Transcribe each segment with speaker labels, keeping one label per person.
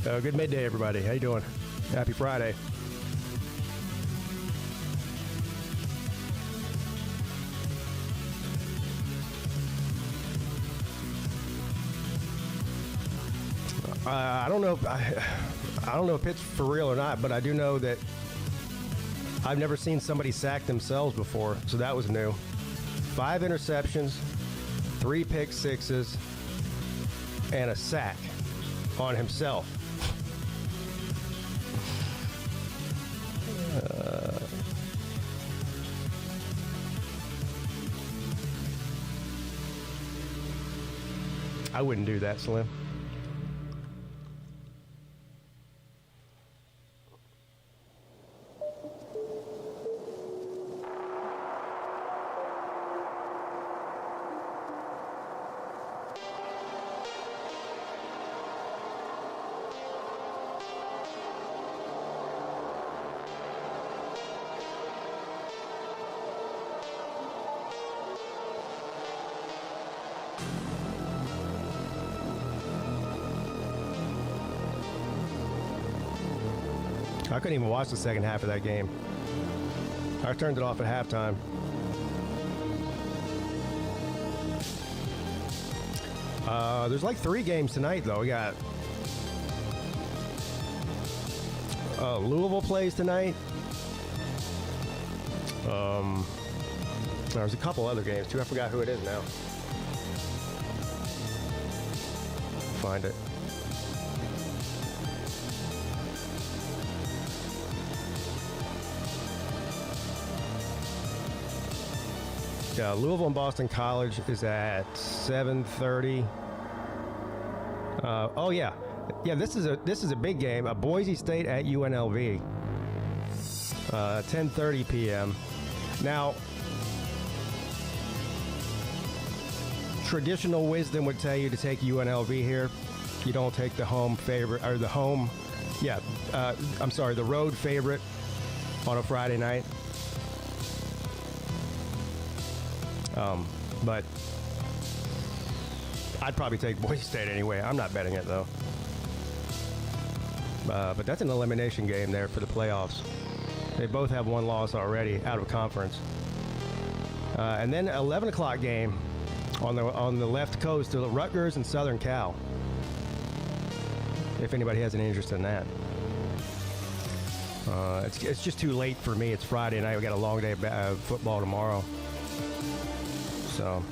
Speaker 1: Good midday, everybody. How you doing? Happy Friday. I don't know if it's for real or not, but I do know that I've never seen somebody sack themselves before, so that was new. 5 interceptions, 3 pick sixes, and a sack on himself. I wouldn't do that, Slim. I couldn't even watch the second half of that game. I turned it off at halftime. There's like 3 games tonight, though. We got Louisville plays tonight. There's a couple other games, too. I forgot who it is now. Find it. Yeah, Louisville and Boston College is at 7:30. Oh yeah, This is a big game. Boise State at UNLV. 10:30 p.m. Now, traditional wisdom would tell you to take UNLV here. You don't take the home favorite or the home. Yeah, the road favorite on a Friday night. But I'd probably take Boise State anyway. I'm not betting it, though. But that's an elimination game there for the playoffs. They both have one loss already out of conference. And then 11 o'clock game on the left coast, Rutgers and Southern Cal. If anybody has any interest in that. It's just too late for me. It's Friday night. We got a long day of football tomorrow. So,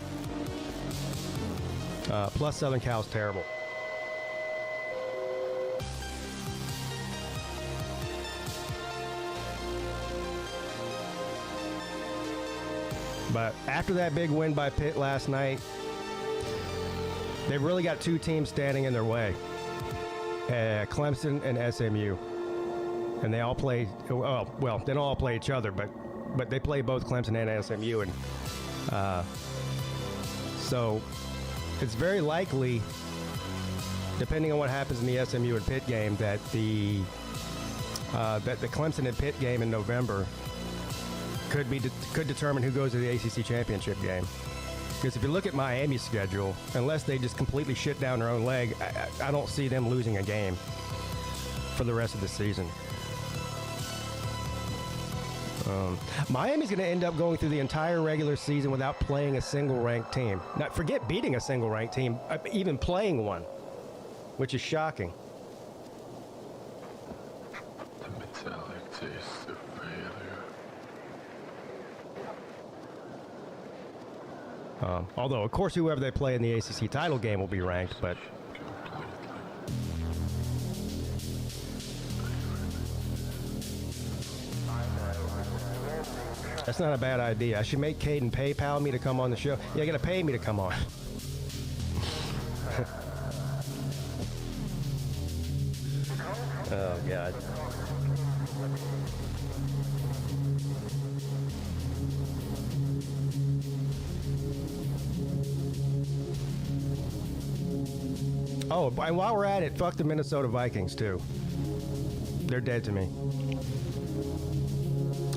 Speaker 1: plus Southern Cal's terrible. But after that big win by Pitt last night, they've really got 2 teams standing in their way. Clemson and SMU. And they all play, well, they don't all play each other, but they play both Clemson and SMU. And so it's very likely, depending on what happens in the SMU and Pitt game, that the Clemson and Pitt game in November could determine who goes to the ACC championship game. Because if you look at Miami's schedule, unless they just completely shit down their own leg, I don't see them losing a game for the rest of the season. Miami's going to end up going through the entire regular season without playing a single ranked team. Now, forget beating a single ranked team, even playing one, which is shocking.
Speaker 2: The metallic taste of failure.
Speaker 1: Although, of course, whoever they play in the ACC title game will be ranked, but that's not a bad idea. I should make Caden PayPal me to come on the show. Yeah, you got to pay me to come on. Oh, God. Oh, and while we're at it, fuck the Minnesota Vikings, too. They're dead to me.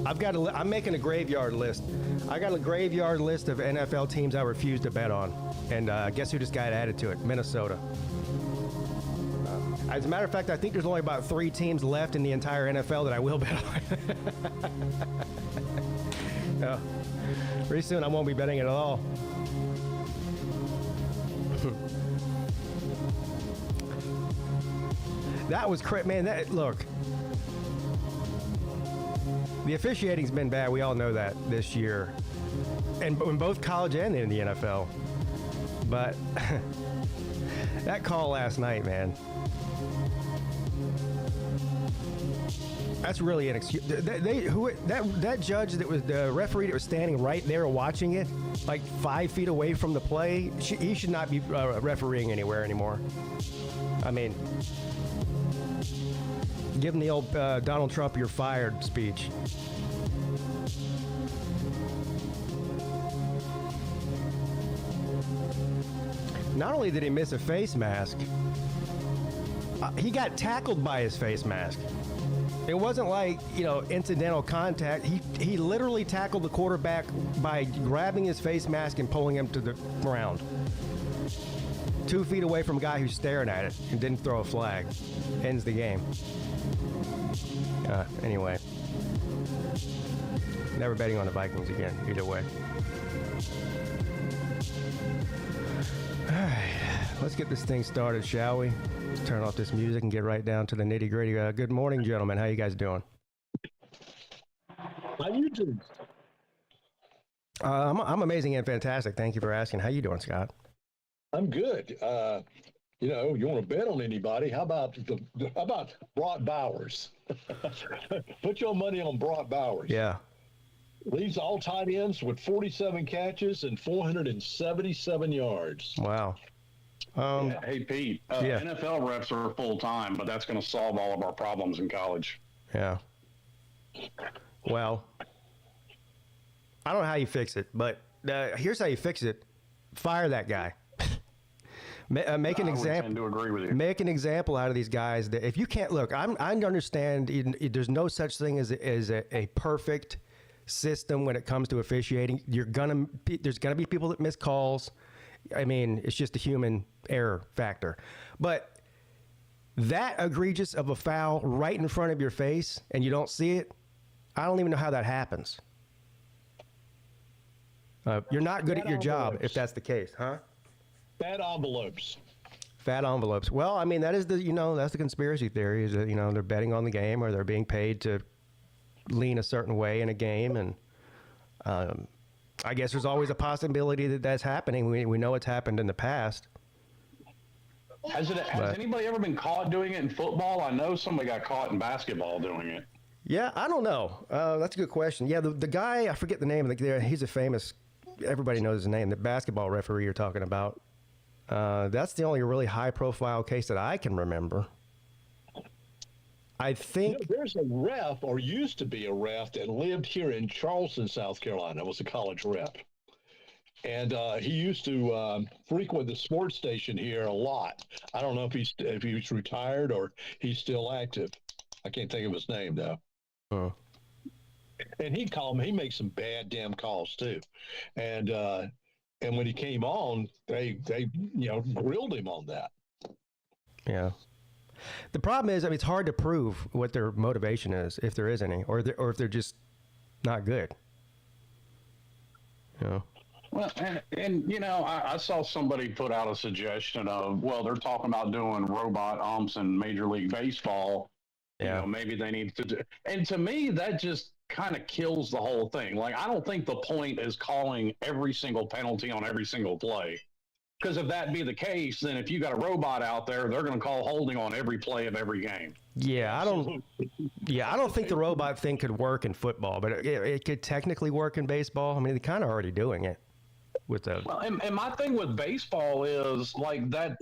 Speaker 1: I'm making a graveyard list. I got a graveyard list of NFL teams I refuse to bet on. And guess who just got added to it? Minnesota. As a matter of fact, I think there's only about 3 teams left in the entire NFL that I will bet on. No. Pretty soon I won't be betting it at all. That was crazy, man. Look, the officiating's been bad. We all know that this year, and in both college and in the NFL. But that call last night, man. That's really inexcusable. That judge that was the referee that was standing right there watching it, like 5 feet away from the play, he should not be refereeing anywhere anymore. I mean, give him the old Donald Trump, you're fired speech. Not only did he miss a face mask, he got tackled by his face mask. It wasn't like, incidental contact. He literally tackled the quarterback by grabbing his face mask and pulling him to the ground. 2 feet away from a guy who's staring at it and didn't throw a flag. Ends the game. Anyway. Never betting on the Vikings again, either way. All right, let's get this thing started, shall we? Let's turn off this music and get right down to the nitty-gritty. Good morning, gentlemen. How you guys doing?
Speaker 3: How you doing?
Speaker 1: I'm amazing and fantastic. Thank you for asking. How you doing, Scott?
Speaker 3: I'm good. You want to bet on anybody? How about Brock Bowers? Put your money on Brock Bowers.
Speaker 1: Yeah.
Speaker 3: Leads all tight ends with 47 catches and 477 yards.
Speaker 1: Wow.
Speaker 4: Hey, Pete, NFL refs are full-time, but that's going to solve all of our problems in college.
Speaker 1: Yeah. Well, I don't know how you fix it, but here's how you fix it. Fire that guy. Make an example.
Speaker 4: I tend to agree with you.
Speaker 1: Make an example out of these guys. That if you can't look, I understand there's no such thing as a perfect system when it comes to officiating. There's gonna be people that miss calls. I mean, it's just a human error factor. But that egregious of a foul right in front of your face and you don't see it, I don't even know how that happens. You're not good at your job if that's the case, huh?
Speaker 3: Fat envelopes.
Speaker 1: Fat envelopes. Well, I mean, that is that's the conspiracy theory, is that, they're betting on the game or they're being paid to lean a certain way in a game. And I guess there's always a possibility that that's happening. We know it's happened in the past.
Speaker 4: Has anybody ever been caught doing it in football? I know somebody got caught in basketball doing it.
Speaker 1: Yeah, I don't know. That's a good question. Yeah, the guy, I forget the name. He's a famous, everybody knows his name, the basketball referee you're talking about. That's the only really high-profile case that I can remember. I think
Speaker 3: there's a ref, or used to be a ref, that lived here in Charleston, South Carolina. Was a college rep, and he used to frequent the sports station here a lot. I don't know if he's retired or he's still active. I can't think of his name though. And he'd call me. He makes some bad damn calls too, and when he came on, they grilled him on that.
Speaker 1: Yeah. The problem is, it's hard to prove what their motivation is, if there is any, or if they're just not good.
Speaker 4: Well, and I saw somebody put out a suggestion of, they're talking about doing robot umps in Major League Baseball.
Speaker 1: Yeah.
Speaker 4: Maybe they need to do. And to me, that just kind of kills the whole thing. Like, I don't think the point is calling every single penalty on every single play. Because if that be the case, then if you got a robot out there, they're going to call holding on every play of every game.
Speaker 1: Yeah, I don't think the robot thing could work in football, but it could technically work in baseball. I mean, they're kind of already doing it with the.
Speaker 4: Well, and my thing with baseball is like that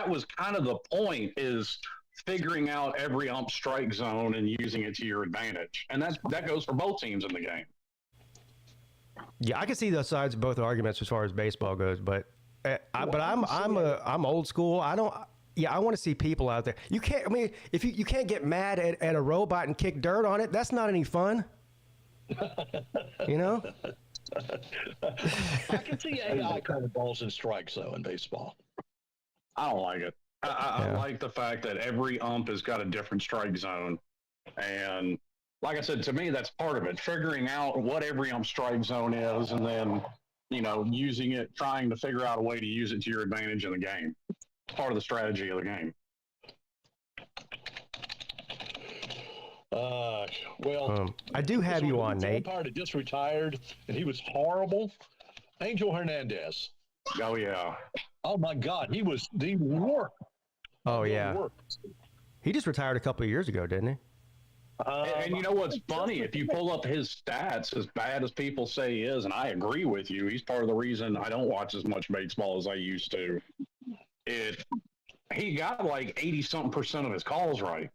Speaker 4: was kind of the point, is figuring out every ump strike zone and using it to your advantage, and that goes for both teams in the game.
Speaker 1: Yeah, I can see the sides of both arguments as far as baseball goes, but. I'm old school. I want to see people out there. You can't. I mean, if you can't get mad at a robot and kick dirt on it, that's not any fun.
Speaker 3: I can see AI calling balls and strikes though in baseball.
Speaker 4: I don't like it. I like the fact that every ump has got a different strike zone. And like I said, to me, that's part of it. Figuring out what every ump strike zone is and then, using it, trying to figure out a way to use it to your advantage in the game. It's part of the strategy of the game.
Speaker 1: I do have you on, Nate.
Speaker 3: The umpire that just retired, and he was horrible. Angel Hernandez.
Speaker 4: Oh, yeah.
Speaker 3: Oh, my God. He was the worst.
Speaker 1: Oh, yeah. He just retired a couple of years ago, didn't he?
Speaker 4: And you know what's funny? If you pull up his stats, as bad as people say he is, and I agree with you, he's part of the reason I don't watch as much baseball as I used to. He got like 80-something% of his calls right.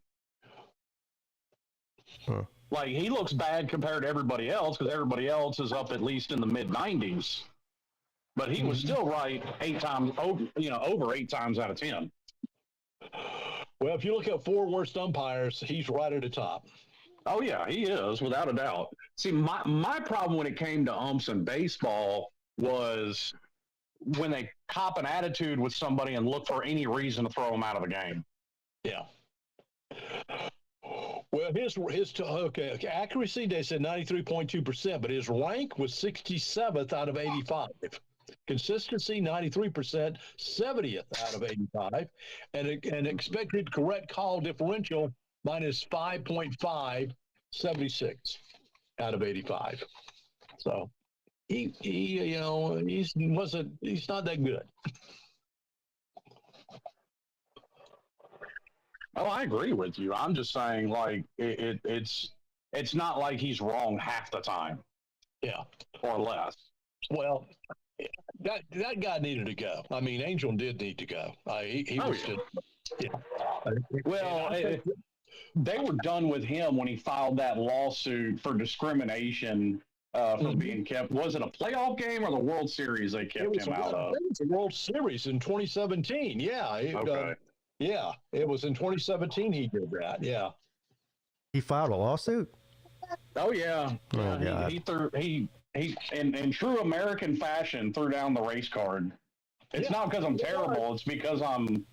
Speaker 1: Huh.
Speaker 4: Like, he looks bad compared to everybody else because everybody else is up at least in the mid-90s. But he was still right over 8 times out of 10.
Speaker 3: Well, if you look at 4 worst umpires, he's right at the top.
Speaker 4: Oh, yeah, he is, without a doubt. See, my problem when it came to umps in baseball was when they cop an attitude with somebody and look for any reason to throw them out of the game.
Speaker 3: Yeah. Well, his accuracy, they said 93.2%, but his rank was 67th out of 85. Consistency, 93%, 70th out of 85, and expected correct call differential minus 5.5, 76 out of 85. So he's not that good.
Speaker 4: Oh, I agree with you. I'm just saying, like, it's not like he's wrong half the time.
Speaker 3: Yeah.
Speaker 4: Or less.
Speaker 3: Well, that guy needed to go. I mean, Angel did need to go. He was just, yeah.
Speaker 4: Well, they were done with him when he filed that lawsuit for discrimination for being kept. Was it a playoff game or the World Series they kept him out of?
Speaker 3: It was the World Series in 2017. Yeah.
Speaker 4: Okay.
Speaker 3: Yeah, it was in 2017 he did that. Yeah.
Speaker 1: He filed a lawsuit?
Speaker 4: Oh, yeah.
Speaker 1: Oh, God.
Speaker 4: He in true American fashion threw down the race card. It's not because I'm terrible. It's because I'm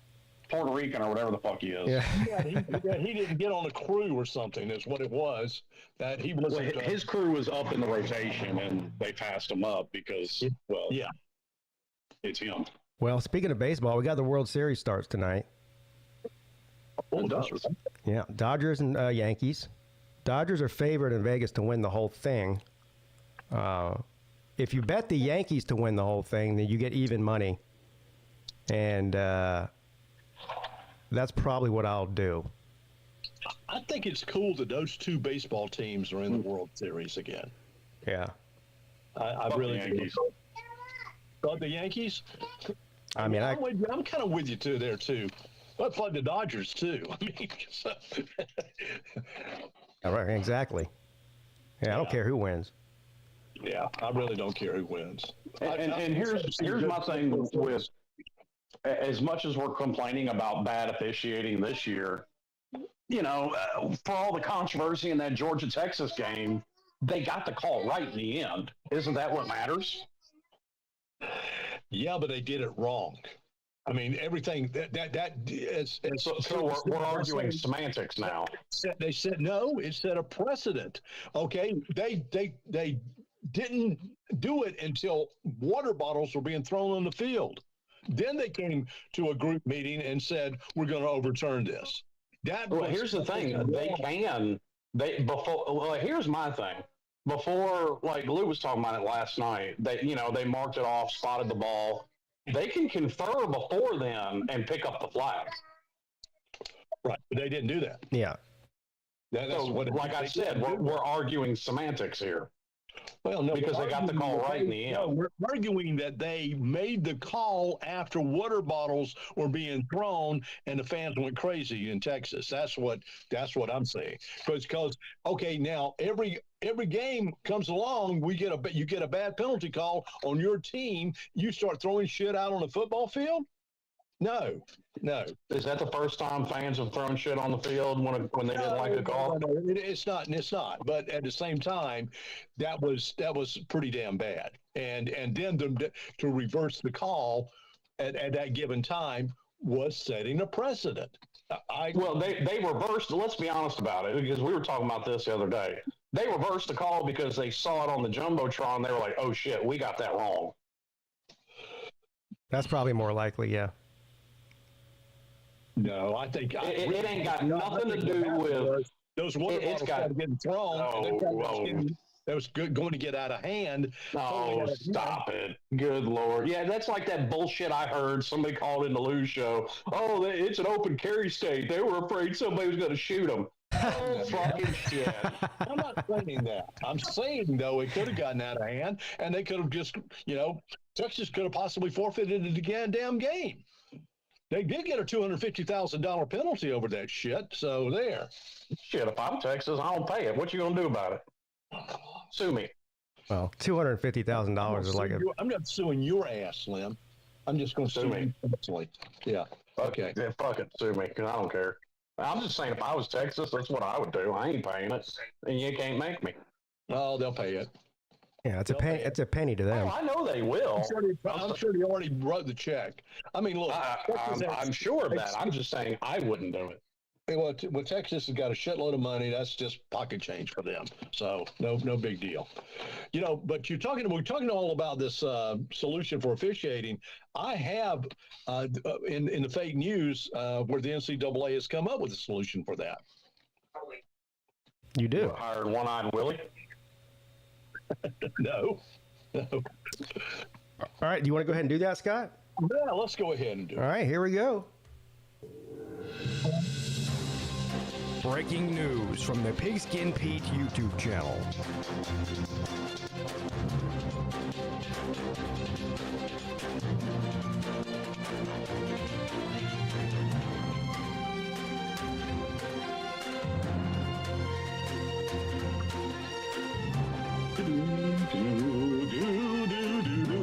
Speaker 4: Puerto Rican or whatever the fuck he is.
Speaker 1: Yeah.
Speaker 3: He didn't get on a crew or something. That's what it was. That he was.
Speaker 4: His crew was up in the rotation, and they passed him up because, it's him.
Speaker 1: Well, speaking of baseball, we got the World Series starts tonight.
Speaker 4: Oh, it does.
Speaker 1: Yeah, Dodgers and Yankees. Dodgers are favored in Vegas to win the whole thing. If you bet the Yankees to win the whole thing, then you get even money. And that's probably what I'll do.
Speaker 3: I think it's cool that those 2 baseball teams are in the World Series again.
Speaker 1: Yeah.
Speaker 3: I really do. But the Yankees?
Speaker 1: I mean,
Speaker 3: I'm kind of with you there, too. But plug the Dodgers, too. I mean,
Speaker 1: right, exactly. Yeah, I don't care who wins.
Speaker 3: Yeah, I really don't care who wins.
Speaker 4: And here's my thing with, as much as we're complaining about bad officiating this year, for all the controversy in that Georgia-Texas game, they got the call right in the end. Isn't that what matters?
Speaker 3: Yeah, but they did it wrong. I mean, everything that is.
Speaker 4: So we're arguing semantics now.
Speaker 3: They said no. It set a precedent. Okay, they didn't do it until water bottles were being thrown on the field. Then they came to a group meeting and said, "We're going to overturn this."
Speaker 4: Here's the thing: here's my thing. Before, like Lou was talking about it last night, they marked it off, spotted the ball. They can confer before then and pick up the flag.
Speaker 3: Right, but they didn't do that.
Speaker 1: Yeah.
Speaker 4: Like I said, we're arguing semantics here.
Speaker 3: Well, no,
Speaker 4: because they got the call right in the end.
Speaker 3: No, we're arguing that they made the call after water bottles were being thrown and the fans went crazy in Texas. That's what I'm saying. Because okay, now every game comes along, you get a bad penalty call on your team. You start throwing shit out on the football field. No.
Speaker 4: Is that the first time fans have thrown shit on the field when they didn't like a call?
Speaker 3: No, it's not. But at the same time, that was pretty damn bad. And then to reverse the call at that given time was setting a precedent.
Speaker 4: Well, they reversed. Let's be honest about it, because we were talking about this the other day. They reversed the call because they saw it on the jumbotron. They were like, "Oh shit, we got that wrong."
Speaker 1: That's probably more likely, yeah.
Speaker 3: No, I think
Speaker 4: it ain't got nothing to do with
Speaker 3: those water bottles started getting thrown. That was going to get out of hand.
Speaker 4: Oh, stop it. Good Lord. Yeah, that's like that bullshit I heard somebody called in the Lou show. Oh, it's an open carry state. They were afraid somebody was going to shoot them. Oh, fucking shit.
Speaker 3: I'm not saying that. I'm saying, though, it could have gotten out of hand, and they could have just, Texas could have possibly forfeited the damn game. They did get a $250,000 penalty over that shit, so there.
Speaker 4: Shit, if I'm Texas, I don't pay it. What you going to do about it? Sue me.
Speaker 1: Well, $250,000 is like
Speaker 3: I'm not suing your ass, Slim. I'm just going to sue me personally. Yeah. Okay.
Speaker 4: Yeah, fuck it. Sue me, because I don't care. I'm just saying, if I was Texas, that's what I would do. I ain't paying it, and you can't make me.
Speaker 3: Oh, they'll pay it.
Speaker 1: Yeah, it's a penny. It's a penny to them.
Speaker 4: Oh, I know they will.
Speaker 3: I'm sure they already wrote the check. I mean, look,
Speaker 4: I'm sure of that. I'm just saying I wouldn't do it.
Speaker 3: Well, Texas has got a shitload of money. That's just pocket change for them. So no big deal. But we're talking all about this solution for officiating. I have in the fake news where the NCAA has come up with a solution for that.
Speaker 1: You do.
Speaker 4: Hired One-Eyed Willie?
Speaker 3: No.
Speaker 1: All right. Do you want to go ahead and do that, Scott?
Speaker 3: Yeah, let's go ahead and do it.
Speaker 1: All right. Here we go. Breaking news from the PigskinPeete YouTube channel.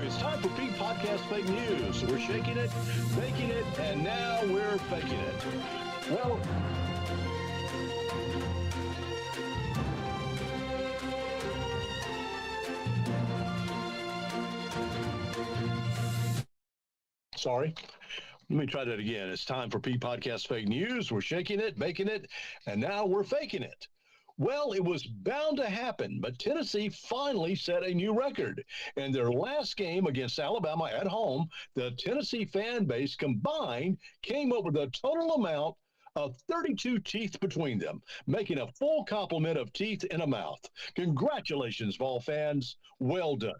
Speaker 3: It's time for Peete Podcast Fake News. We're shaking it, baking it, and now we're faking it. Well, sorry. Let me try that again. It's time for Peete Podcast Fake News. We're shaking it, baking it, and now we're faking it. Well, it was bound to happen, but Tennessee finally set a new record. In their last game against Alabama at home, the Tennessee fan base combined came up with a total amount of 32 teeth between them, making a full complement of teeth in a mouth. Congratulations, Vol fans. Well done.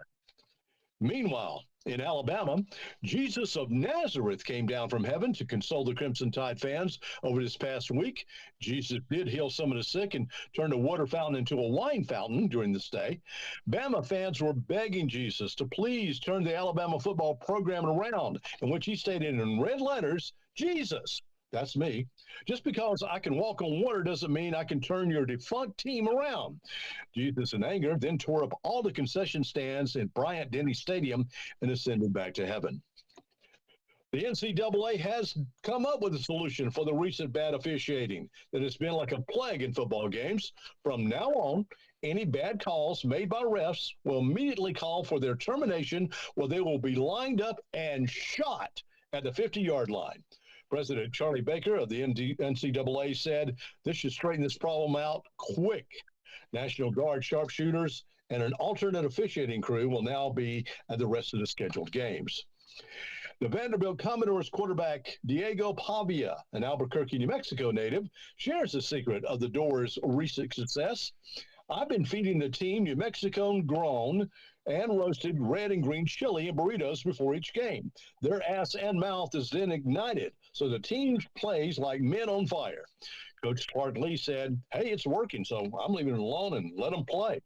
Speaker 3: Meanwhile, in Alabama, Jesus of Nazareth came down from heaven to console the Crimson Tide fans over this past week. Jesus did heal some of the sick and turn the water fountain into a wine fountain during the stay. Bama fans were begging Jesus to please turn the Alabama football program around, in which he stated in red letters, Jesus, that's me. Just because I can walk on water doesn't mean I can turn your defunct team around. Jesus, in anger, then tore up all the concession stands in Bryant-Denny Stadium and ascended back to heaven. The NCAA has come up with a solution for the recent bad officiating that has been like a plague in football games. From now on, any bad calls made by refs will immediately call for their termination, where they will be lined up and shot at the 50-yard line. President Charlie Baker of the NCAA said this should straighten this problem out quick. National Guard sharpshooters and an alternate officiating crew will now be at the rest of the scheduled games. The Vanderbilt Commodores quarterback Diego Pavia, an Albuquerque, New Mexico native, shares the secret of the Doors' recent success. I've been feeding the team New Mexican grown and roasted red and green chili and burritos before each game. Their ass and mouth is then ignited, so the team plays like men on fire. Coach Clark Lee said, hey, it's working, so I'm leaving it alone and let them play.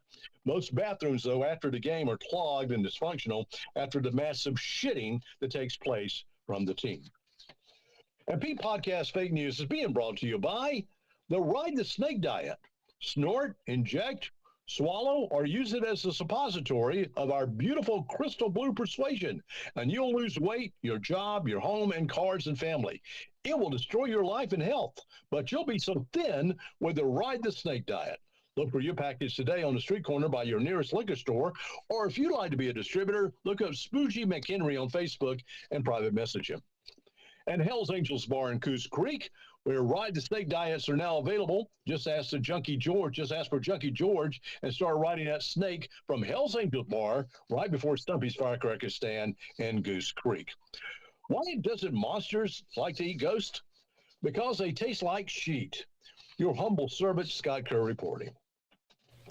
Speaker 3: Most bathrooms, though, after the game are clogged and dysfunctional after the massive shitting that takes place from the team. And Peete Podcast Fake News is being brought to you by the Ride the Snake Diet. Snort, inject, swallow, or use it as a suppository of our beautiful crystal blue persuasion, and you'll lose weight, your job, your home, and cars and family. It will destroy your life and health, but you'll be so thin with the Ride the Snake Diet. Look for your package today on the street corner by your nearest liquor store, or if you'd like to be a distributor, look up Spoogie McHenry on Facebook and private message him. and Hell's Angels Bar in Coos Creek, where ride the snake diets are now available. Just ask for Junkie George and start riding that snake from Hell's Angels Bar right before Stumpy's Firecracker Stand in Goose Creek. Why doesn't monsters like to eat ghosts? Because they taste like sheet. Your humble servant, Scott Kerr, reporting.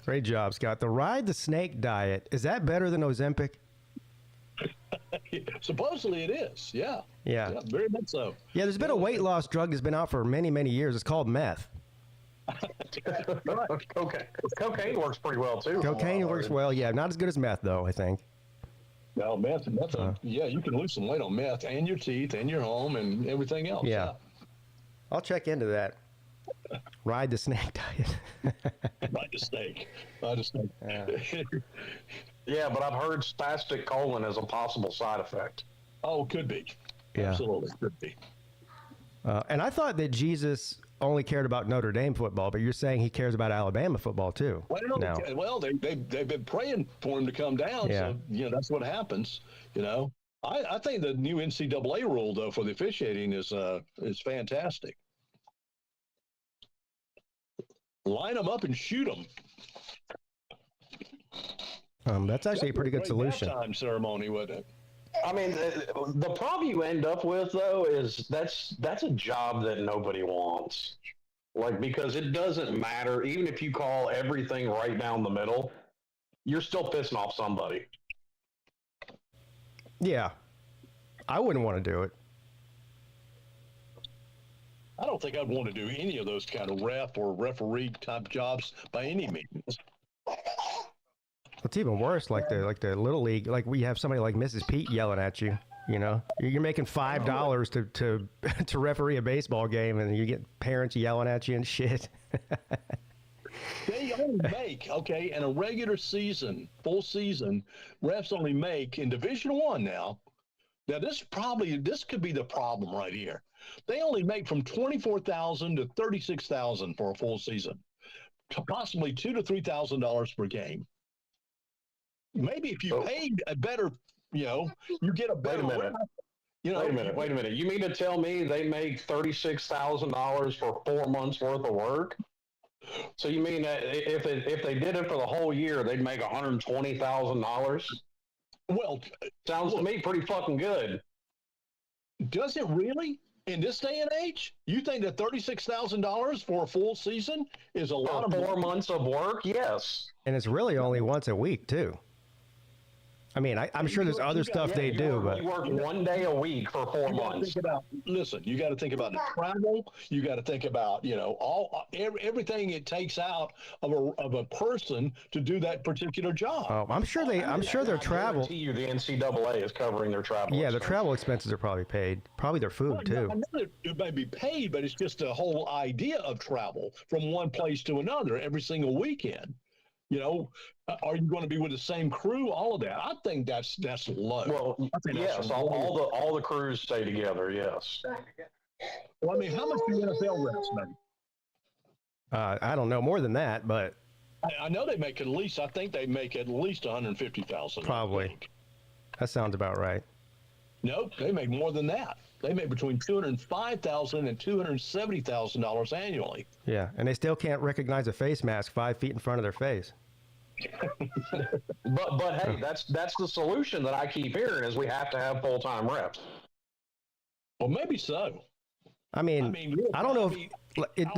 Speaker 1: Great job, Scott. The ride the snake diet, is that better than Ozempic?
Speaker 3: Supposedly it is, yeah.
Speaker 1: Yeah,
Speaker 3: very much so.
Speaker 1: Yeah, there's been a weight loss drug that's been out for many, many years. It's called meth.
Speaker 4: Cocaine works pretty well, too.
Speaker 1: Cocaine works well, yeah. Not as good as meth, though, I think.
Speaker 3: No, meth, yeah, you can lose some weight on meth and your teeth and your home and everything else.
Speaker 1: Yeah. I'll check into that. Ride the snake diet.
Speaker 3: Ride the snake.
Speaker 1: Yeah.
Speaker 4: Yeah, but I've heard spastic colon as a possible side effect.
Speaker 3: Oh, could be.
Speaker 1: Yeah.
Speaker 3: Absolutely, could be.
Speaker 1: And I thought that Jesus only cared about Notre Dame football, but you're saying he cares about Alabama football too.
Speaker 3: Well, they've been praying for him to come down.
Speaker 1: Yeah.
Speaker 3: So, that's what happens. I think the new NCAA rule, though, for the officiating is fantastic. Line them up and shoot them.
Speaker 1: That's actually a pretty good solution.
Speaker 3: Halftime ceremony, wasn't it?
Speaker 4: I mean, the problem you end up with, though, is that's a job that nobody wants. Because it doesn't matter. Even if you call everything right down the middle, you're still pissing off somebody.
Speaker 1: Yeah. I wouldn't want to do it.
Speaker 3: I don't think I'd want to do any of those kind of ref or referee type jobs by any means.
Speaker 1: It's even worse, like the little league, like we have somebody like Mrs. Peete yelling at you. You're making $5 to referee a baseball game, and you get parents yelling at you and shit.
Speaker 3: They only make in a regular season, full season, refs only make in Division I now. Now this could be the problem right here. They only make from $24,000 to $36,000 for a full season, possibly $2,000 to $3,000 per game. Maybe if you paid a better, you get a better.
Speaker 4: Wait a minute. You mean to tell me they make $36,000 for 4 months worth of work? So you mean that if they did it for the whole year, they'd make $120,000?
Speaker 3: Well,
Speaker 4: sounds to me pretty fucking good.
Speaker 3: Does it really? In this day and age, you think that $36,000 for a full season is a lot of
Speaker 4: 4 months of work? Yes.
Speaker 1: And it's really only once a week, too. I mean, I'm sure there's other stuff they do, but
Speaker 4: you work 1 day a week for 4 months.
Speaker 3: You got to think about the travel. You got to think about everything it takes out of a person to do that particular job.
Speaker 1: Oh, I'm sure their travel.
Speaker 4: The NCAA is covering their travel.
Speaker 1: Yeah, their travel expenses are probably paid. Probably their food too.
Speaker 3: I know it may be paid, but it's just a whole idea of travel from one place to another every single weekend. Are you going to be with the same crew? All of that. I think that's low.
Speaker 4: Well, yes, all the crews stay together. Yes.
Speaker 3: Well, I mean, how much do NFL refs make?
Speaker 1: I don't know more than that, but
Speaker 3: I know they make at least. I think they make at least $150,000.
Speaker 1: Probably. That sounds about right.
Speaker 3: Nope, they make more than that. They make between $205,000 and $270,000 annually.
Speaker 1: Yeah, and they still can't recognize a face mask 5 feet in front of their face.
Speaker 4: but hey, that's the solution that I keep hearing is we have to have full-time reps.
Speaker 3: Well, maybe so.
Speaker 1: I mean I don't know if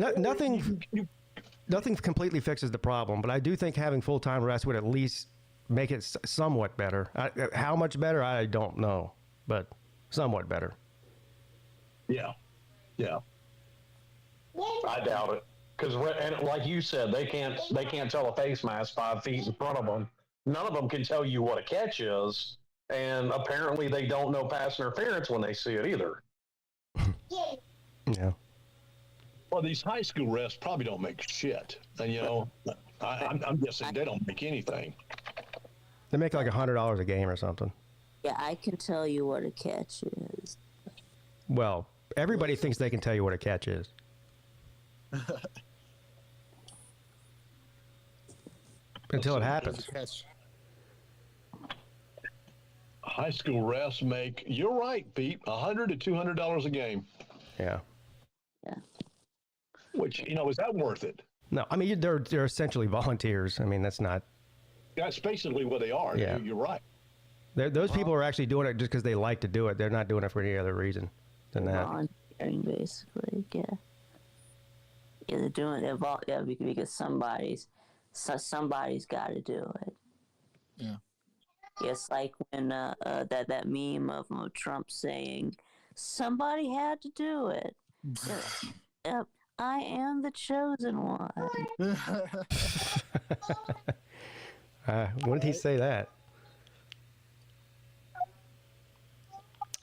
Speaker 1: nothing completely fixes the problem, but I do think having full-time reps would at least make it somewhat better. How much better, I don't know, but somewhat better.
Speaker 3: Yeah.
Speaker 4: I doubt it. Because, like you said, they can't tell a face mask 5 feet in front of them. None of them can tell you what a catch is, and apparently they don't know pass interference when they see it either.
Speaker 1: Yeah.
Speaker 3: Well, these high school refs probably don't make shit, and I'm guessing they don't make anything.
Speaker 1: They make like $100 a game or something.
Speaker 5: Yeah, I can tell you what a catch is.
Speaker 1: Well, everybody thinks they can tell you what a catch is. Until it happens.
Speaker 3: high school refs make, you're right, Pete, $100 to $200 a game.
Speaker 1: Yeah.
Speaker 5: Yeah.
Speaker 3: Which, is that worth it?
Speaker 1: No, I mean, they're essentially volunteers. I mean, that's not.
Speaker 3: That's basically what they are.
Speaker 1: Yeah.
Speaker 3: You're right.
Speaker 1: Those people are actually doing it just because they like to do it. They're not doing it for any other reason than that.
Speaker 5: Volunteering, basically, yeah. Yeah, they're doing it because somebody's got to do it.
Speaker 6: Yeah.
Speaker 5: It's like when that meme of Trump saying, "Somebody had to do it." Yep, I am the chosen one.
Speaker 1: When did he say that?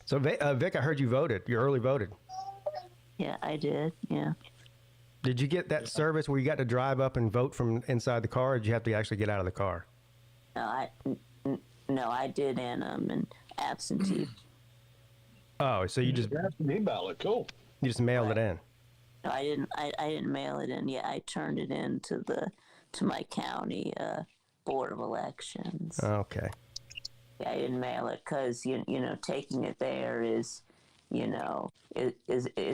Speaker 1: So, Vic, I heard you voted. You early voted.
Speaker 5: Yeah, I did. Yeah.
Speaker 1: Did you get that service where you got to drive up and vote from inside the car, or did you have to actually get out of the car?
Speaker 5: No, I did an absentee.
Speaker 1: Oh, so you just
Speaker 3: Absentee ballot, cool.
Speaker 1: you just mailed it in.
Speaker 5: No, I didn't mail it in yet. I turned it in to my county board of elections.
Speaker 1: Okay.
Speaker 5: Yeah, I didn't mail it because taking it there is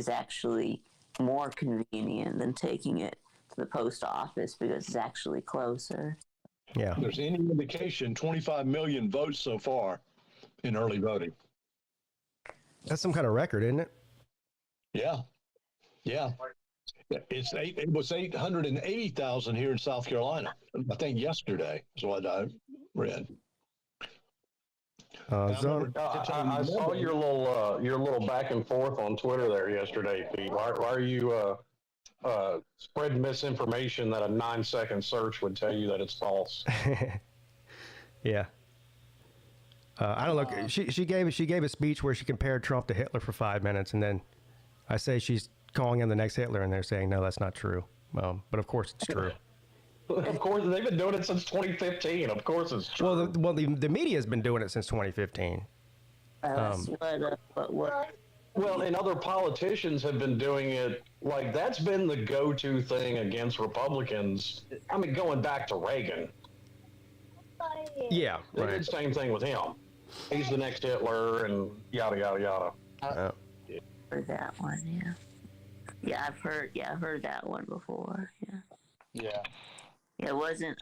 Speaker 5: actually more convenient than taking it to the post office because it's actually closer.
Speaker 1: Yeah.
Speaker 3: If there's any indication, 25 million votes so far in early voting.
Speaker 1: That's some kind of record, isn't it?
Speaker 3: Yeah. Yeah. It was 880,000 here in South Carolina. I think yesterday is what I read.
Speaker 4: I saw your little back and forth on Twitter there yesterday, Pete. Why are you spreading misinformation that a 9-second search would tell you that it's false?
Speaker 1: Yeah. I don't know. She gave a speech where she compared Trump to Hitler for 5 minutes, and then I say she's calling him the next Hitler, and they're saying no, that's not true. But of course it's true.
Speaker 4: Of course, they've been doing it since 2015. Of course it's true.
Speaker 1: Well, the media has been doing it since 2015.
Speaker 4: Well, and other politicians have been doing it. Like, that's been the go-to thing against Republicans. I mean, going back to Reagan.
Speaker 1: Yeah,
Speaker 4: They did the same thing with him. He's the next Hitler and yada, yada, yada.
Speaker 5: Heard that one, yeah. Yeah, I've heard that one before, yeah.
Speaker 6: Yeah.
Speaker 5: It wasn't.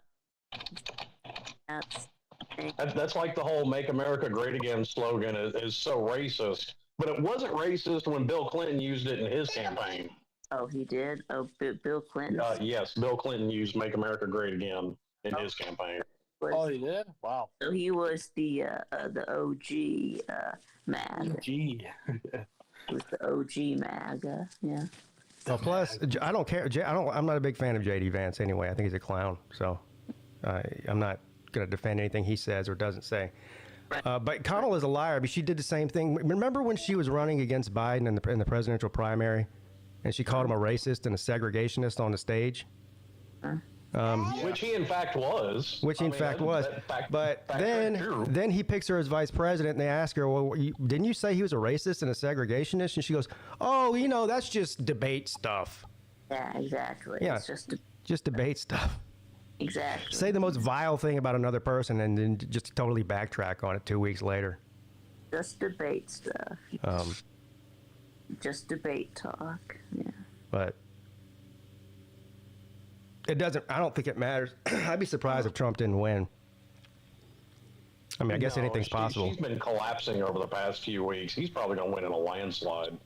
Speaker 4: That's like the whole "Make America Great Again" slogan is so racist. But it wasn't racist when Bill Clinton used it in his campaign.
Speaker 5: Oh, he did? Oh, Bill Clinton?
Speaker 4: Yes, Bill Clinton used "Make America Great Again" in his campaign.
Speaker 6: Oh, he did? Wow.
Speaker 5: So he was the OG MAGA.
Speaker 6: Gee.
Speaker 5: He was the OG MAGA, yeah.
Speaker 1: Well, plus, I don't care. I'm not a big fan of J.D. Vance anyway. I think he's a clown. So I'm not going to defend anything he says or doesn't say. But Connell is a liar. I mean, she did the same thing. Remember when she was running against Biden in the presidential primary, and she called him a racist and a segregationist on the stage?
Speaker 4: Which he in fact was.
Speaker 1: But then he picks her as vice president, and they ask her, well, didn't you say he was a racist and a segregationist? And she goes, oh, that's just debate stuff.
Speaker 5: Yeah, exactly.
Speaker 1: Yeah,
Speaker 5: It's
Speaker 1: just debate stuff.
Speaker 5: exactly.
Speaker 1: Say the most vile thing about another person and then just totally backtrack on it 2 weeks later.
Speaker 5: Just debate stuff. Just debate talk, yeah.
Speaker 1: But it doesn't, I don't think it matters. I'd be surprised if Trump didn't win. I mean, I guess anything's possible.
Speaker 4: She's been collapsing over the past few weeks. He's probably going to win in a landslide.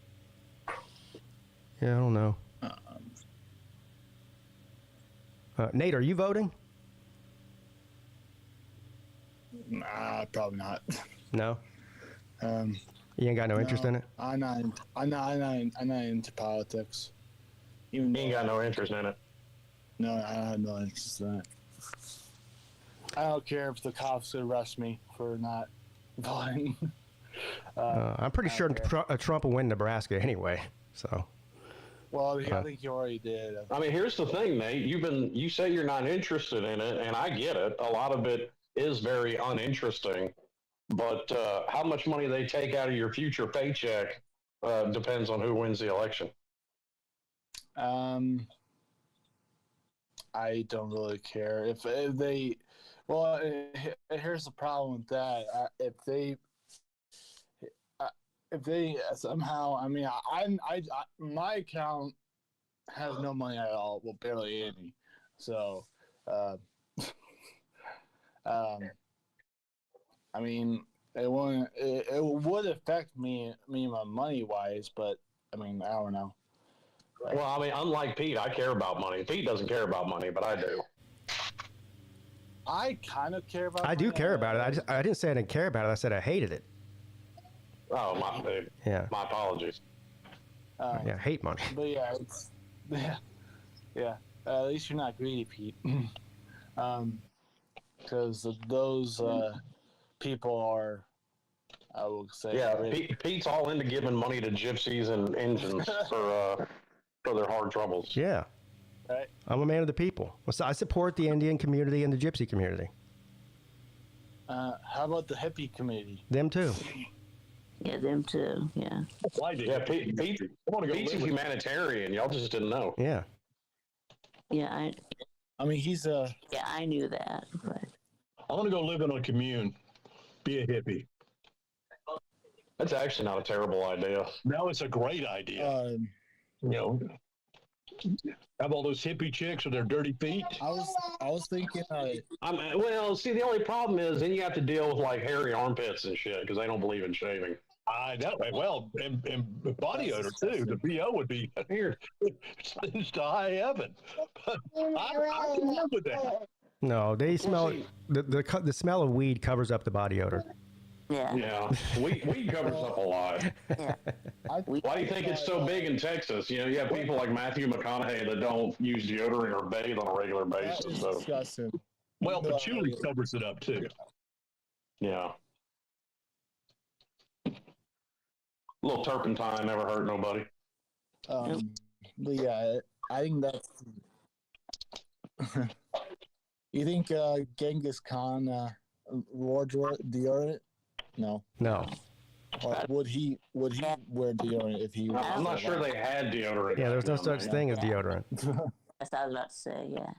Speaker 1: Yeah, I don't know. Nate, are you voting?
Speaker 6: Nah, probably not.
Speaker 1: No?
Speaker 6: You
Speaker 1: ain't got no interest in it?
Speaker 6: I'm not into politics.
Speaker 4: He ain't got no interest in it.
Speaker 6: No, I have no interest in it. I don't care if the cops arrest me for not voting.
Speaker 1: I'm pretty sure Trump will win Nebraska anyway, so.
Speaker 6: Well, I think you already did.
Speaker 4: I mean, here's the thing, Nate. You say you're not interested in it, and I get it. A lot of it is very uninteresting. But how much money they take out of your future paycheck depends on who wins the election.
Speaker 6: I don't really care if they. Well, here's the problem with that. If they if they somehow, I mean, my account has no money at all, well, barely any. So, I mean, it won't. It would affect me money wise, but I mean, I don't know.
Speaker 4: Well, I mean, unlike Pete, I care about money. Pete doesn't care about money, but I do.
Speaker 6: I kind of care about.
Speaker 1: I do care about it. I didn't say I didn't care about it. I said I hated it.
Speaker 4: Oh,
Speaker 1: Yeah.
Speaker 4: My apologies.
Speaker 1: Yeah, I hate money.
Speaker 6: But yeah, it's yeah. At least you're not greedy, Pete. Because those people are, I will say.
Speaker 4: Yeah, Pete's all into giving money to gypsies and Indians for their hard troubles.
Speaker 1: Yeah.
Speaker 6: Right.
Speaker 1: I'm a man of the people. So I support the Indian community and the gypsy community.
Speaker 6: How about the hippie community?
Speaker 1: Them too.
Speaker 5: Yeah, them too. Yeah.
Speaker 4: Yeah, Pete's a humanitarian. Y'all just didn't know.
Speaker 1: Yeah.
Speaker 5: Yeah,
Speaker 6: I mean, he's a.
Speaker 5: yeah, I knew that, but
Speaker 3: I want to go live in a commune, be a hippie.
Speaker 4: That's actually not a terrible idea.
Speaker 3: No, it's a great idea. You know, have all those hippie chicks with their dirty feet.
Speaker 6: I was thinking.
Speaker 4: Well, see, the only problem is then you have to deal with like hairy armpits and shit because they don't believe in shaving.
Speaker 3: I know. Well, and body odor too. The BO would be here. It's to high heaven. But I can live with that.
Speaker 1: No, they smell the smell of weed covers up the body odor.
Speaker 5: yeah.
Speaker 4: Yeah, weed covers up a lot.
Speaker 5: Yeah.
Speaker 4: Why do you think it's so big in Texas? You know, you have people like Matthew McConaughey that don't use deodorant or bathe on a regular basis. So,
Speaker 6: Disgusting.
Speaker 3: Well, patchouli covers it up too.
Speaker 4: yeah. A little turpentine never hurt nobody.
Speaker 6: But yeah, I think that's. You think Genghis Khan wore deodorant? No.
Speaker 1: No.
Speaker 6: Or would he wear deodorant if he?
Speaker 4: I'm not sure they had deodorant.
Speaker 1: Yeah, there's no such thing as deodorant.
Speaker 5: That's what I was about to say. Yeah.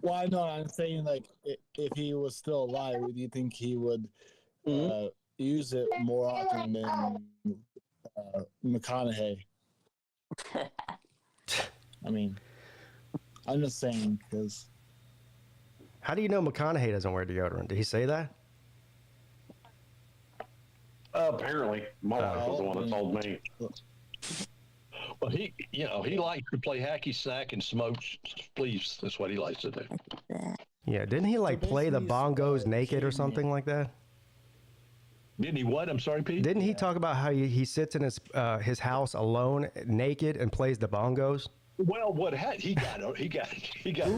Speaker 6: Well, no, I'm saying like if he was still alive, do you think he would use it more often than McConaughey? I mean, I'm just saying because.
Speaker 1: How do you know McConaughey doesn't wear deodorant? Did he say that?
Speaker 4: Apparently, my wife was the one that told me.
Speaker 3: Well, he likes to play hacky sack and smoke spleefs. That's what he likes to do.
Speaker 1: Yeah, didn't he like play the bongos naked or something like that?
Speaker 3: Didn't he what? I'm sorry, Pete?
Speaker 1: Didn't he talk about how he sits in his house alone, naked, and plays the bongos?
Speaker 3: Well, he got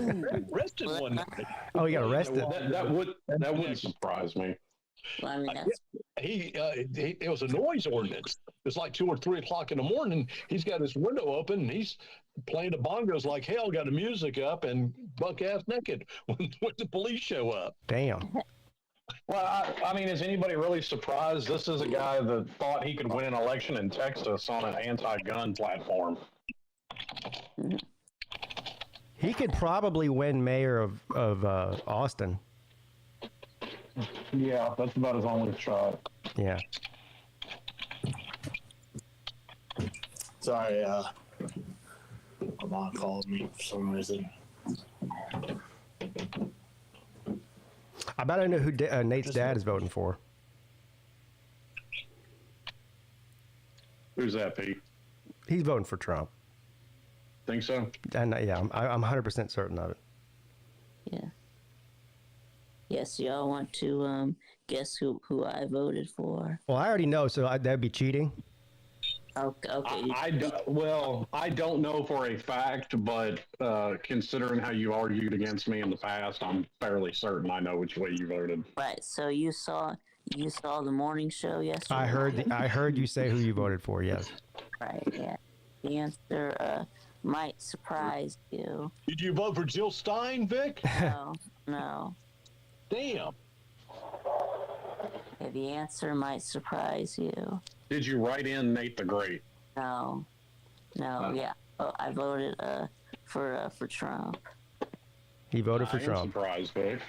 Speaker 3: arrested one night.
Speaker 1: Oh, he got arrested.
Speaker 4: That wouldn't surprise me.
Speaker 5: Well, I mean, that's
Speaker 3: It was a noise ordinance. It's like 2 or 3 o'clock in the morning. He's got his window open and he's playing the bongos like hell, got the music up and buck ass naked when the police show up.
Speaker 1: Damn.
Speaker 4: Well, I mean, is anybody really surprised? This is a guy that thought he could win an election in Texas on an anti-gun platform.
Speaker 1: He could probably win mayor of Austin.
Speaker 4: Yeah, that's about his only shot.
Speaker 1: Yeah.
Speaker 6: Sorry, my mom called me for some reason.
Speaker 1: I bet I know who Nate's dad is voting for.
Speaker 4: Who's that, Pete?
Speaker 1: He's voting for Trump.
Speaker 4: Think so?
Speaker 1: And yeah, I'm 100% certain of it.
Speaker 5: yeah. Yes, y'all want to guess who I voted for?
Speaker 1: Well, I already know, so that'd be cheating.
Speaker 5: Okay.
Speaker 4: I don't know for a fact, but considering how you argued against me in the past, I'm fairly certain I know which way you voted.
Speaker 5: Right. So you saw the morning show yesterday.
Speaker 1: I heard you say who you voted for. Yes.
Speaker 5: Right. Yeah. The answer might surprise you.
Speaker 3: Did you vote for Jill Stein, Vic?
Speaker 5: No.
Speaker 3: Damn.
Speaker 5: Okay, the answer might surprise you.
Speaker 4: Did you write in Nate the Great?
Speaker 5: No. Yeah. Oh, I voted for Trump.
Speaker 1: He voted for
Speaker 4: I am
Speaker 1: Trump.
Speaker 4: surprised, Vic.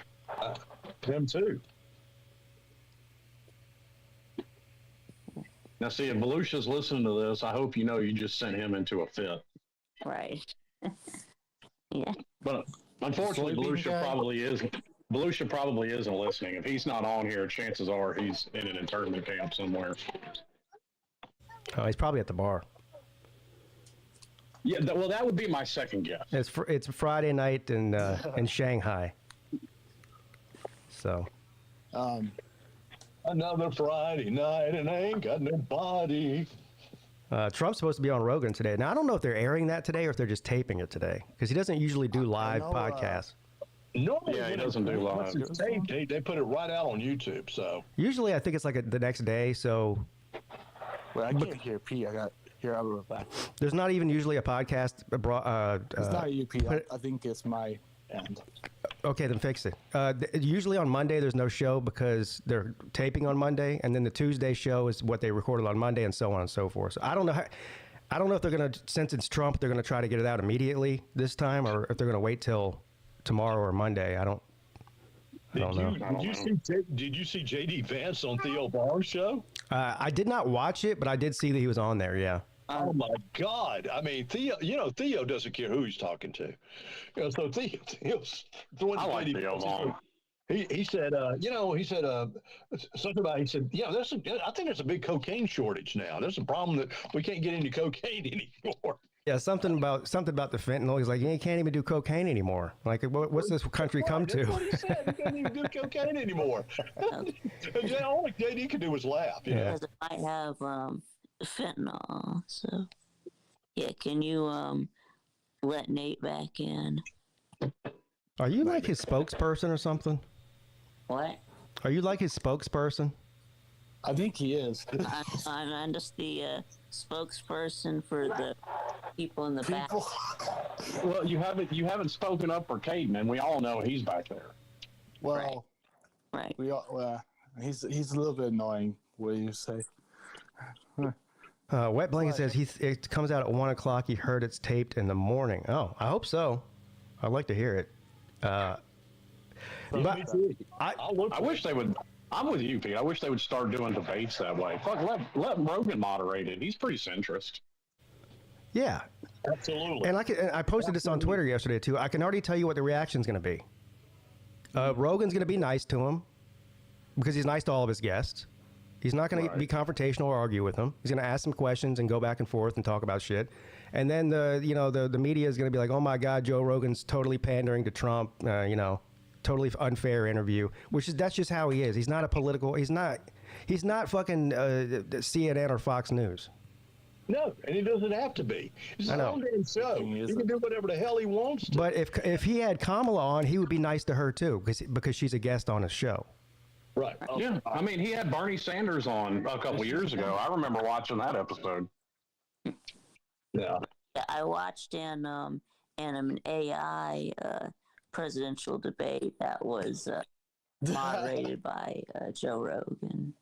Speaker 3: Them too.
Speaker 4: Now, see, if Volusia's listening to this, I hope you know you just sent him into a fit.
Speaker 5: Right. Yeah.
Speaker 4: But unfortunately, Volusia probably isn't listening. If he's not on here, chances are he's in an internment camp somewhere.
Speaker 1: Oh, he's probably at the bar.
Speaker 4: Yeah, well, that would be my second guess.
Speaker 1: It's Friday night in Shanghai. So.
Speaker 3: Another Friday night and I ain't got nobody.
Speaker 1: Trump's supposed to be on Rogan today. Now, I don't know if they're airing that today or if they're just taping it today, because he doesn't usually do live podcasts.
Speaker 3: Normally,
Speaker 4: Yeah, he doesn't do live.
Speaker 3: They put it right out on YouTube. So
Speaker 1: Usually, I think it's like the next day. So
Speaker 6: Wait, I can't hear Pete. I got here. I'll be back.
Speaker 1: there's not even usually a podcast.
Speaker 6: It's not you, Pete. I think it's my end.
Speaker 1: Okay, then fix it. Usually on Monday, there's no show because they're taping on Monday, and then the Tuesday show is what they recorded on Monday, and so on and so forth. So I don't know if they're gonna, since it's Trump, they're gonna try to get it out immediately this time, or if they're gonna wait till tomorrow or Monday. I don't know.
Speaker 3: Did you see JD Vance on Theo Barr's show?
Speaker 1: I did not watch it, but I did see that he was on there. Yeah.
Speaker 3: Oh my God! I mean, Theo doesn't care who he's talking to. So Theo's throwing.
Speaker 4: I like Theo Vaughn.
Speaker 3: He said, something about. He said, I think there's a big cocaine shortage now. There's a problem that we can't get into cocaine anymore.
Speaker 1: Yeah, something about the fentanyl. He's like, you can't even do cocaine anymore. Like, what's this country come to?
Speaker 3: That's what he said. You can't even do cocaine anymore. All JD could do was laugh.
Speaker 1: Yeah.
Speaker 5: Because it might have fentanyl. So, yeah, can you let Nate back in?
Speaker 1: Are you like his spokesperson or something?
Speaker 5: What?
Speaker 1: Are you like his spokesperson?
Speaker 6: I think he is.
Speaker 5: I'm just the spokesperson for the people in the back.
Speaker 4: Well, you haven't spoken up for Caden, and we all know he's back there.
Speaker 6: Well,
Speaker 5: Right.
Speaker 6: we all, he's a little bit annoying. What do you say?
Speaker 1: Wet Blanket says it comes out at 1 o'clock. He heard it's taped in the morning. Oh, I hope so. I'd like to hear it. But
Speaker 4: I wish they would. I'm with you, Pete. I wish they would start doing debates that way. Fuck, let Rogan moderate it. He's pretty centrist.
Speaker 1: yeah,
Speaker 3: Absolutely.
Speaker 1: and I posted this on Twitter yesterday too. I can already tell you what the reaction's going to be. Rogan's going to be nice to him because he's nice to all of his guests. He's not going to be confrontational or argue with them. He's going to ask some questions and go back and forth and talk about shit. And then the media is going to be like, oh my God, Joe Rogan's totally pandering to Trump. Totally unfair interview. That's just how he is. He's not a political. He's not fucking CNN or Fox News.
Speaker 3: No, and he doesn't have to be. It's his own damn show. He can do whatever the hell he wants to.
Speaker 1: But if he had Kamala on, he would be nice to her too, because she's a guest on his show.
Speaker 3: Right.
Speaker 4: Yeah, I mean, he had Bernie Sanders on a couple years ago. I remember watching that episode.
Speaker 3: Yeah.
Speaker 5: I watched an AI presidential debate that was moderated by Joe Rogan.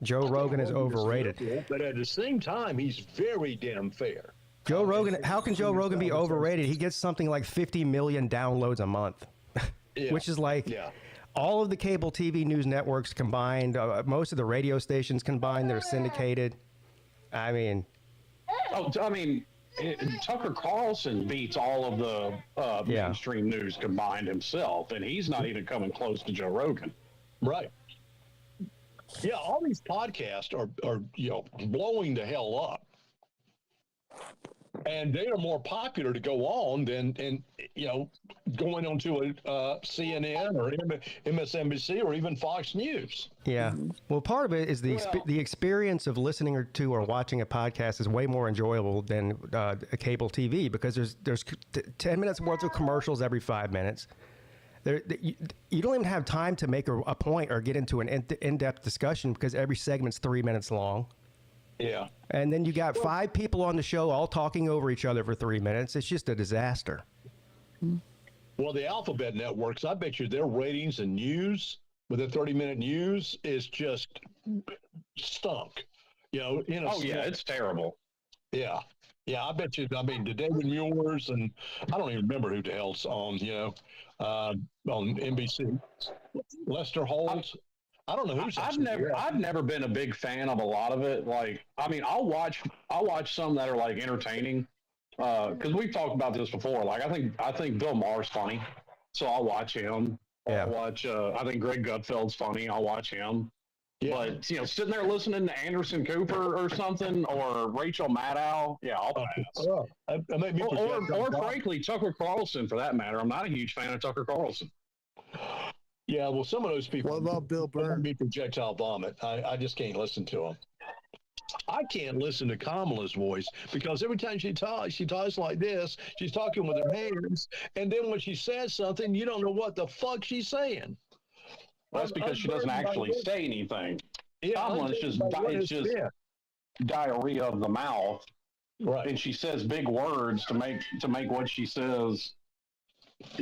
Speaker 1: Joe Rogan is overrated.
Speaker 3: But at the same time, he's very damn fair.
Speaker 1: Joe Rogan, how can Joe Rogan be overrated? He gets something like 50 million downloads a month, which is like all of the cable TV news networks combined, most of the radio stations combined that are syndicated. I mean...
Speaker 4: Tucker Carlson beats all of the mainstream news combined himself, and he's not even coming close to Joe Rogan.
Speaker 3: Right. Yeah, all these podcasts are blowing the hell up. And they are more popular to go on than going onto a CNN or MSNBC or even Fox News.
Speaker 1: Yeah. Well, part of it is the experience of listening to or watching a podcast is way more enjoyable than a cable TV, because there's 10 minutes worth of commercials every 5 minutes. You don't even have time to make a point or get into an in-depth discussion because every segment's 3 minutes long.
Speaker 3: Yeah.
Speaker 1: And then you got 5 people on the show all talking over each other for 3 minutes. It's just a disaster.
Speaker 3: Well, the alphabet networks, I bet you their ratings and news with the 30-minute news is just stunk.
Speaker 4: Oh, yeah, it's terrible.
Speaker 3: Yeah. Yeah, I bet you, the David Muellers, and I don't even remember who the hell's on, on NBC. Lester Holt. I don't know who's.
Speaker 4: I've never been a big fan of a lot of it. Like, I mean, I'll watch some that are like entertaining. Because we've talked about this before. Like, I think Bill Maher's funny, so I'll watch him.
Speaker 1: Yeah.
Speaker 4: I'll watch. I think Greg Gutfeld's funny. I'll watch him. Yeah. But sitting there listening to Anderson Cooper or something, or Rachel Maddow, yeah, I'll pass. Or frankly, Tucker Carlson for that matter. I'm not a huge fan of Tucker Carlson.
Speaker 3: Yeah, well, some of those people.
Speaker 6: What about Bill Burr?
Speaker 3: Be projectile vomit. I just can't listen to them. I can't listen to Kamala's voice because every time she talks like this. She's talking with her hands, and then when she says something, you don't know what the fuck she's saying.
Speaker 4: Well, that's because she doesn't actually say anything. Yeah, Kamala is just diarrhea of the mouth,
Speaker 3: right?
Speaker 4: And she says big words to make what she says.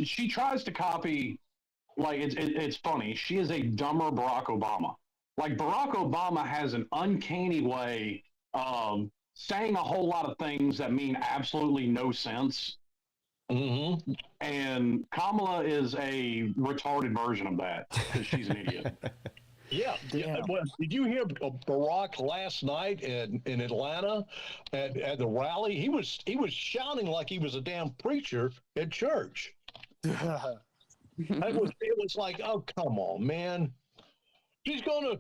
Speaker 4: She tries to copy. Like, it's funny. She is a dumber Barack Obama. Like, Barack Obama has an uncanny way of saying a whole lot of things that mean absolutely no sense.
Speaker 3: Mm-hmm.
Speaker 4: And Kamala is a retarded version of that because she's an idiot.
Speaker 3: Yeah. Well, did you hear Barack last night in Atlanta at the rally? He was shouting like he was a damn preacher at church. It was like, oh, come on, man. She's gonna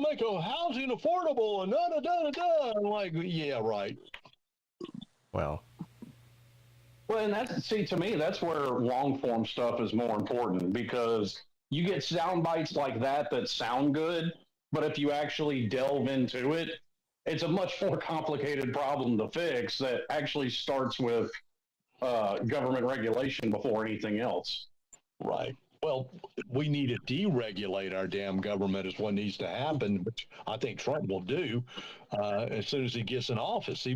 Speaker 3: make a housing affordable and da da da da. I'm like, yeah, right.
Speaker 1: Well,
Speaker 4: and to me, that's where long form stuff is more important because you get sound bites like that sound good, but if you actually delve into it, it's a much more complicated problem to fix that actually starts with government regulation before anything else.
Speaker 3: Right. Well, we need to deregulate our damn government is what needs to happen, which I think Trump will do as soon as he gets in office. They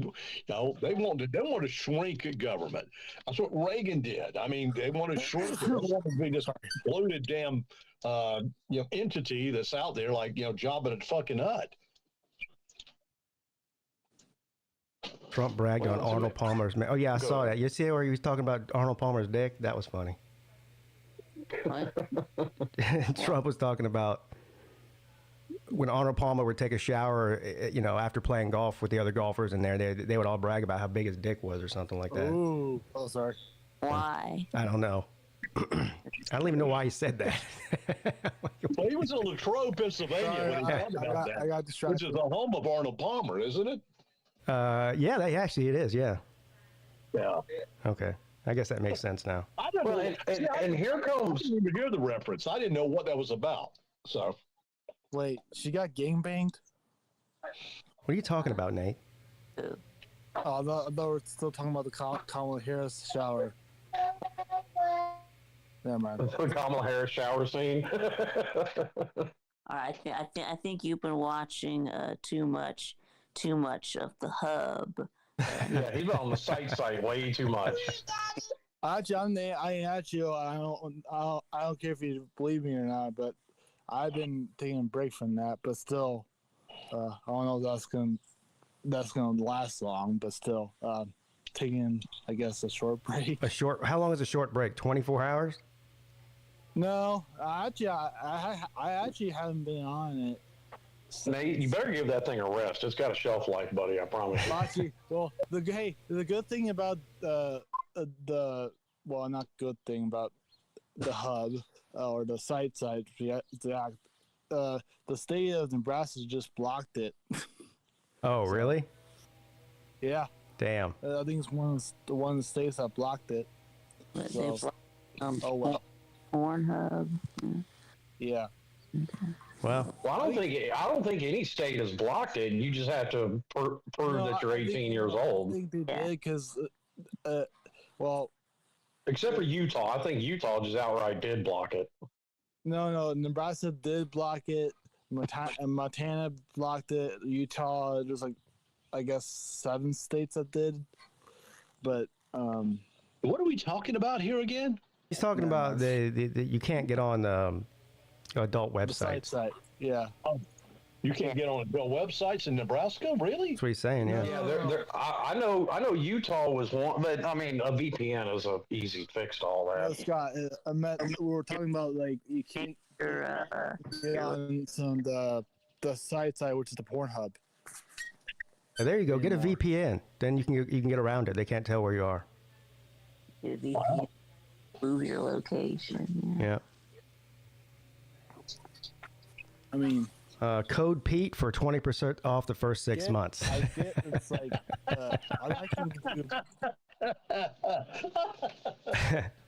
Speaker 3: want to shrink government. That's what Reagan did. I mean, they want to shrink it. They want to be this bloated damn entity that's out there like Jabba the fucking Hutt.
Speaker 1: Trump bragged on Arnold Palmer's. Oh yeah, I saw that. You see where he was talking about Arnold Palmer's dick? That was funny. Trump was talking about when Arnold Palmer would take a shower, after playing golf with the other golfers in there, they would all brag about how big his dick was or something like that.
Speaker 6: Ooh, oh, sorry.
Speaker 5: Why?
Speaker 1: I don't know. I don't even know why he said that.
Speaker 3: Well, he was in Latrobe, Pennsylvania when he talked about that.
Speaker 6: I got distracted.
Speaker 3: Which is the home of Arnold Palmer, isn't it?
Speaker 1: Yeah, it is. Yeah.
Speaker 3: Yeah.
Speaker 1: Okay. I guess that makes sense now.
Speaker 3: I don't know. And here comes. I didn't even hear the reference. I didn't know what that was about. So.
Speaker 6: Wait, she got gangbanged?
Speaker 1: What are you talking about, Nate?
Speaker 6: Oh, I thought we're still talking about the Kamala Harris shower. Never mind.
Speaker 4: The Kamala Harris shower scene.
Speaker 5: All right, I think you've been watching too much of the Hub.
Speaker 4: Yeah, he's on the site way too much.
Speaker 6: Actually, I don't care if you believe me or not, but I've been taking a break from that. But still, I don't know if that's gonna last long. But still, taking, I guess, a short break.
Speaker 1: How long is a short break? 24 hours?
Speaker 6: No, I actually haven't been on it.
Speaker 4: Nate, you better give that thing a rest. It's got a shelf life, buddy. I promise you.
Speaker 6: Actually, well, the good thing about the Hub or the site, the state of Nebraska just blocked it.
Speaker 1: Oh, really?
Speaker 6: Yeah.
Speaker 1: Damn.
Speaker 6: I think it's one of the states that blocked it. So, oh well.
Speaker 5: Pornhub.
Speaker 6: Yeah.
Speaker 5: Okay.
Speaker 1: Well,
Speaker 4: I don't think any state has blocked it. You just have to prove that you're 18 years old.
Speaker 6: I think they did because,
Speaker 4: except for Utah. I think Utah just outright did block it.
Speaker 6: No, Nebraska did block it. Montana blocked it. Utah, there's I guess 7 states that did. But
Speaker 3: what are we talking about here again?
Speaker 1: he's talking about the you can't get on adult websites.
Speaker 6: Site. Yeah.
Speaker 3: You can't get on adult websites in Nebraska, really?
Speaker 1: That's what he's saying. Yeah.
Speaker 4: Yeah, I know Utah was one, but I mean a VPN is a easy fix to all that.
Speaker 6: Scott, we were talking about you can't on some of the sites, which is the Pornhub.
Speaker 1: There you go. Get a VPN. Then you can get around it. They can't tell where you are.
Speaker 5: Move your location.
Speaker 1: Yeah.
Speaker 6: I mean,
Speaker 1: code Peete for 20% off the first 6 months.
Speaker 6: I get it's like I like him to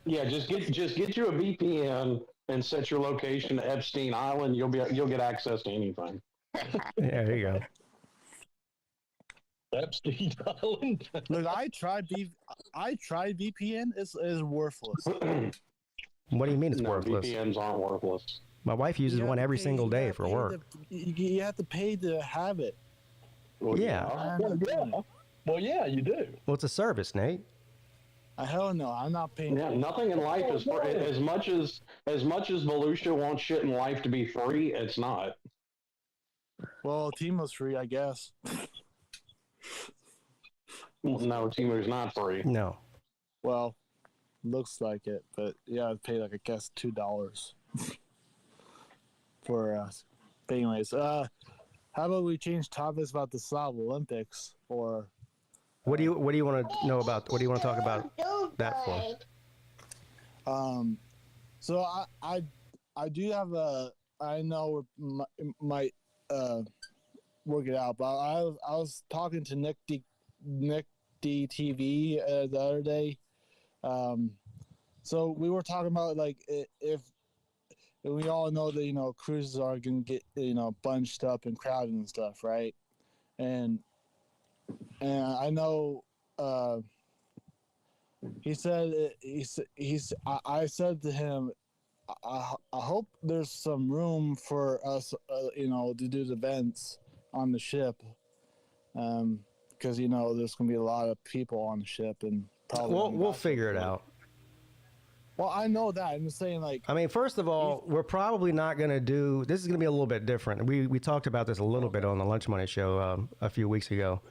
Speaker 4: Yeah, just get you a VPN and set your location to Epstein Island. You'll get access to anything.
Speaker 1: Yeah, there you go.
Speaker 3: Epstein Island.
Speaker 6: Look, I tried VPN. It's worthless.
Speaker 1: What do you mean it's
Speaker 4: No,
Speaker 1: worthless?
Speaker 4: VPNs aren't worthless.
Speaker 1: My wife uses one every single day for work.
Speaker 6: You have to pay to have it.
Speaker 4: Well,
Speaker 1: Yeah.
Speaker 3: Well, yeah, you do.
Speaker 1: Well, it's a service, Nate.
Speaker 6: Hell no, I'm not paying.
Speaker 4: Yeah, nothing in life is free. As much as Volusia wants shit in life to be free, it's not.
Speaker 6: Well, Timo's free, I guess.
Speaker 4: No, Timu's not free.
Speaker 1: No.
Speaker 6: Well, looks like it, but yeah, I'd pay like I guess $2 for us. But anyways, how about we change topics about the Slav Olympics? Or
Speaker 1: What do you want to know about? What do you want to talk about that for?
Speaker 6: So I do have I know we might work it out, but I was talking to Nick D TV the other day. So we were talking about like if we all know that cruises are gonna get bunched up and crowded and stuff, right? And I know he said I said to him, I hope there's some room for us to do the events on the ship, because there's gonna be a lot of people on the ship and probably
Speaker 1: We'll figure it out.
Speaker 6: Well, I know that. I'm just saying, like,
Speaker 1: I mean, first of all, we're probably not going to do. This is going to be a little bit different. We talked about this a little bit on the Lunch Money show a few weeks ago.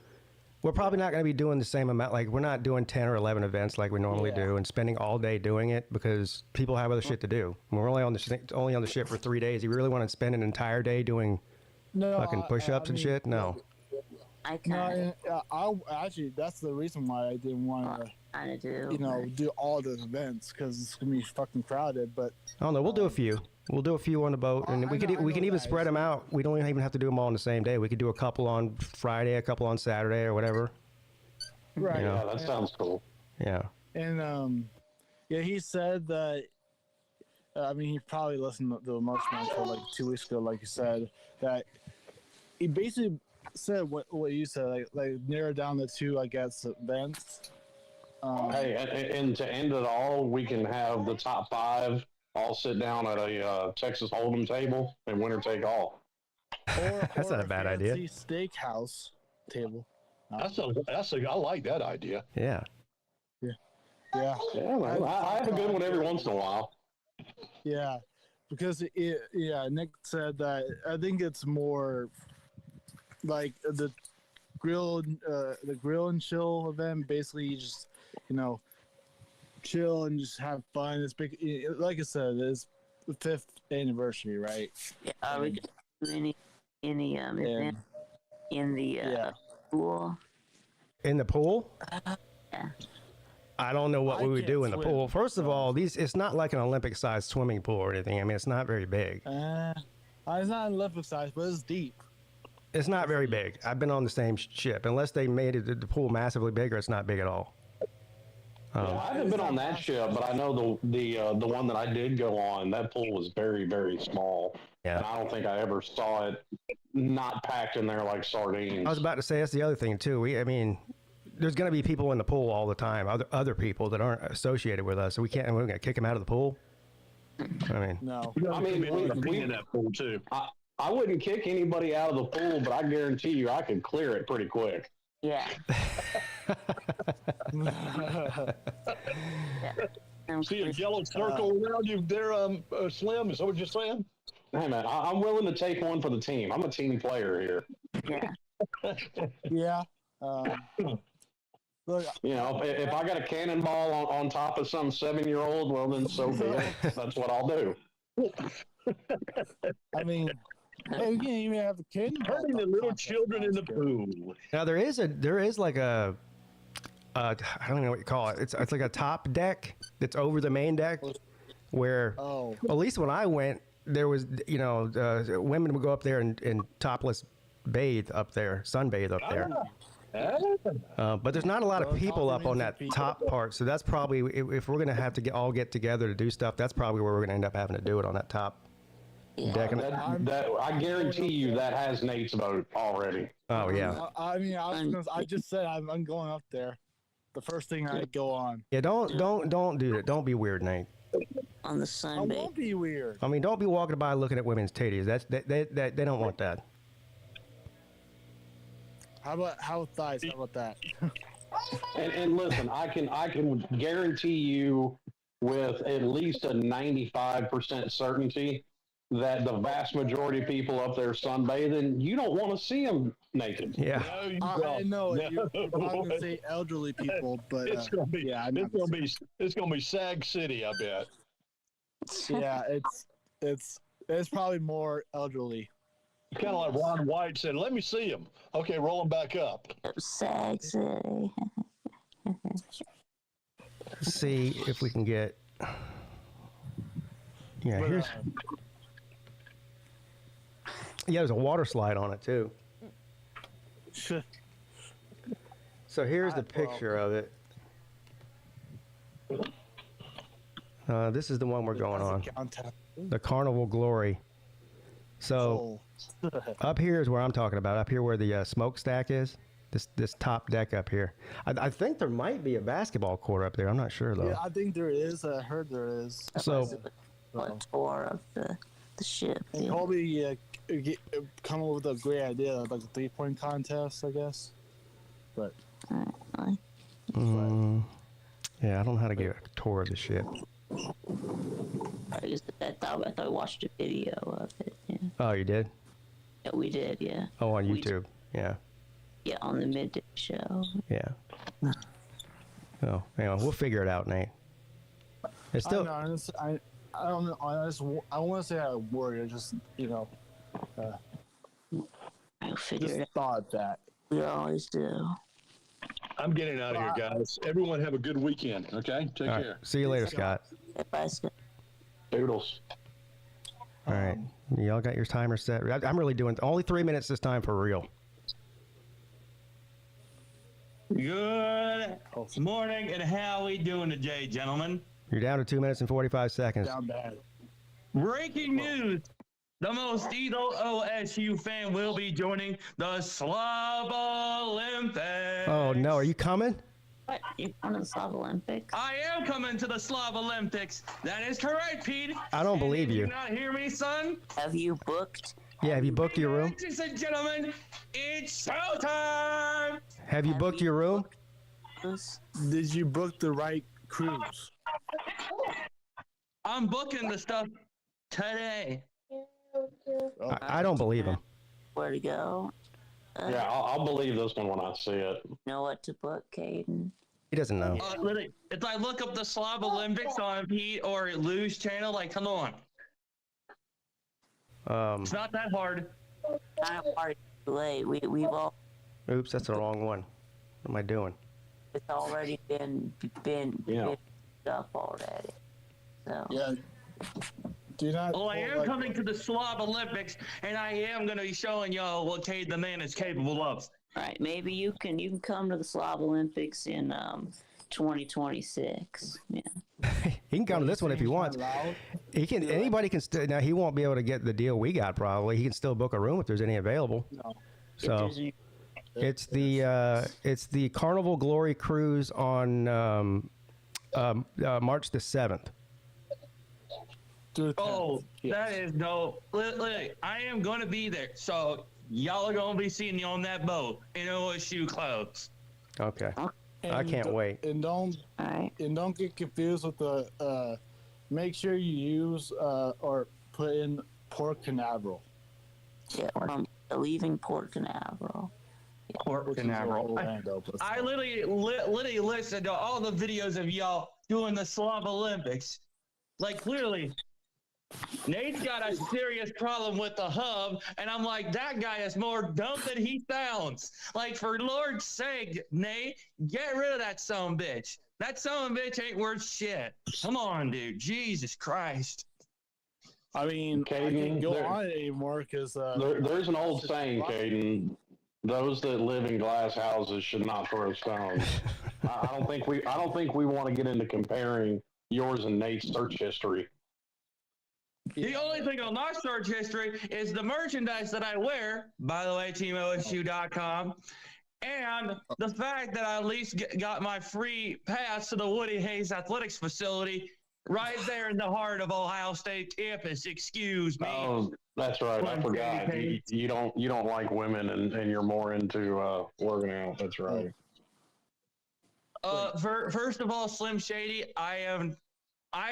Speaker 1: We're probably not going to be doing the same amount. Like, we're not doing 10 or 11 events like we normally do and spending all day doing it because people have other shit to do. We're only on the ship for 3 days. You really want to spend an entire day doing fucking push-ups and shit? No.
Speaker 5: I kind of
Speaker 6: actually, that's the reason why I didn't want to do all the events, because it's gonna be fucking crowded. But
Speaker 1: I don't know. We'll do a few. We'll do a few on the boat, and we can even spread them out. We don't even have to do them all on the same day. We could do a couple on Friday, a couple on Saturday, or whatever.
Speaker 6: Right.
Speaker 4: Yeah, that sounds cool.
Speaker 1: Yeah.
Speaker 6: And he said that. I mean, he probably listened to the March Man show like 2 weeks ago, like you said, that he basically said what you said, like narrow down the two, I guess, events.
Speaker 4: Hey, and to end it all, we can have the top 5 all sit down at a Texas Hold'em table and winner take all.
Speaker 1: That's not a bad idea.
Speaker 6: Steakhouse table.
Speaker 3: I like that idea.
Speaker 1: Yeah.
Speaker 6: Yeah.
Speaker 4: Yeah, man, I have a good one every once in a while.
Speaker 6: Yeah, because Nick said that I think it's more like the grill and chill event. Basically, you just chill and just have fun. It's big, like I said, it's the 5th anniversary, right?
Speaker 5: Yeah, are we just doing any event in the pool?
Speaker 1: In the pool?
Speaker 5: Yeah.
Speaker 1: I don't know what we would do in the pool. First of all, it's not like an Olympic-sized swimming pool or anything. I mean, it's not very big.
Speaker 6: It's not Olympic size, but it's deep.
Speaker 1: It's not very big. I've been on the same ship. Unless they made the pool massively bigger, it's not big at all.
Speaker 4: I haven't been on that ship, but I know the one that I did go on, that pool was very, very small.
Speaker 1: Yeah.
Speaker 4: And I don't think I ever saw it not packed in there like sardines.
Speaker 1: I was about to say, that's the other thing, too. There's going to be people in the pool all the time, other people that aren't associated with us. So we're going to kick them out of the pool? I mean,
Speaker 6: No.
Speaker 4: I mean, we
Speaker 3: in that pool too.
Speaker 4: I wouldn't kick anybody out of the pool, but I guarantee you I could clear it pretty quick.
Speaker 5: Yeah.
Speaker 3: See a yellow circle around you there, Slim? Is that what you're saying?
Speaker 4: Hey, man, I'm willing to take one for the team. I'm a team player here.
Speaker 5: Yeah.
Speaker 6: Yeah. Look,
Speaker 4: if I got a cannonball on top of some 7-year-old, well, then so be it. That's what I'll do.
Speaker 6: I mean, hey, you can't even have a kid.
Speaker 3: Hurting the little children in the pool.
Speaker 1: Now there is like a I don't know what you call it. It's like a top deck that's over the main deck, where at least when I went, there was women would go up there and topless bathe up there, sunbathe up there. But there's not a lot of people up on that top part, so that's probably if we're gonna have to all get together to do stuff, that's probably where we're gonna end up having to do it on that top deck.
Speaker 4: That, I guarantee you that has Nate's vote already.
Speaker 1: Oh yeah.
Speaker 6: I mean, I just said I'm going up there. The first thing I go on.
Speaker 1: Yeah, don't do that. Don't be weird, Nate.
Speaker 5: On the
Speaker 6: I
Speaker 5: Sunday.
Speaker 6: won't be weird.
Speaker 1: I mean, don't be walking by looking at women's titties. They don't want that.
Speaker 6: How about thighs? How about that?
Speaker 4: And listen, I can guarantee you with at least a 95% certainty that the vast majority of people up there sunbathing, you don't want to see them naked.
Speaker 1: Yeah.
Speaker 3: No, you
Speaker 6: I
Speaker 3: don't.
Speaker 6: know
Speaker 3: No.
Speaker 6: you're probably gonna say elderly people, but
Speaker 3: It's gonna be.
Speaker 6: yeah,
Speaker 3: It's gonna be Sag City, I bet.
Speaker 6: yeah, it's probably more elderly.
Speaker 3: Kind of like Ron White said, "Let me see him." Okay, roll him back up.
Speaker 5: Sag City.
Speaker 1: Let's see if we can get. Yeah,
Speaker 6: But,
Speaker 1: here's. Yeah, there's a water slide on it too. So here's the picture of it. This is the one we're going on. The Carnival Glory. So up here is where I'm talking about. Up here where the smokestack is. This top deck up here. I think there might be a basketball court up there. I'm not sure though.
Speaker 6: Yeah, I think there is. I heard there is.
Speaker 1: So
Speaker 5: A tour of the ship.
Speaker 6: And Colby come up with a great idea, like a 3-point contest, I guess. But
Speaker 1: yeah, I don't know how to get a tour of the ship.
Speaker 5: I thought I watched a video of it. Yeah,
Speaker 1: Oh, you did?
Speaker 5: yeah we did. Yeah.
Speaker 1: Oh, on
Speaker 5: We-
Speaker 1: YouTube. Yeah.
Speaker 5: Yeah, on the Midday show.
Speaker 1: Yeah. Oh, anyway, we'll figure it out, Nate. It's still.
Speaker 6: I don't know. I want to say I'm worried. I just
Speaker 5: I'll figure
Speaker 6: just
Speaker 5: it out.
Speaker 6: thought that.
Speaker 5: We always do.
Speaker 3: I'm getting out of here, guys. Everyone have a good weekend. Okay, take
Speaker 1: All right.
Speaker 3: care.
Speaker 1: See you later, Scott.
Speaker 5: Bye, Scott.
Speaker 4: Doodles.
Speaker 1: All right. Y'all got your timer set. I'm really doing only 3 minutes this time for real.
Speaker 7: Good morning, and how we doing today, gentlemen?
Speaker 1: You're down to 2 minutes and 45 seconds.
Speaker 6: Down bad.
Speaker 7: Breaking news. The Mosquito OSU fan will be joining the Slav Olympics.
Speaker 1: Oh, no. Are you coming?
Speaker 5: What? You on the Slav Olympics?
Speaker 7: I am coming to the Slav Olympics. That is correct, Pete.
Speaker 1: I don't believe
Speaker 7: Did
Speaker 1: you.
Speaker 7: you not hear me, son?
Speaker 5: Have you booked?
Speaker 1: Yeah. Have you booked your room?
Speaker 7: Ladies and gentlemen, it's showtime.
Speaker 1: Have you booked your room?
Speaker 5: This?
Speaker 6: Did you book the right cruise?
Speaker 7: I'm booking the stuff today.
Speaker 1: I don't believe him.
Speaker 5: Where to go?
Speaker 4: Yeah, I'll believe this one when I see it.
Speaker 5: Know what to book, Caden?
Speaker 1: He doesn't know.
Speaker 7: Literally, if I look up the Slav Olympics on Pete or Lou's channel, like, come on. It's not that hard.
Speaker 5: Kind of party too late. We've all
Speaker 1: Oops, that's the wrong one. What am I doing?
Speaker 5: it's already been up already. So
Speaker 6: Yeah. Do not.
Speaker 7: Well, I am coming to the Slav Olympics, and I am going to be showing y'all what Cade the man is capable of.
Speaker 5: all right, maybe you can come to the Slav Olympics in 2026. Yeah.
Speaker 1: He can come to this one if he wants. He can. Anybody can still. Now he won't be able to get the deal we got. Probably he can still book a room if there's any available.
Speaker 6: No.
Speaker 1: So it's the Carnival Glory Cruise on March the 7th.
Speaker 7: Oh, that is no. Literally, I am going to be there. So y'all are going to be seeing me on that boat in OSU clothes.
Speaker 1: Okay. I can't wait.
Speaker 6: And don't
Speaker 5: All right.
Speaker 6: get confused with the. Make sure you use or put in Port Canaveral.
Speaker 5: Yeah, leaving Port Canaveral.
Speaker 7: Port
Speaker 6: Which is
Speaker 7: Canaveral.
Speaker 6: Orlando, but
Speaker 7: I literally listened to all the videos of y'all doing the Slav Olympics. Like, clearly, Nate's got a serious problem with the hub, and I'm like, that guy is more dumb than he sounds. Like, for Lord's sake, Nate, get rid of that son of a bitch. That son of a bitch ain't worth shit. Come on, dude. Jesus Christ.
Speaker 6: I mean, I can't go on it anymore because
Speaker 4: there's an old saying, Caden. Those that live in glass houses should not throw stones. I don't think we want to get into comparing yours and Nate's search history.
Speaker 7: The only thing on my search history is the merchandise that I wear, by the way, teamosu.com, and the fact that I at least got my free pass to the Woody Hayes Athletics facility right there in the heart of Ohio State campus. Excuse me.
Speaker 4: Oh, that's right. I forgot. You don't like women, and you're more into working out. That's right.
Speaker 7: First of all, Slim Shady, I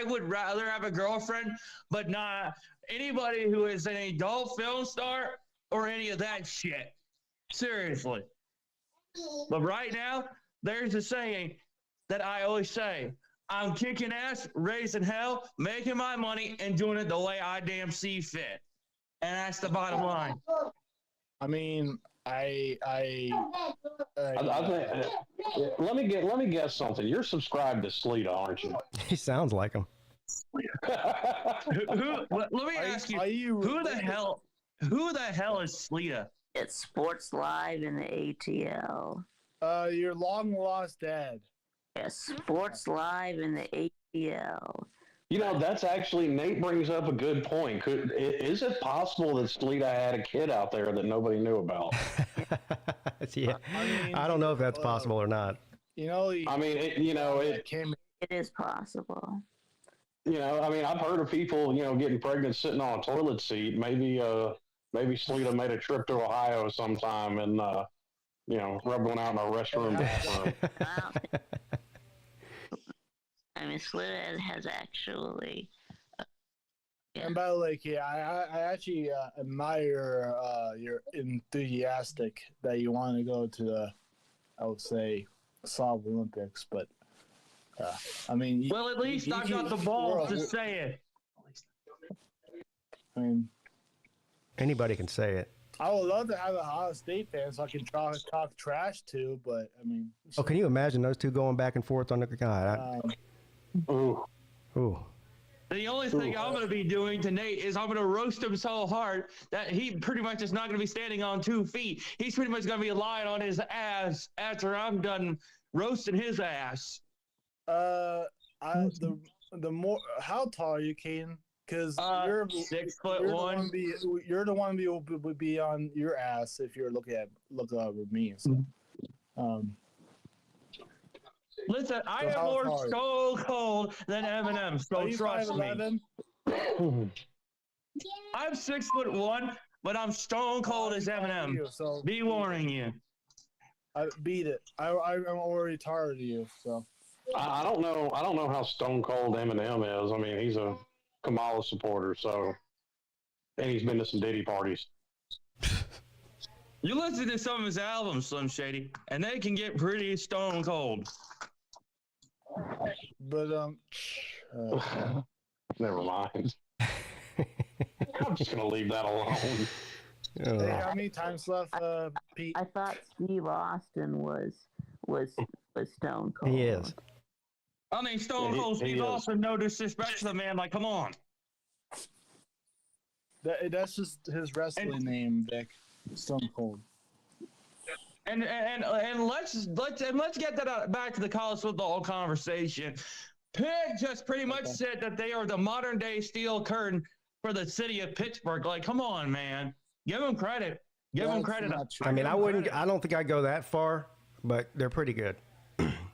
Speaker 7: would rather have a girlfriend, but not anybody who is an adult film star or any of that shit. Seriously. But right now, there's a saying that I always say: I'm kicking ass, raising hell, making my money, and doing it the way I damn see fit. And that's the bottom line.
Speaker 6: I mean, I
Speaker 4: think, let me guess something. You're subscribed to Sleeta, aren't you?
Speaker 1: He sounds like him.
Speaker 7: Let me ask you, who the hell is Sleeta?
Speaker 5: It's Sports Live in the ATL.
Speaker 6: Your long lost dad.
Speaker 5: Yes, Sports Live in the ATL.
Speaker 4: You know, that's actually, Nate brings up a good point. Is it possible that Sleeta had a kid out there that nobody knew about?
Speaker 1: Yeah, I don't know if that's possible or not.
Speaker 6: You know,
Speaker 5: It is possible.
Speaker 4: You know, I mean, I've heard of people, getting pregnant sitting on a toilet seat. Maybe Sleeta made a trip to Ohio sometime and, rubbed one out in a restroom bathroom.
Speaker 5: I mean, Sleeta has actually. Yeah.
Speaker 6: And by the way, I actually admire your enthusiastic that you want to go to the, I would say, Summer Olympics, but I mean.
Speaker 7: Well, at least I got the balls to say it.
Speaker 6: I mean,
Speaker 1: anybody can say it.
Speaker 6: I would love to have a Ohio State fan so I can talk trash to, but I mean.
Speaker 1: Oh, can you imagine those two going back and forth on the God?
Speaker 4: Ooh.
Speaker 7: The only thing I'm going to be doing to Nate is I'm going to roast him so hard that he pretty much is not going to be standing on 2 feet. He's pretty much going to be lying on his ass after I'm done roasting his ass.
Speaker 6: The more, how tall are you, Caden? Because you're
Speaker 7: 6'1".
Speaker 6: You're the one would be on your ass if you're looking with me. So,
Speaker 7: listen, I am more so cold than Eminem, so trust me. I'm 6'1", but I'm stone cold as Eminem.
Speaker 6: So
Speaker 7: be warning you.
Speaker 6: I beat it. I'm already tired of you. So
Speaker 4: I don't know how stone cold Eminem is. I mean, he's a Kamala supporter, so, and he's been to some Diddy parties.
Speaker 7: You listen to some of his albums, Slim Shady, and they can get pretty stone cold.
Speaker 6: But
Speaker 4: never mind. I'm just gonna leave that alone.
Speaker 6: Hey, how many times left, Pete?
Speaker 5: I thought Steve Austin was stone cold.
Speaker 1: He is.
Speaker 7: I mean, Stone Cold Steve Austin, no disrespect to the man. Like, come on.
Speaker 6: That's just his wrestling name, Vic. Stone Cold.
Speaker 7: And let's get that back to the college football conversation. Pig just pretty much said that they are the modern day steel curtain for the city of Pittsburgh. Like, come on, man. Give them credit. Give them credit.
Speaker 1: I mean, I don't think I'd go that far, but they're pretty good.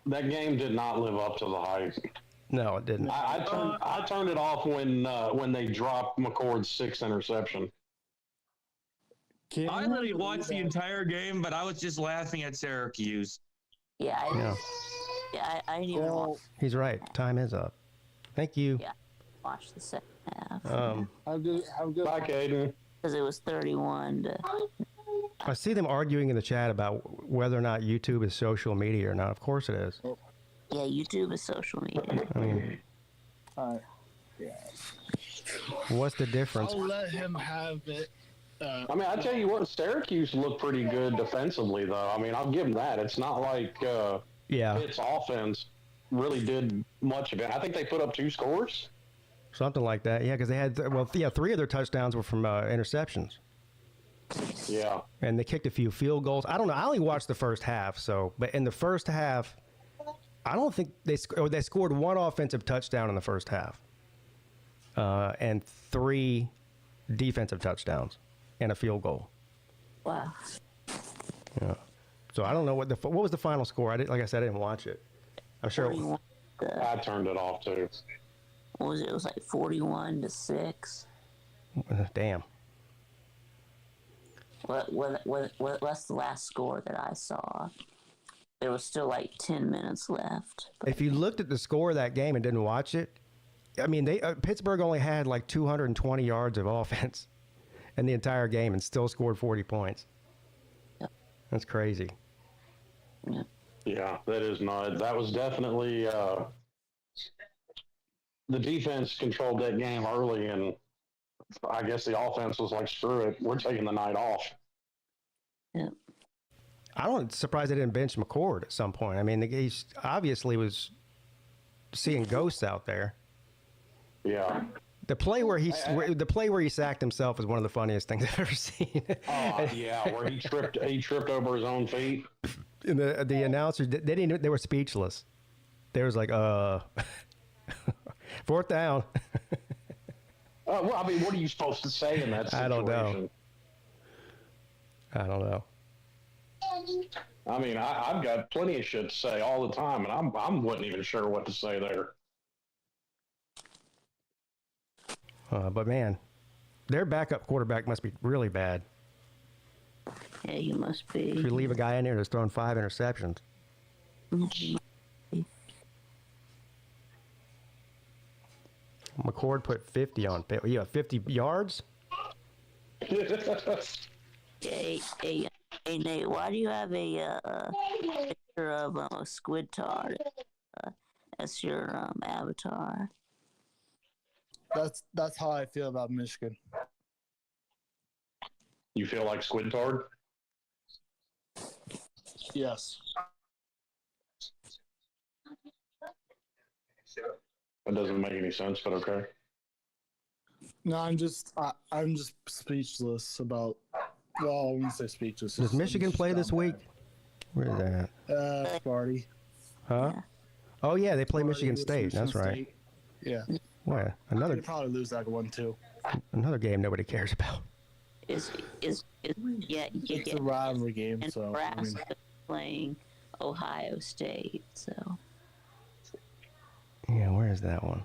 Speaker 4: That game did not live up to the hype.
Speaker 1: No, it didn't.
Speaker 4: I turned it off when they dropped McCord's 6th interception.
Speaker 7: I literally watched the entire game, but I was just laughing at Syracuse.
Speaker 5: Yeah, I didn't even watch.
Speaker 1: He's right. Time is up. Thank you.
Speaker 5: Yeah, watch the second half.
Speaker 6: Have good.
Speaker 4: Bye, Caden.
Speaker 5: Because it was 31 to.
Speaker 1: I see them arguing in the chat about whether or not YouTube is social media or not. Of course it is.
Speaker 5: Yeah, YouTube is social media.
Speaker 1: I mean,
Speaker 6: all right.
Speaker 1: What's the difference?
Speaker 6: I'll let him have it.
Speaker 4: I mean, I tell you what, Syracuse looked pretty good defensively, though. I mean, I'll give them that. It's not like
Speaker 1: Yeah,
Speaker 4: Pitt's offense really did much of it. I think they put up 2 scores.
Speaker 1: something like that. Yeah, because they had 3 of their touchdowns were from interceptions,
Speaker 4: Yeah.
Speaker 1: and they kicked a few field goals. I don't know. I only watched the first half, but in the first half, I don't think they scored 1 offensive touchdown in the first half, and 3 defensive touchdowns and a field goal.
Speaker 5: Wow.
Speaker 1: Yeah. So I don't know what was the final score. Like I said, I didn't watch it. I'm sure.
Speaker 5: 41
Speaker 4: I turned it off, too.
Speaker 5: What was it? It was like 41-6.
Speaker 1: Damn.
Speaker 5: What's the last score that I saw? There was still like 10 minutes left.
Speaker 1: If you looked at the score of that game and didn't watch it, I mean, Pittsburgh only had like 220 yards of offense in the entire game and still scored 40 points.
Speaker 5: Yep.
Speaker 1: That's crazy.
Speaker 5: Yeah.
Speaker 4: Yeah, that is not. That was definitely the defense controlled that game early, and I guess the offense was like, "Screw it, we're taking the night off."
Speaker 5: Yeah.
Speaker 1: I'm surprised they didn't bench McCord at some point. I mean, he obviously was seeing ghosts out there.
Speaker 4: Yeah.
Speaker 1: The play where he sacked himself is one of the funniest things I've ever seen.
Speaker 4: Oh yeah, where he tripped over his own feet.
Speaker 1: And the announcers they were speechless. They was like, 4th down.
Speaker 4: Well, I mean, what are you supposed to say in that situation?
Speaker 1: I don't know.
Speaker 4: I mean, I've got plenty of shit to say all the time, and I wasn't even sure what to say there.
Speaker 1: But man, their backup quarterback must be really bad.
Speaker 5: Yeah, he must be.
Speaker 1: If you leave a guy in there that's throwing 5 interceptions. McCord put 50 on. Yeah, 50 yards.
Speaker 5: Hey, Nate, why do you have a picture of a squid tart as your avatar?
Speaker 6: That's how I feel about Michigan.
Speaker 4: You feel like Squidtard?
Speaker 6: Yes.
Speaker 4: That doesn't make any sense, but okay.
Speaker 6: No, I'm just speechless about. Well, I wouldn't say speechless.
Speaker 1: Does Michigan play this week? Where is that?
Speaker 6: Sparty.
Speaker 1: Huh?
Speaker 5: Yeah.
Speaker 1: Oh yeah, they play
Speaker 6: Sparty
Speaker 1: Michigan
Speaker 6: with
Speaker 1: State.
Speaker 6: Michigan
Speaker 1: That's right.
Speaker 6: State. Yeah.
Speaker 1: What?
Speaker 6: They'd probably lose that one too.
Speaker 1: Another game nobody cares about.
Speaker 5: It's
Speaker 6: It's a rivalry game,
Speaker 5: and
Speaker 6: so I
Speaker 5: Nebraska
Speaker 6: mean,
Speaker 5: playing Ohio State. So
Speaker 1: Yeah, where is that one?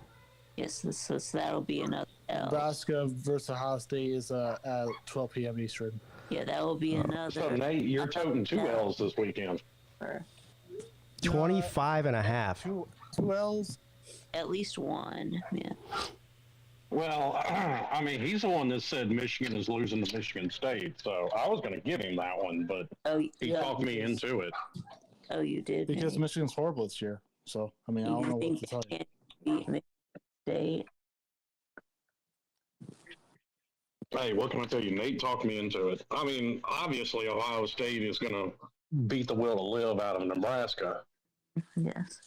Speaker 5: yes, so that'll be another L.
Speaker 6: Nebraska versus Ohio State is at 12 p.m. Eastern.
Speaker 5: Yeah, that will be another.
Speaker 4: So, Nate, you're toting 2 L's this weekend.
Speaker 1: 25 and a half.
Speaker 6: Two L's.
Speaker 5: At least one. Yeah.
Speaker 4: Well, I mean, he's the one that said Michigan is losing to Michigan State, so I was going to give him that one, but he talked me into it.
Speaker 5: Oh, you did.
Speaker 6: Because
Speaker 5: Nate.
Speaker 6: Michigan's horrible this year. So, I mean, I don't know what to tell you.
Speaker 5: Can't beat Michigan State.
Speaker 4: Hey, what can I tell you? Nate talked me into it. I mean, obviously, Ohio State is going to beat the will to live out of Nebraska.
Speaker 5: Yes.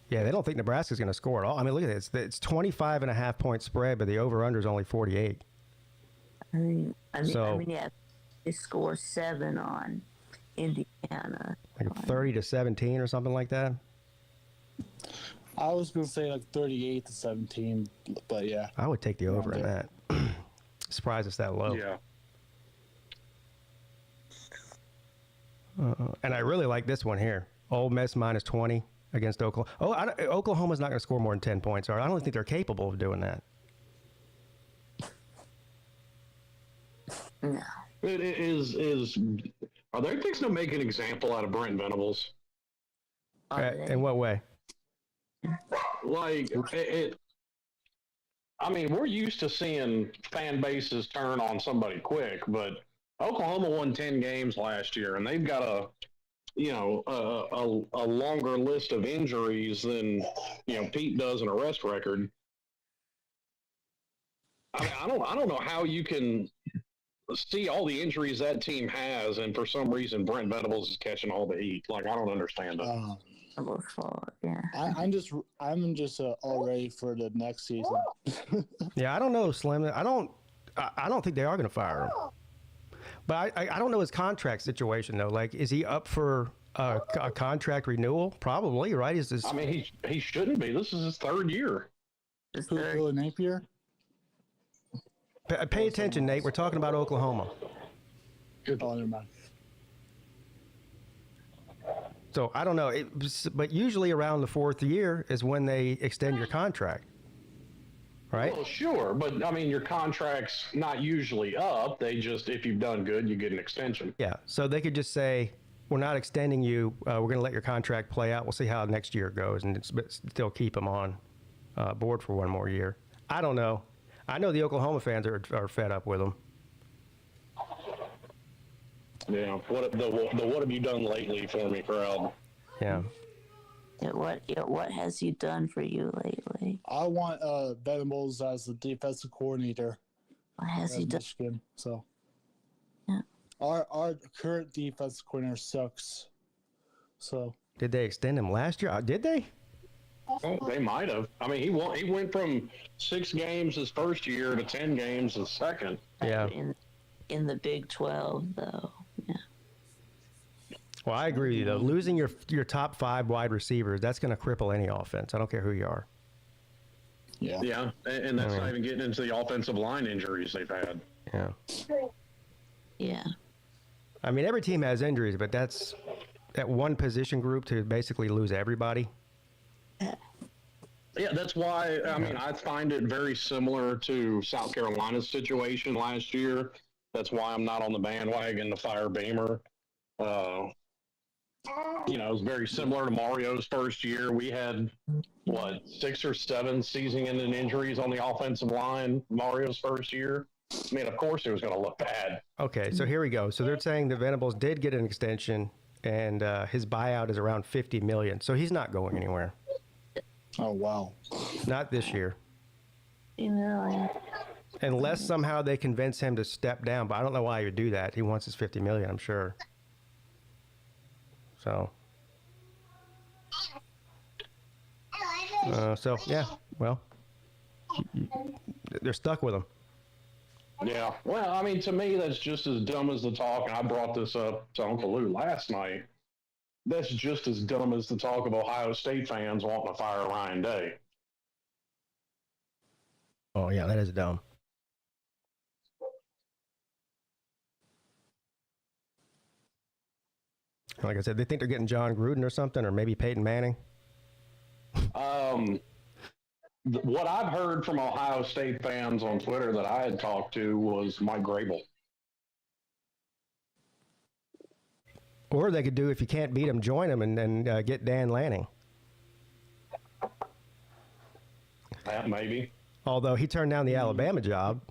Speaker 1: Yeah, they don't think Nebraska's going to score at all. I mean, look at this. It's 25 and a half point spread, but the over-under is only 48.
Speaker 5: I mean, yeah, they score 7 on Indiana.
Speaker 1: Like 30-17 or something like that.
Speaker 6: I was going to say like 38-17, but yeah.
Speaker 1: I would take the over in that. Surprised it's that low.
Speaker 4: Yeah.
Speaker 1: And I really like this one here. Ole Miss minus 20 against Oklahoma. Oklahoma's not going to score more than 10 points. I don't think they're capable of doing that.
Speaker 5: No.
Speaker 4: It is. Are they fixing to make an example out of Brent Venables?
Speaker 1: In what way?
Speaker 4: Like it. I mean, we're used to seeing fan bases turn on somebody quick, but Oklahoma won 10 games last year, and they've got a longer list of injuries than Peete does in a rest record. I mean, I don't know how you can see all the injuries that team has, and for some reason Brent Venables is catching all the heat. Like, I don't understand it.
Speaker 5: Yeah.
Speaker 6: I'm just all ready for the next season.
Speaker 1: Yeah, I don't know, Slim. I don't think they are going to fire him. But I don't know his contract situation though. Like, is he up for a contract renewal? Probably, right? Is this?
Speaker 4: I mean, he shouldn't be. This is his third year.
Speaker 6: Who Napier?
Speaker 1: Pay attention, Nate. We're talking about Oklahoma.
Speaker 6: Oh, never mind.
Speaker 1: So I don't know, but usually around the fourth year is when they extend your contract, right?
Speaker 4: Well, sure, but I mean, your contract's not usually up. They just, if you've done good, you get an extension.
Speaker 1: Yeah, so they could just say, we're not extending you. We're going to let your contract play out. We'll see how next year goes, and still keep them on board for one more year. I don't know. I know the Oklahoma fans are fed up with them.
Speaker 4: Yeah, what have you done lately for me, crowd?
Speaker 1: Yeah.
Speaker 5: What has he done for you lately?
Speaker 6: I want Venables as the defensive coordinator.
Speaker 5: What has he done?
Speaker 6: Michigan, so.
Speaker 5: Yeah.
Speaker 6: Our current defensive coordinator sucks. So.
Speaker 1: Did they extend him last year? Did they?
Speaker 4: Oh, they might have. I mean, he went from 6 games his first year to 10 games his second.
Speaker 1: Yeah.
Speaker 5: In the Big 12, though. Yeah.
Speaker 1: Well, I agree with you, though. Losing your top 5 wide receivers, that's going to cripple any offense. I don't care who you are.
Speaker 6: Yeah.
Speaker 4: Yeah, and that's not even getting into the offensive line injuries they've had.
Speaker 1: Yeah.
Speaker 5: Yeah.
Speaker 1: I mean, every team has injuries, but that's that one position group to basically lose everybody.
Speaker 4: Yeah, that's why, I mean, I find it very similar to South Carolina's situation last year. That's why I'm not on the bandwagon to fire Beamer. It was very similar to Mario's first year. We had, 6 or 7 season-ending injuries on the offensive line Mario's first year. I mean, of course it was going to look bad.
Speaker 1: Okay, so here we go. So they're saying that Venables did get an extension, and his buyout is around $50 million. So he's not going anywhere.
Speaker 6: Oh, wow.
Speaker 1: Not this year.
Speaker 5: Yeah.
Speaker 1: Unless somehow they convince him to step down, but I don't know why he would do that. He wants his $50 million, I'm sure. So. Yeah, well, they're stuck with him.
Speaker 4: Yeah. Well, I mean, to me, that's just as dumb as the talk. And I brought this up to Uncle Lou last night. That's just as dumb as the talk of Ohio State fans wanting to fire Ryan Day.
Speaker 1: Oh, yeah, that is dumb. Like I said, they think they're getting John Gruden or something, or maybe Peyton Manning.
Speaker 4: What I've heard from Ohio State fans on Twitter that I had talked to was Mike Grable.
Speaker 1: Or they could do, if you can't beat them, join them and then get Dan Lanning.
Speaker 4: Maybe.
Speaker 1: Although he turned down the Alabama job.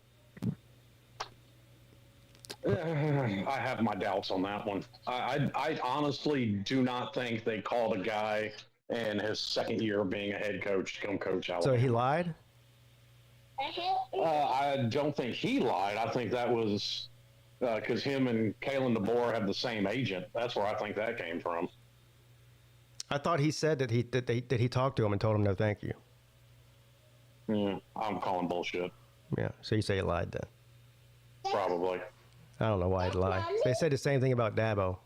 Speaker 4: I have my doubts on that one. I honestly do not think they called a guy in his second year of being a head coach to come coach Alabama.
Speaker 1: So he lied?
Speaker 4: I don't think he lied. I think that was because him and Kalen DeBoer have the same agent. That's where I think that came from.
Speaker 1: I thought he said that he talked to him and told him no thank you.
Speaker 4: Yeah, I'm calling bullshit.
Speaker 1: Yeah, so you say he lied then?
Speaker 4: Probably.
Speaker 1: I don't know why he'd lie. They said the same thing about Dabo.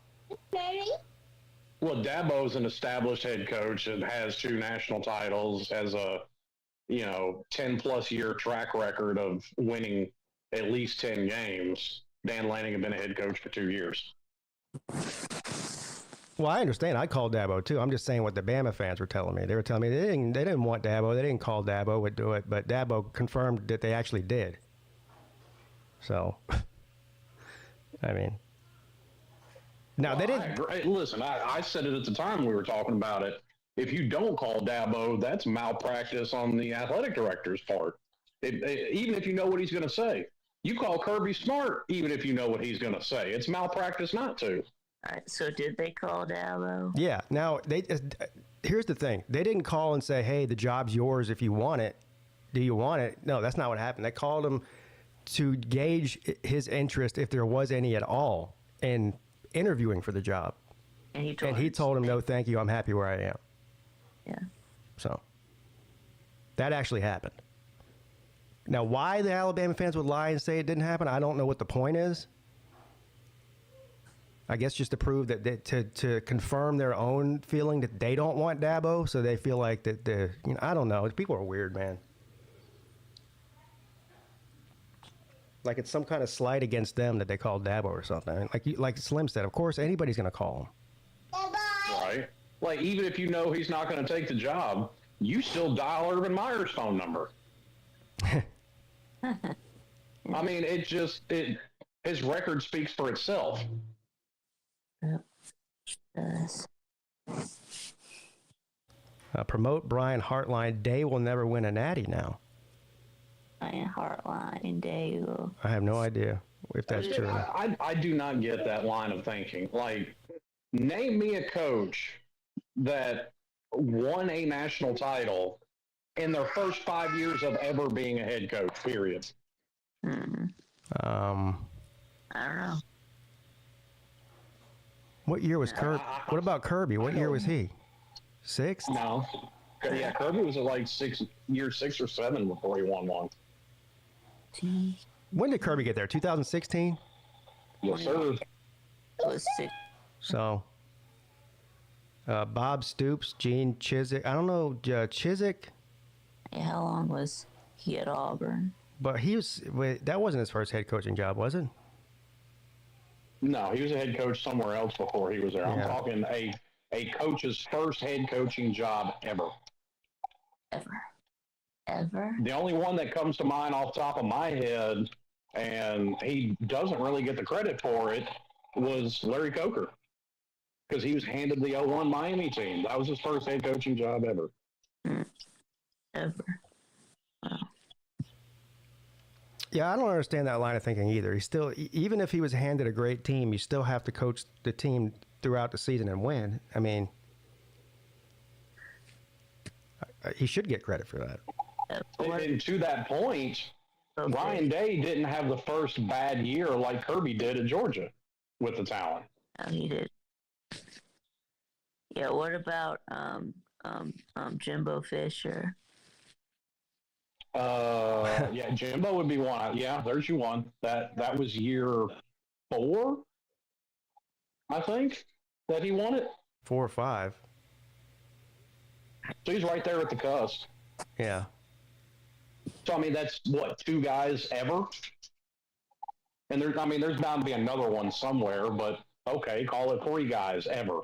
Speaker 4: Well, Dabo's an established head coach and has 2 national titles, has a 10-plus year track record of winning at least 10 games. Dan Lanning had been a head coach for 2 years.
Speaker 1: Well, I understand. I called Dabo too. I'm just saying what the Bama fans were telling me. They were telling me they didn't want Dabo. They didn't call Dabo would do it, but Dabo confirmed that they actually did. So, I mean, now they didn't.
Speaker 4: Listen, I said it at the time we were talking about it. If you don't call Dabo, that's malpractice on the athletic director's part. Even if you know what he's going to say. You call Kirby Smart, even if you know what he's going to say. It's malpractice not to.
Speaker 5: All right, so did they call Dabo?
Speaker 1: Yeah. Now here's the thing: they didn't call and say, "Hey, the job's yours if you want it. Do you want it?" No, that's not what happened. They called him to gauge his interest, if there was any at all, in interviewing for the job.
Speaker 5: And
Speaker 1: he told him, "No, thank you. I'm happy where I am."
Speaker 5: Yeah.
Speaker 1: So that actually happened. Now, why the Alabama fans would lie and say it didn't happen, I don't know what the point is. I guess just to prove that to confirm their own feeling that they don't want Dabo, so they feel like that I don't know. People are weird, man. Like it's some kind of slight against them that they called Dabo or something. Like Slim said, of course anybody's going to call him.
Speaker 4: Right. Like even if you know he's not going to take the job, you still dial Urban Meyer's phone number. I mean, his record speaks for itself.
Speaker 5: Yep. Does.
Speaker 1: Promote Brian Hartline. Day will never win a natty now.
Speaker 5: Brian Hartline, Day will.
Speaker 1: I have no idea if that's true.
Speaker 4: I do not get that line of thinking. Like, name me a coach that won a national title in their first 5 years of ever being a head coach, period.
Speaker 5: I don't know.
Speaker 1: What year was Kirby? What about Kirby? What year was he? Sixth?
Speaker 4: No. Yeah, Kirby was at like 6 or 7 before he won one.
Speaker 1: When did Kirby get there? 2016?
Speaker 4: Yes, sir.
Speaker 5: It was 6.
Speaker 1: So, Bob Stoops, Gene Chizik. I don't know, Chizik.
Speaker 5: Yeah, how long was he at Auburn?
Speaker 1: But that wasn't his first head coaching job, was it?
Speaker 4: No, he was a head coach somewhere else before he was there. I'm talking a coach's first head coaching job ever.
Speaker 5: Ever?
Speaker 4: The only one that comes to mind off the top of my head, and he doesn't really get the credit for it, was Larry Coker. Because he was handed the 01 Miami team. That was his first head coaching job ever.
Speaker 5: Ever. Wow.
Speaker 1: Yeah, I don't understand that line of thinking either. He still, even if he was handed a great team, you still have to coach the team throughout the season and win. I mean, he should get credit for that.
Speaker 4: And to that point, Ryan Day didn't have the first bad year like Kirby did at Georgia with the talent.
Speaker 5: Oh, he did. Yeah, what about Jimbo Fisher?
Speaker 4: Yeah, Jimbo would be one. Yeah, there's you one. That was year 4, I think, that he won it.
Speaker 1: 4 or 5.
Speaker 4: So he's right there at the cusp.
Speaker 1: Yeah.
Speaker 4: So I mean, that's what, 2 guys ever. And there's bound to be another one somewhere, but okay, call it 3 guys ever.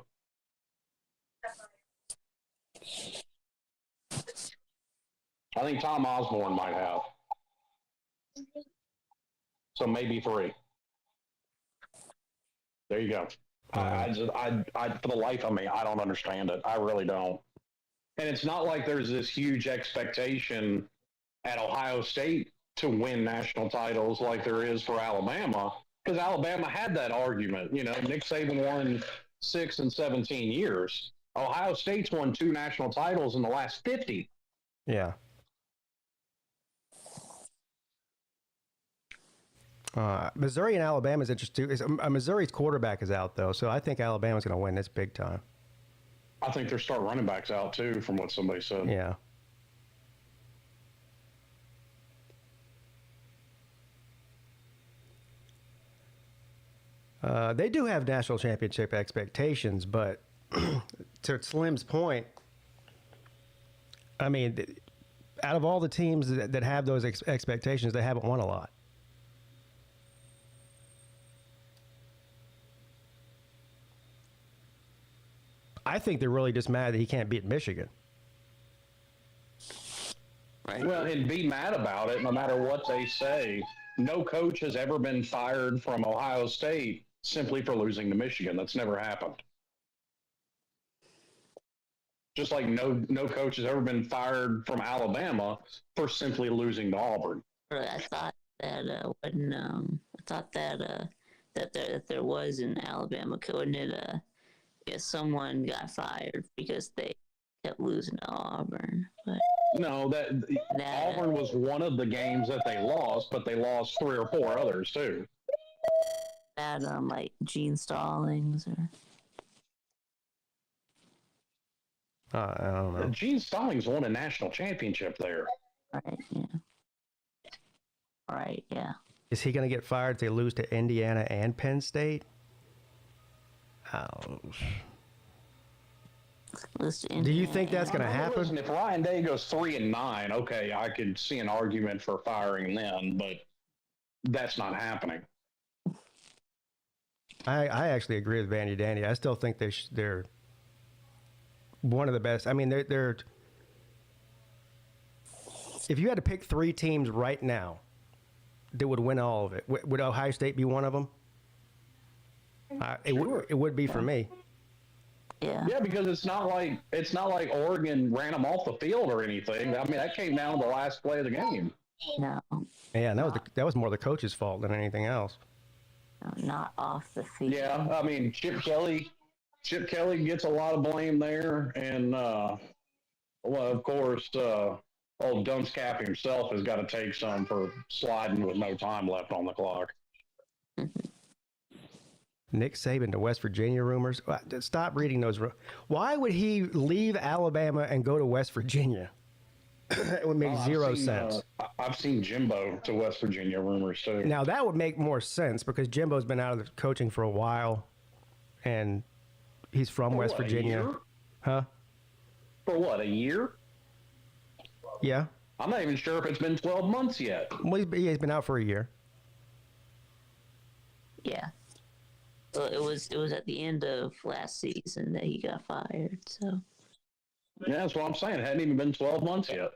Speaker 4: I think Tom Osborne might have. So maybe 3. There you go. I for the life of me, I don't understand it. I really don't. And it's not like there's this huge expectation at Ohio State to win national titles like there is for Alabama, because Alabama had that argument. You know, Nick Saban won 6 and 17 years. Ohio State's won 2 national titles in the last 50.
Speaker 1: Yeah. Missouri and Alabama is interesting. Missouri's quarterback is out, though, so I think Alabama's going to win this big time.
Speaker 4: I think their start running backs out, too, from what somebody said.
Speaker 1: Yeah. They do have national championship expectations, but to Slim's point, I mean, out of all the teams that have those expectations, they haven't won a lot. I think they're really just mad that he can't beat Michigan.
Speaker 5: Right.
Speaker 4: Well, and be mad about it no matter what they say. No coach has ever been fired from Ohio State simply for losing to Michigan. That's never happened. Just like no coach has ever been fired from Alabama for simply losing to Auburn.
Speaker 5: I thought that that there was in Alabama, couldn't it? Yeah, someone got fired because they kept losing to Auburn. But
Speaker 4: No, that Auburn was one of the games that they lost, but they lost 3 or 4 others too.
Speaker 5: that like Gene Stallings or
Speaker 1: I don't know.
Speaker 4: Gene Stallings won a national championship there.
Speaker 5: right, yeah.
Speaker 1: Is he going to get fired if they lose to Indiana and Penn State? Oh. Do you think that's going to happen?
Speaker 4: Listen, if Ryan Day goes 3-9, okay, I could see an argument for firing them, but that's not happening.
Speaker 1: I actually agree with Vandy Dandy. I still think they're one of the best. I mean, they're. If you had to pick 3 teams right now that would win all of it, would Ohio State be one of them? It would be for me.
Speaker 5: Yeah,
Speaker 4: because it's not like Oregon ran them off the field or anything. I mean, that came down to the last play of the game.
Speaker 5: No.
Speaker 1: Yeah, and that was more the coach's fault than anything else.
Speaker 5: No, not off the field.
Speaker 4: Yeah, I mean, Chip Kelly gets a lot of blame there, and well, of course, old Dunscap himself has got to take some for sliding with no time left on the clock.
Speaker 1: Nick Saban to West Virginia rumors. Stop reading those. Why would he leave Alabama and go to West Virginia? It would make zero sense.
Speaker 4: I've seen Jimbo to West Virginia rumors too.
Speaker 1: Now that would make more sense because Jimbo's been out of the coaching for a while, and he's from West Virginia.
Speaker 4: Year?
Speaker 1: Huh?
Speaker 4: For what, a year?
Speaker 1: Yeah.
Speaker 4: I'm not even sure if it's been 12 months yet.
Speaker 1: Well, he's been out for a year.
Speaker 5: Yeah. Well, it was at the end of last season that he got fired. So.
Speaker 4: Yeah, that's what I'm saying. It hadn't even been 12 months yet.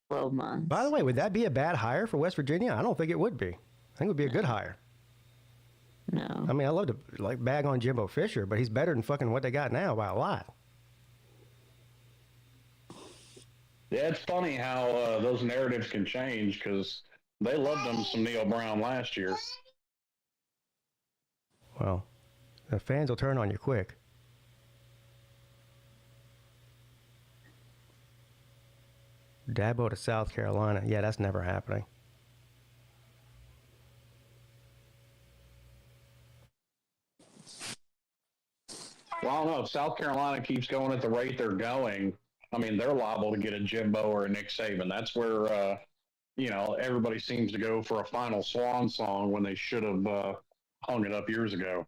Speaker 5: 12 months.
Speaker 1: By the way, would that be a bad hire for West Virginia? I don't think it would be. I think it would be a good hire.
Speaker 5: No.
Speaker 1: I mean, I love to bag on Jimbo Fisher, but he's better than fucking what they got now by a lot.
Speaker 4: Yeah, it's funny how those narratives can change because they loved him some Neil Brown last year.
Speaker 1: Well, the fans will turn on you quick. Dabo to South Carolina. Yeah, that's never happening.
Speaker 4: Well, I don't know. If South Carolina keeps going at the rate they're going, I mean, they're liable to get a Jimbo or a Nick Saban. That's where, everybody seems to go for a final swan song when they should have hung it up years ago.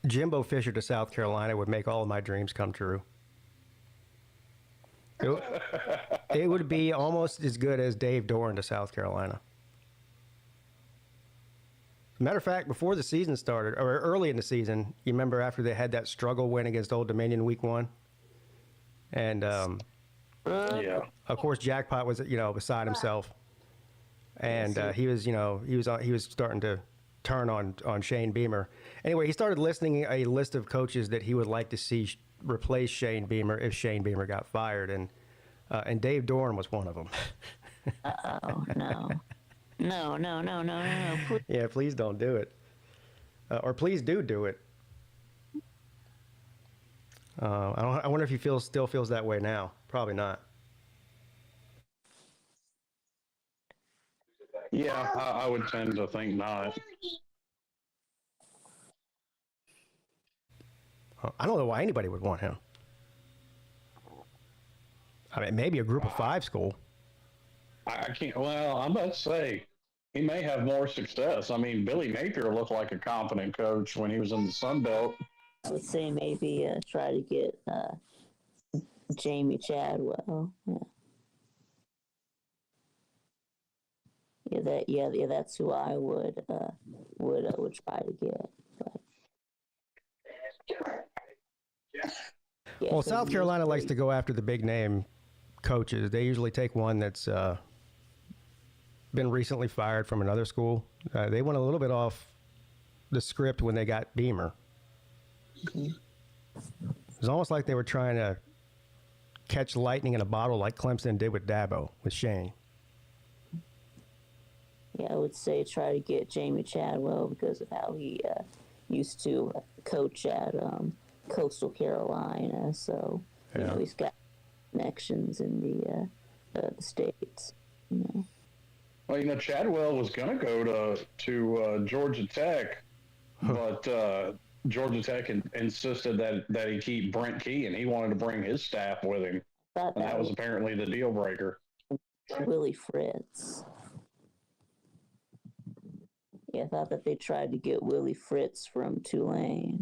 Speaker 1: Jimbo Fisher to South Carolina would make all of my dreams come true. It would be almost as good as Dave Doran to South Carolina. Matter of fact, before the season started, or early in the season, you remember after they had that struggle win against Old Dominion week 1? And,
Speaker 4: Yeah.
Speaker 1: of course, Jackpot was, beside himself. And he was starting to turn on Shane Beamer. Anyway, he started listing a list of coaches that he would like to see replace Shane Beamer if Shane Beamer got fired, and Dave Doran was one of them.
Speaker 5: Oh no. No. Please.
Speaker 1: Yeah, please don't do it, or please do it. I wonder if he still feels that way now. Probably not.
Speaker 4: Yeah, I would tend to think not.
Speaker 1: I don't know why anybody would want him. I mean, maybe a group of 5 school.
Speaker 4: I can't. Well, I'm about to say he may have more success. I mean, Billy Napier looked like a competent coach when he was in the Sun Belt.
Speaker 5: I would say maybe try to get Jamie Chadwell. Yeah, that's who I would try to get. But, yeah,
Speaker 1: Well, South Carolina likes to go after the big name coaches. They usually take one that's been recently fired from another school. They went a little bit off the script when they got Beamer. It was almost like they were trying to catch lightning in a bottle like Clemson did with Dabo, with Shane.
Speaker 5: Yeah, I would say try to get Jamie Chadwell because of how he used to coach at Coastal Carolina. So you know he's got connections in the states. You know.
Speaker 4: Well, you know, Chadwell was going to go to Georgia Tech, but Georgia Tech insisted that he keep Brent Key, and he wanted to bring his staff with him. And that was apparently the deal breaker.
Speaker 5: Willie Fritz. Yeah, I thought that they tried to get Willie Fritz from Tulane.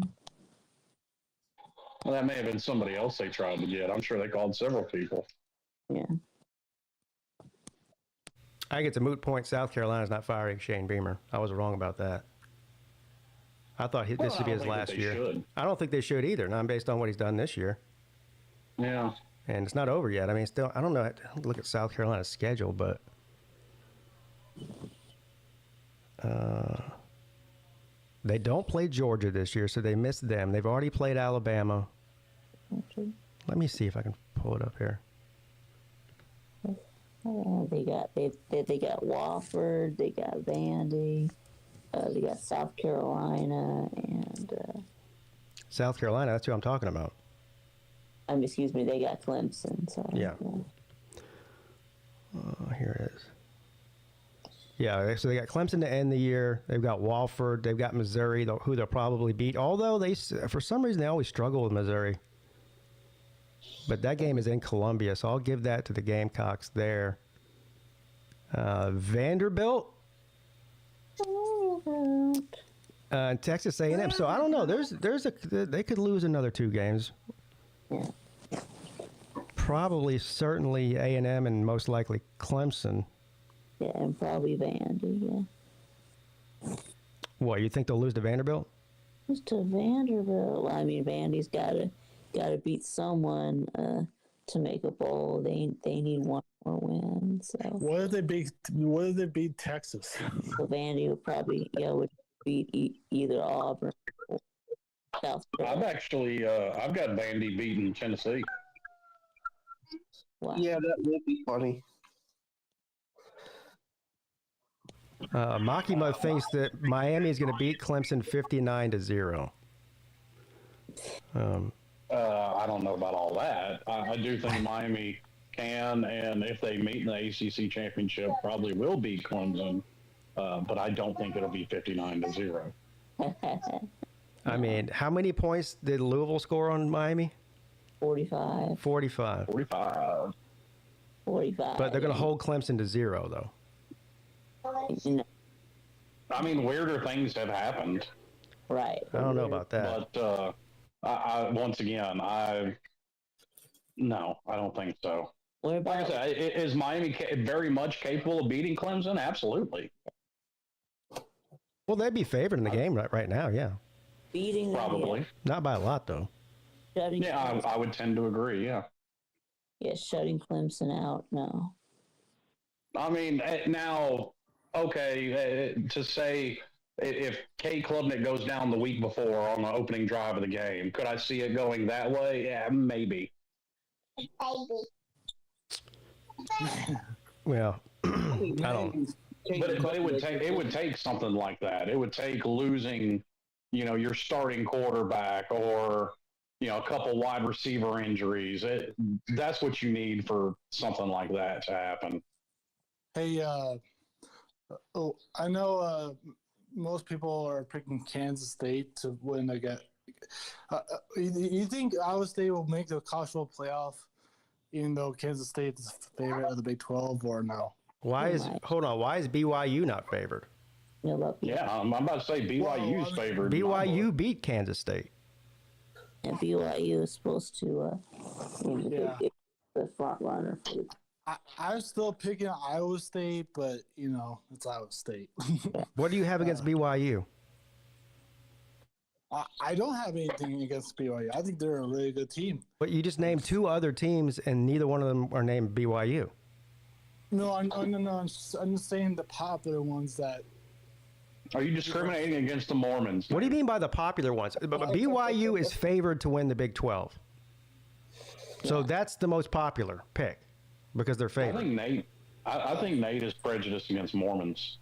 Speaker 4: Well, that may have been somebody else they tried to get. I'm sure they called several people.
Speaker 5: Yeah.
Speaker 1: I think it's a moot point. South Carolina's not firing Shane Beamer. I was wrong about that. I thought this would be his last year.
Speaker 4: Should.
Speaker 1: I don't think they should either, not based on what he's done this year.
Speaker 4: Yeah.
Speaker 1: And it's not over yet. I mean, still, I don't know. I have to look at South Carolina's schedule, but they don't play Georgia this year, so they missed them. They've already played Alabama.
Speaker 5: Okay.
Speaker 1: Let me see if I can pull it up here.
Speaker 5: They got Wofford, they got Vandy, they got South Carolina, and
Speaker 1: South Carolina. That's who I'm talking about.
Speaker 5: Excuse me, they got Clemson. Sorry.
Speaker 1: Yeah. Here it is. Yeah, so they got Clemson to end the year. They've got Wofford. They've got Missouri, who they'll probably beat. Although for some reason, they always struggle with Missouri. But that game is in Columbia, so I'll give that to the Gamecocks there. Vanderbilt, Texas A&M. So I don't know. They could lose another 2 games. Probably, certainly A&M, and most likely Clemson.
Speaker 5: Yeah, and probably Vandy. Yeah.
Speaker 1: What, you think they'll lose to Vanderbilt?
Speaker 5: Lose to Vanderbilt. Well, I mean, Vandy's got to beat someone to make a bowl. They need one more win. So
Speaker 6: What if they beat Texas?
Speaker 5: so Vandy would probably would beat either Auburn or South Carolina.
Speaker 4: I've got Vandy beating Tennessee.
Speaker 5: Wow.
Speaker 8: Yeah, that would be funny.
Speaker 1: Makimo thinks that Miami is going to beat Clemson 59-0.
Speaker 4: I don't know about all that. I do think Miami can, and if they meet in the ACC championship, probably will beat Clemson. But I don't think it'll be 59-0.
Speaker 1: I mean, how many points did Louisville score on Miami?
Speaker 5: 45.
Speaker 1: 45.
Speaker 4: 45.
Speaker 1: But they're going to hold Clemson to 0, though.
Speaker 5: You know,
Speaker 4: I mean, weirder things have happened.
Speaker 5: right.
Speaker 1: I don't know about that.
Speaker 4: But once again, no, I don't think so.
Speaker 5: What
Speaker 4: Like I
Speaker 5: about
Speaker 4: said, is Miami very much capable of beating Clemson? Absolutely.
Speaker 1: Well, they'd be favored in the game right now, yeah.
Speaker 5: beating
Speaker 4: Probably.
Speaker 1: Not by a lot, though.
Speaker 5: Shutting
Speaker 4: Yeah, I would tend to agree, yeah.
Speaker 5: shutting Clemson out. No.
Speaker 4: I mean, now, okay, to say if Kate Klubnik goes down the week before on the opening drive of the game, could I see it going that way? Yeah, maybe.
Speaker 1: Well, I don't.
Speaker 4: But it would take something like that. It would take losing, your starting quarterback or, a couple wide receiver injuries. That's what you need for something like that to happen.
Speaker 6: Hey, I know most people are picking Kansas State to win again. You think Iowa State will make the college football playoff, even though Kansas State is the favorite of the Big 12, or no?
Speaker 1: Why is BYU not favored?
Speaker 4: Yeah, I'm about to say BYU's favored.
Speaker 1: BYU beat Kansas State.
Speaker 5: And BYU is supposed to be the front runner.
Speaker 6: I'm still picking Iowa State, but it's Iowa State.
Speaker 1: What do you have against BYU?
Speaker 6: I don't have anything against BYU. I think they're a really good team.
Speaker 1: But you just named 2 other teams, and neither one of them are named BYU.
Speaker 6: No, I'm just saying the popular ones that.
Speaker 4: Are you discriminating against the Mormons?
Speaker 1: What do you mean by the popular ones? But BYU is favored to win the Big 12. So that's the most popular pick because they're favored.
Speaker 4: I think Nate is prejudiced against Mormons.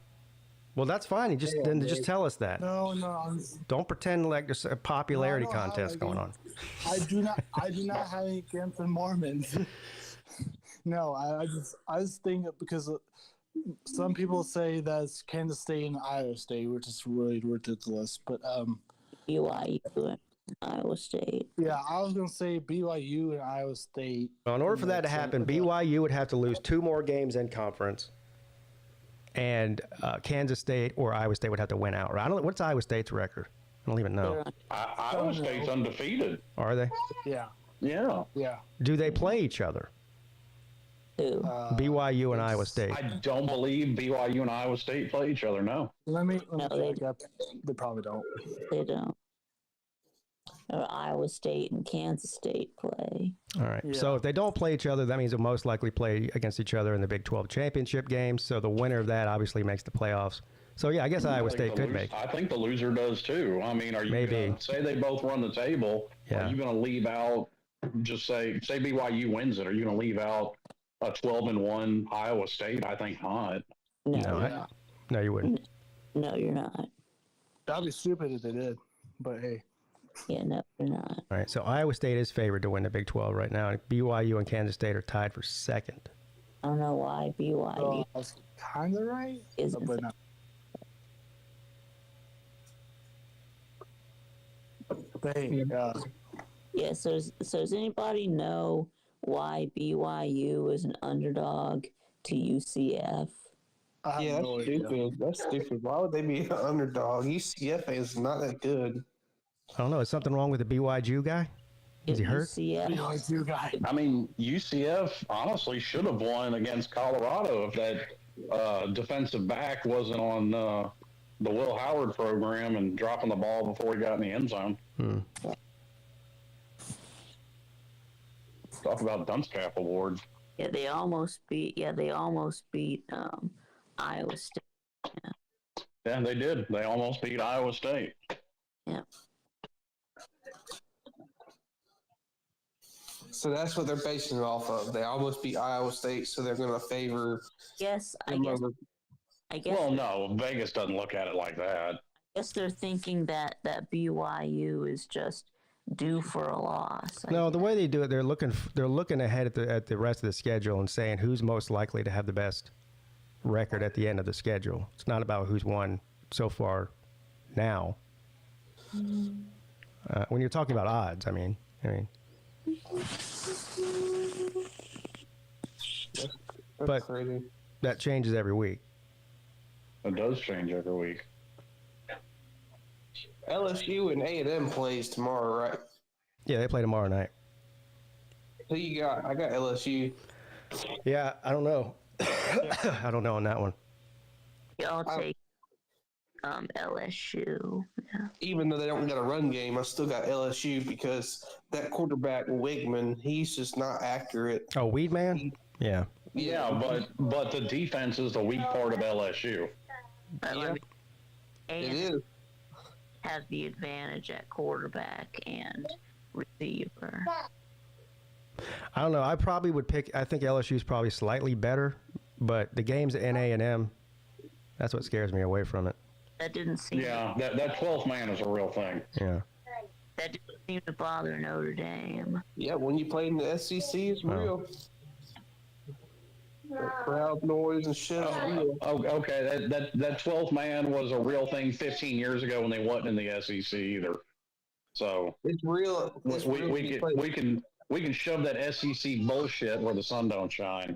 Speaker 1: Well, that's fine. You just tell us that.
Speaker 6: No.
Speaker 1: Don't pretend like there's a popularity
Speaker 6: No, I don't have
Speaker 1: contest going on.
Speaker 6: I do not have any against the Mormons. No, I just think because some people say that it's Kansas State and Iowa State, which is really ridiculous. But
Speaker 5: BYU and Iowa State.
Speaker 6: yeah, I was gonna say BYU and Iowa State.
Speaker 1: Well, in order for that to happen, BYU would have to lose 2 more games in conference, and Kansas State or Iowa State would have to win outright. I don't. What's Iowa State's record? I don't even know.
Speaker 4: Iowa State's undefeated.
Speaker 1: Are they?
Speaker 6: Yeah.
Speaker 4: Yeah.
Speaker 1: Do they play each other?
Speaker 5: Who?
Speaker 1: BYU and Iowa State.
Speaker 4: I don't believe BYU and Iowa State play each other. No.
Speaker 6: Let me
Speaker 5: they
Speaker 6: check up. They probably don't.
Speaker 5: They don't. Or Iowa State and Kansas State play.
Speaker 1: All right.
Speaker 6: Yeah.
Speaker 1: So if they don't play each other, that means they'll most likely play against each other in the Big 12 championship games. So the winner of that obviously makes the playoffs. So yeah, I guess Iowa State could make.
Speaker 4: I think the loser does too. I mean, are you going to say they both run the table?
Speaker 1: Yeah.
Speaker 4: Are you going to leave out? Just say BYU wins it. Are you going to leave out a 12-1 Iowa State? I think not.
Speaker 1: No, you wouldn't.
Speaker 5: No, you're not.
Speaker 6: That'd be stupid if they did. But hey.
Speaker 5: Yeah, no, you're not.
Speaker 1: All right. So Iowa State is favored to win the Big 12 right now. BYU and Kansas State are tied for second.
Speaker 5: I don't know why BYU
Speaker 6: That's kind of right.
Speaker 5: isn't.
Speaker 6: But not. But hey,
Speaker 5: Yeah, so does anybody know why BYU is an underdog to UCF?
Speaker 6: I have
Speaker 8: Yeah,
Speaker 6: no
Speaker 8: that's
Speaker 6: idea.
Speaker 8: stupid. That's stupid. Why would they be an underdog? UCF is not that good.
Speaker 1: I don't know. Is something wrong with the BYU guy? Is he hurt?
Speaker 5: UCF.
Speaker 6: BYU guy.
Speaker 4: I mean, UCF honestly should have won against Colorado if that defensive back wasn't on the Will Howard program and dropping the ball before he got in the end zone. Talk about dunce cap award.
Speaker 5: Yeah, they almost beat Iowa State.
Speaker 4: Yeah, they did. They almost beat Iowa State.
Speaker 5: Yeah.
Speaker 8: So that's what they're basing it off of. They almost beat Iowa State, so they're going to favor
Speaker 5: Yes, I
Speaker 8: them
Speaker 5: guess.
Speaker 8: over.
Speaker 4: Well, no, Vegas doesn't look at it like that.
Speaker 5: I guess they're thinking that BYU is just due for a loss.
Speaker 1: No, the way they do it, they're looking ahead at the rest of the schedule and saying who's most likely to have the best record at the end of the schedule. It's not about who's won so far now. When you're talking about odds, I mean.
Speaker 8: That's
Speaker 1: But-
Speaker 8: crazy.
Speaker 1: That changes every week.
Speaker 4: It does change every week.
Speaker 8: LSU and A&M plays tomorrow, right?
Speaker 1: Yeah, they play tomorrow night.
Speaker 8: Who you got? I got LSU.
Speaker 1: Yeah, I don't know. I don't know on that one.
Speaker 5: Y'all take LSU. Yeah.
Speaker 8: Even though they don't got a run game, I still got LSU because that quarterback Wigman, he's just not accurate.
Speaker 1: Oh, Weedman? Yeah.
Speaker 4: Yeah, but the defense is the weak part of LSU.
Speaker 5: But
Speaker 8: Yeah. It is.
Speaker 5: have the advantage at quarterback and receiver.
Speaker 1: I don't know. I probably would pick. I think LSU is probably slightly better, but the games at A&M, that's what scares me away from it.
Speaker 5: That didn't seem.
Speaker 4: Yeah, that 12th man is a real thing.
Speaker 1: Yeah.
Speaker 5: That didn't seem to bother Notre Dame.
Speaker 8: Yeah, when you play in the SEC, it's real. The crowd noise and shit is real.
Speaker 4: Oh, okay, that 12th man was a real thing 15 years ago when they wasn't in the SEC either. So
Speaker 8: It's real. It's real when you play.
Speaker 4: we can shove that SEC bullshit where the sun don't shine.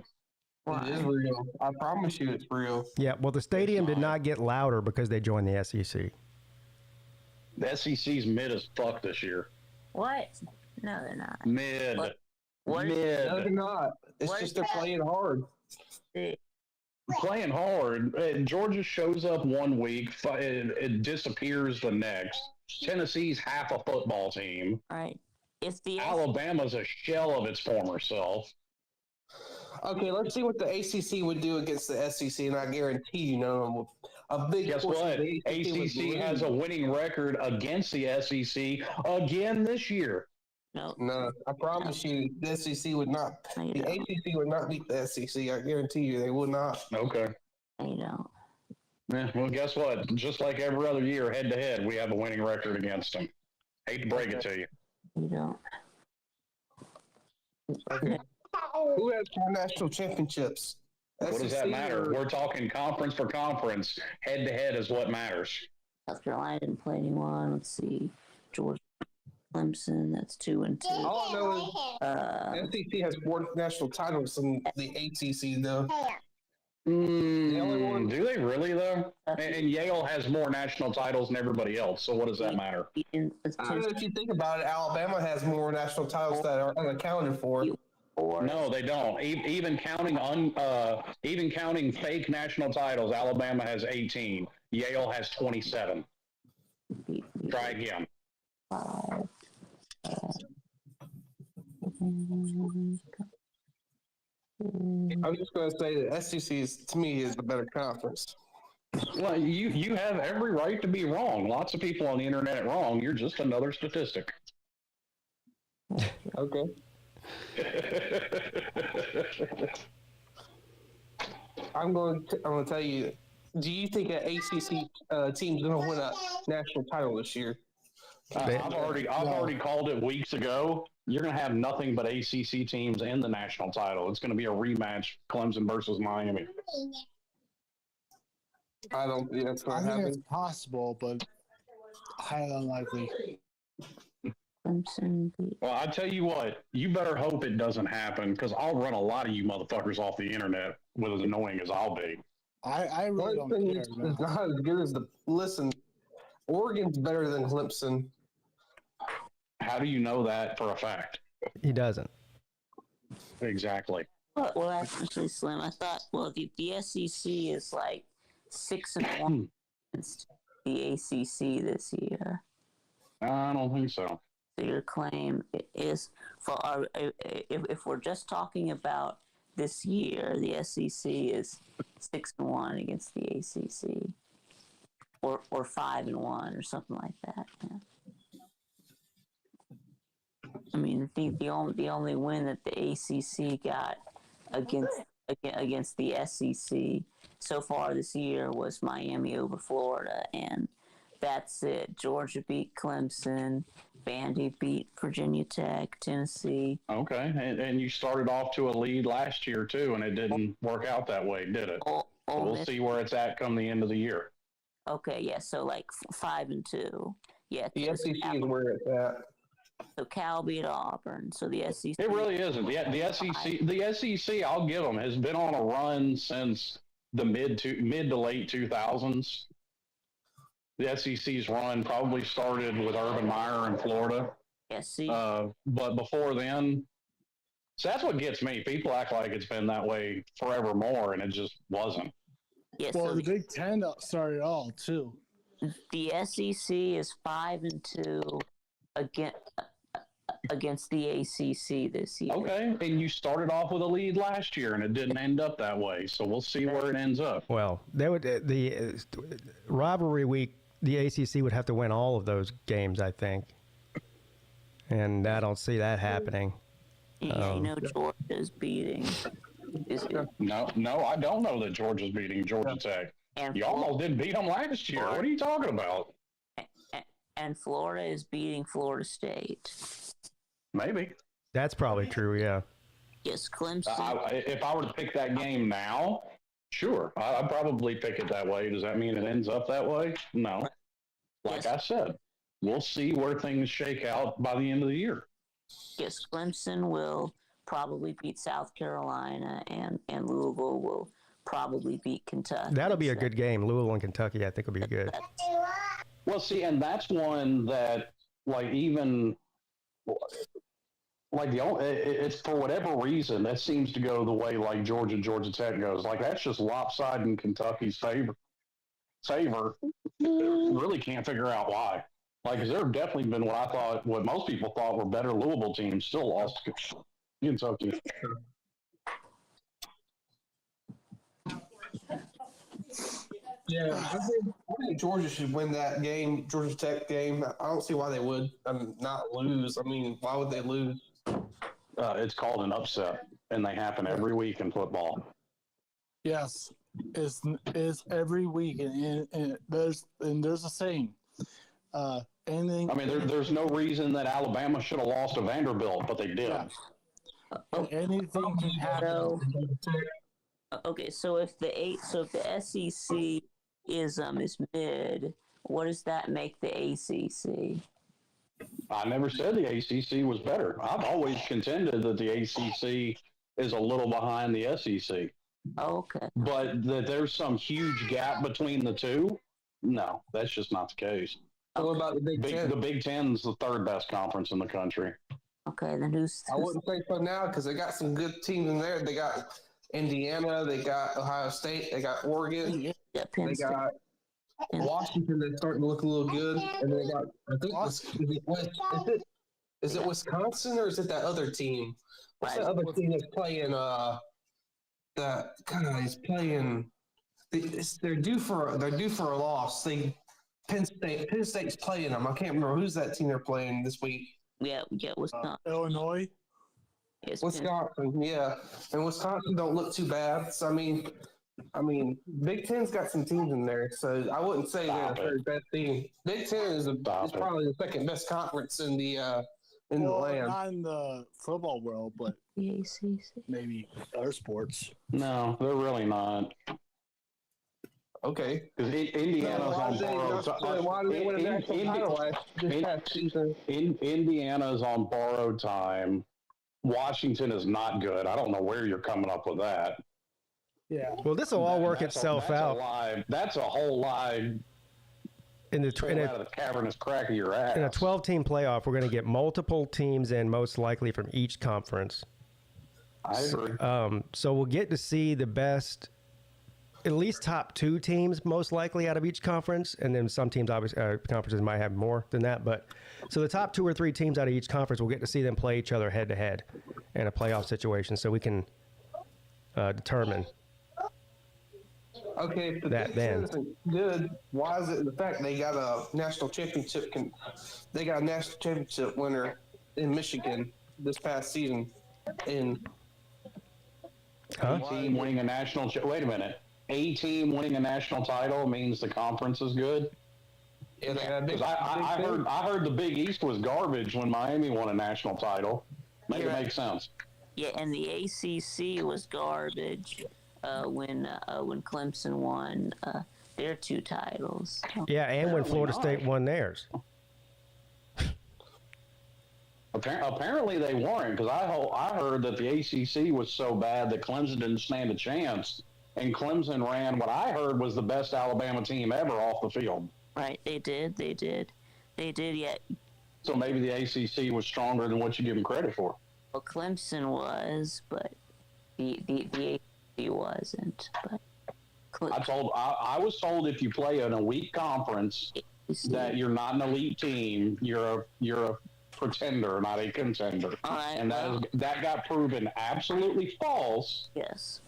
Speaker 8: It is real. I promise you, it's real.
Speaker 1: Yeah. Well, the stadium did not get louder because they joined the SEC.
Speaker 4: The SEC's mid as fuck this year.
Speaker 5: What? No, they're not.
Speaker 4: Mid.
Speaker 5: What?
Speaker 4: Mid.
Speaker 8: No, they're not. It's
Speaker 5: What
Speaker 8: just
Speaker 5: is
Speaker 8: they're
Speaker 5: that?
Speaker 8: playing hard.
Speaker 4: Playing hard. Georgia shows up one week, it disappears the next. Tennessee's half a football team.
Speaker 5: Right. It's the
Speaker 4: Alabama's a shell of its former self.
Speaker 8: Okay, let's see what the ACC would do against the SEC, and I guarantee you, no, a big.
Speaker 4: Guess
Speaker 8: portion
Speaker 4: what?
Speaker 8: of the
Speaker 4: ACC
Speaker 8: would
Speaker 4: has a
Speaker 8: lose.
Speaker 4: winning record against the SEC again this year.
Speaker 5: No.
Speaker 8: No, I promise you, the SEC would not.
Speaker 5: No, you
Speaker 8: The
Speaker 5: don't.
Speaker 8: ACC would not beat the SEC. I guarantee you, they would not.
Speaker 4: Okay.
Speaker 5: No, you don't.
Speaker 4: Yeah, well, guess what? Just like every other year, head to head, we have a winning record against them. Hate to break it to you.
Speaker 5: You don't.
Speaker 8: Okay. Who has more national championships?
Speaker 4: What does that
Speaker 8: SEC
Speaker 4: matter? We're talking conference for conference. Head to head is what matters.
Speaker 5: South Carolina didn't play anyone. Let's see. Georgia, Clemson, that's 2-2.
Speaker 8: All I know is SEC has more national titles than the ACC, though. The only one.
Speaker 4: Do they really, though? And Yale has more national titles than everybody else, so what does that matter?
Speaker 8: If you think about it, Alabama has more national titles that are unaccounted for.
Speaker 4: No, they don't. Even counting fake national titles, Alabama has 18. Yale has 27. Try again.
Speaker 8: I'm just going to say that SEC to me is the better conference.
Speaker 4: Well, you have every right to be wrong. Lots of people on the internet wrong. You're just another statistic.
Speaker 8: Okay. I'm going to tell you. Do you think an ACC team's going to win a national title this year?
Speaker 4: I've already called it weeks ago. You're going to have nothing but ACC teams in the national title. It's going to be a rematch, Clemson versus Miami.
Speaker 8: I don't think that's going
Speaker 6: I
Speaker 8: to
Speaker 6: think
Speaker 8: happen.
Speaker 6: it's possible, but highly unlikely.
Speaker 4: Well, I tell you what, you better hope it doesn't happen because I'll run a lot of you motherfuckers off the internet with as annoying as I'll be.
Speaker 6: I really
Speaker 8: One
Speaker 6: don't
Speaker 8: thing
Speaker 6: care.
Speaker 8: is not as good as listen, Oregon's better than Clemson.
Speaker 4: How do you know that for a fact?
Speaker 1: He doesn't.
Speaker 4: Exactly.
Speaker 5: Well, actually, Slim, I thought, the SEC is like 6-1 against the ACC this year.
Speaker 4: I don't think so.
Speaker 5: So your claim is if we're just talking about this year, the SEC is 6-1 against the ACC, or 5-1 or something like that. Yeah. I mean, I think the only win that the ACC got against the SEC so far this year was Miami over Florida, and that's it. Georgia beat Clemson. Vandy beat Virginia Tech, Tennessee.
Speaker 4: Okay, and you started off to a lead last year too, and it didn't work out that way, did it? We'll see where it's at come the end of the year.
Speaker 5: Okay, yeah, so like 5-2. Yeah,
Speaker 8: The SEC is where it's at.
Speaker 5: So Cal beat Auburn. So the SEC.
Speaker 4: It really isn't. The SEC, I'll give them, has been on a run since the mid to late 2000s. The SEC's run probably started with Urban Meyer in Florida.
Speaker 5: Yes,
Speaker 4: but before then, so that's what gets me. People act like it's been that way forevermore, and it just wasn't.
Speaker 5: Yes.
Speaker 6: Well,
Speaker 5: So
Speaker 6: the Big Ten started all too.
Speaker 5: the SEC is 5-2 against the ACC this year.
Speaker 4: Okay, and you started off with a lead last year, and it didn't end up that way. So we'll see where it ends up.
Speaker 1: Well, they would the rivalry week. The ACC would have to win all of those games, I think, and I don't see that happening.
Speaker 5: Yeah, Georgia's beating.
Speaker 4: No, I don't know that Georgia's beating Georgia Tech.
Speaker 5: And
Speaker 4: You almost didn't beat them last year. What are you talking about?
Speaker 5: And Florida is beating Florida State.
Speaker 4: Maybe.
Speaker 1: That's probably true. Yeah.
Speaker 5: Yes, Clemson.
Speaker 4: If I were to pick that game now, sure, I'd probably pick it that way. Does that mean it ends up that way? No. Like I said, we'll see where things shake out by the end of the year.
Speaker 5: Yes, Clemson will probably beat South Carolina, and Louisville will probably beat Kentucky.
Speaker 1: That'll be a good game. Louisville and Kentucky, I think, will be good.
Speaker 4: Well, see, and that's one that, it's for whatever reason, that seems to go the way like Georgia Tech goes. Like, that's just lopsided in Kentucky's favor. Really can't figure out why. Like, 'cause there have definitely been what most people thought were better Louisville teams still lost to Kentucky.
Speaker 8: Yeah, I think Georgia should win that game, Georgia Tech game. I don't see why they would not lose. I mean, why would they lose?
Speaker 4: It's called an upset, and they happen every week in football.
Speaker 6: Yes, it's every week, and there's a saying. Anything.
Speaker 4: I mean, there's no reason that Alabama should have lost to Vanderbilt, but they did.
Speaker 6: Yeah. Anything can happen.
Speaker 5: Okay, so if the SEC is mid, what does that make the ACC?
Speaker 4: I never said the ACC was better. I've always contended that the ACC is a little behind the SEC.
Speaker 5: Oh, okay.
Speaker 4: But that there's some huge gap between the two, no, that's just not the case.
Speaker 8: What about the Big Ten?
Speaker 4: The Big Ten's the third best conference in the country.
Speaker 5: Okay, then who's
Speaker 8: I wouldn't say so now because they got some good teams in there. They got Indiana, they got Ohio State, they got Oregon,
Speaker 5: yeah, Penn
Speaker 8: they
Speaker 5: State.
Speaker 8: got Washington. They're starting to look a little good, and they got I think is it Wisconsin or is it that other team? What's that other team that's playing? That guy's playing. They're due for a loss. Penn State's playing them. I can't remember who's that team they're playing this week.
Speaker 5: Yeah, Wisconsin.
Speaker 6: Illinois.
Speaker 5: Yes,
Speaker 8: Wisconsin, yeah, and Wisconsin don't look too bad. So I mean, Big Ten's got some teams in there, so I wouldn't say they're the third best team. Big Ten is probably the second best conference in the land.
Speaker 6: Not in the football world, but
Speaker 5: the ACC.
Speaker 6: maybe other sports.
Speaker 4: No, they're really not.
Speaker 8: Okay,
Speaker 4: Because Indiana's on borrowed time.
Speaker 8: Why do they win a national title this past season?
Speaker 4: Indiana's on borrowed time. Washington is not good. I don't know where you're coming up with that.
Speaker 6: Yeah.
Speaker 1: Well, this will all work itself out.
Speaker 4: That's a whole lie.
Speaker 1: In
Speaker 4: Out of the cavernous crack of your ass.
Speaker 1: a 12-team playoff, we're going to get multiple teams in, most likely from each conference.
Speaker 4: I agree.
Speaker 1: So we'll get to see the best, at least top 2 teams, most likely out of each conference, and then some teams, obviously, conferences might have more than that. But so the top 2 or 3 teams out of each conference, we'll get to see them play each other head to head in a playoff situation, so we can determine.
Speaker 8: Okay, if the
Speaker 1: that
Speaker 8: Big Ten isn't good, why is it the fact they got a national championship? They got a national championship winner in Michigan this past season.
Speaker 4: A team winning a national. Wait a minute. A team winning a national title means the conference is good.
Speaker 8: Yeah, they got a big.
Speaker 4: I heard the Big East was garbage when Miami won a national title. It makes sense.
Speaker 5: Yeah, and the ACC was garbage when Clemson won their 2 titles.
Speaker 1: Yeah, and when Florida State won theirs.
Speaker 4: Apparently they weren't, because I heard that the ACC was so bad that Clemson didn't stand a chance, and Clemson ran what I heard was the best Alabama team ever off the field.
Speaker 5: Right, they did, yeah.
Speaker 4: So maybe the ACC was stronger than what you give them credit for.
Speaker 5: Well, Clemson was, but the ACC wasn't. But
Speaker 4: I was told if you play in a weak conference that you're not an elite team, you're a pretender, not a contender.
Speaker 5: Right,
Speaker 4: and that got proven absolutely false.
Speaker 5: Yes.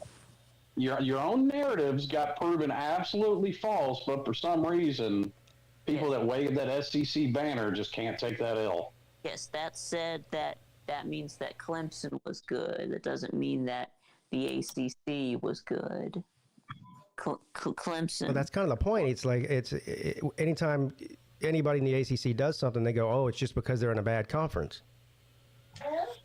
Speaker 4: Your own narratives got proven absolutely false, but for some reason, people that wave that SEC banner just can't take that L.
Speaker 5: Yes, that said, that means that Clemson was good. That doesn't mean that the ACC was good. Clemson.
Speaker 1: Well, that's kind of the point. It's like anytime anybody in the ACC does something, they go, "Oh, it's just because they're in a bad conference."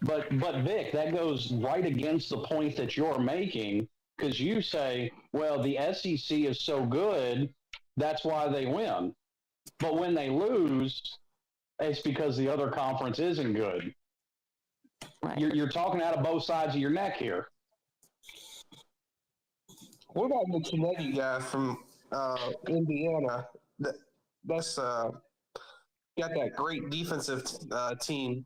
Speaker 4: But Vic, that goes right against the point that you're making, because you say, "Well, the SEC is so good, that's why they win." But when they lose, it's because the other conference isn't good.
Speaker 5: Right.
Speaker 4: You're talking out of both sides of your neck here.
Speaker 8: What about the Nittany guy from Indiana? That's got that great defensive team.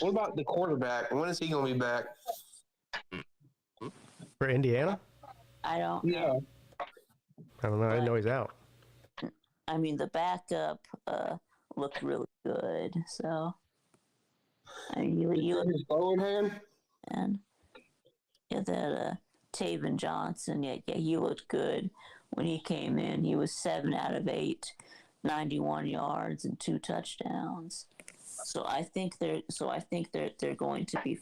Speaker 8: What about the quarterback? When is he going to be back?
Speaker 1: For Indiana?
Speaker 5: I don't.
Speaker 8: Yeah.
Speaker 1: I don't know. I didn't know he's out.
Speaker 5: I mean, the backup looked really good. So, I mean, you look
Speaker 8: his bow in hand.
Speaker 5: And yeah, that Taven Johnson. Yeah, he looked good when he came in. He was 7 out of 8, 91 yards and 2 touchdowns. So I think they're going to be.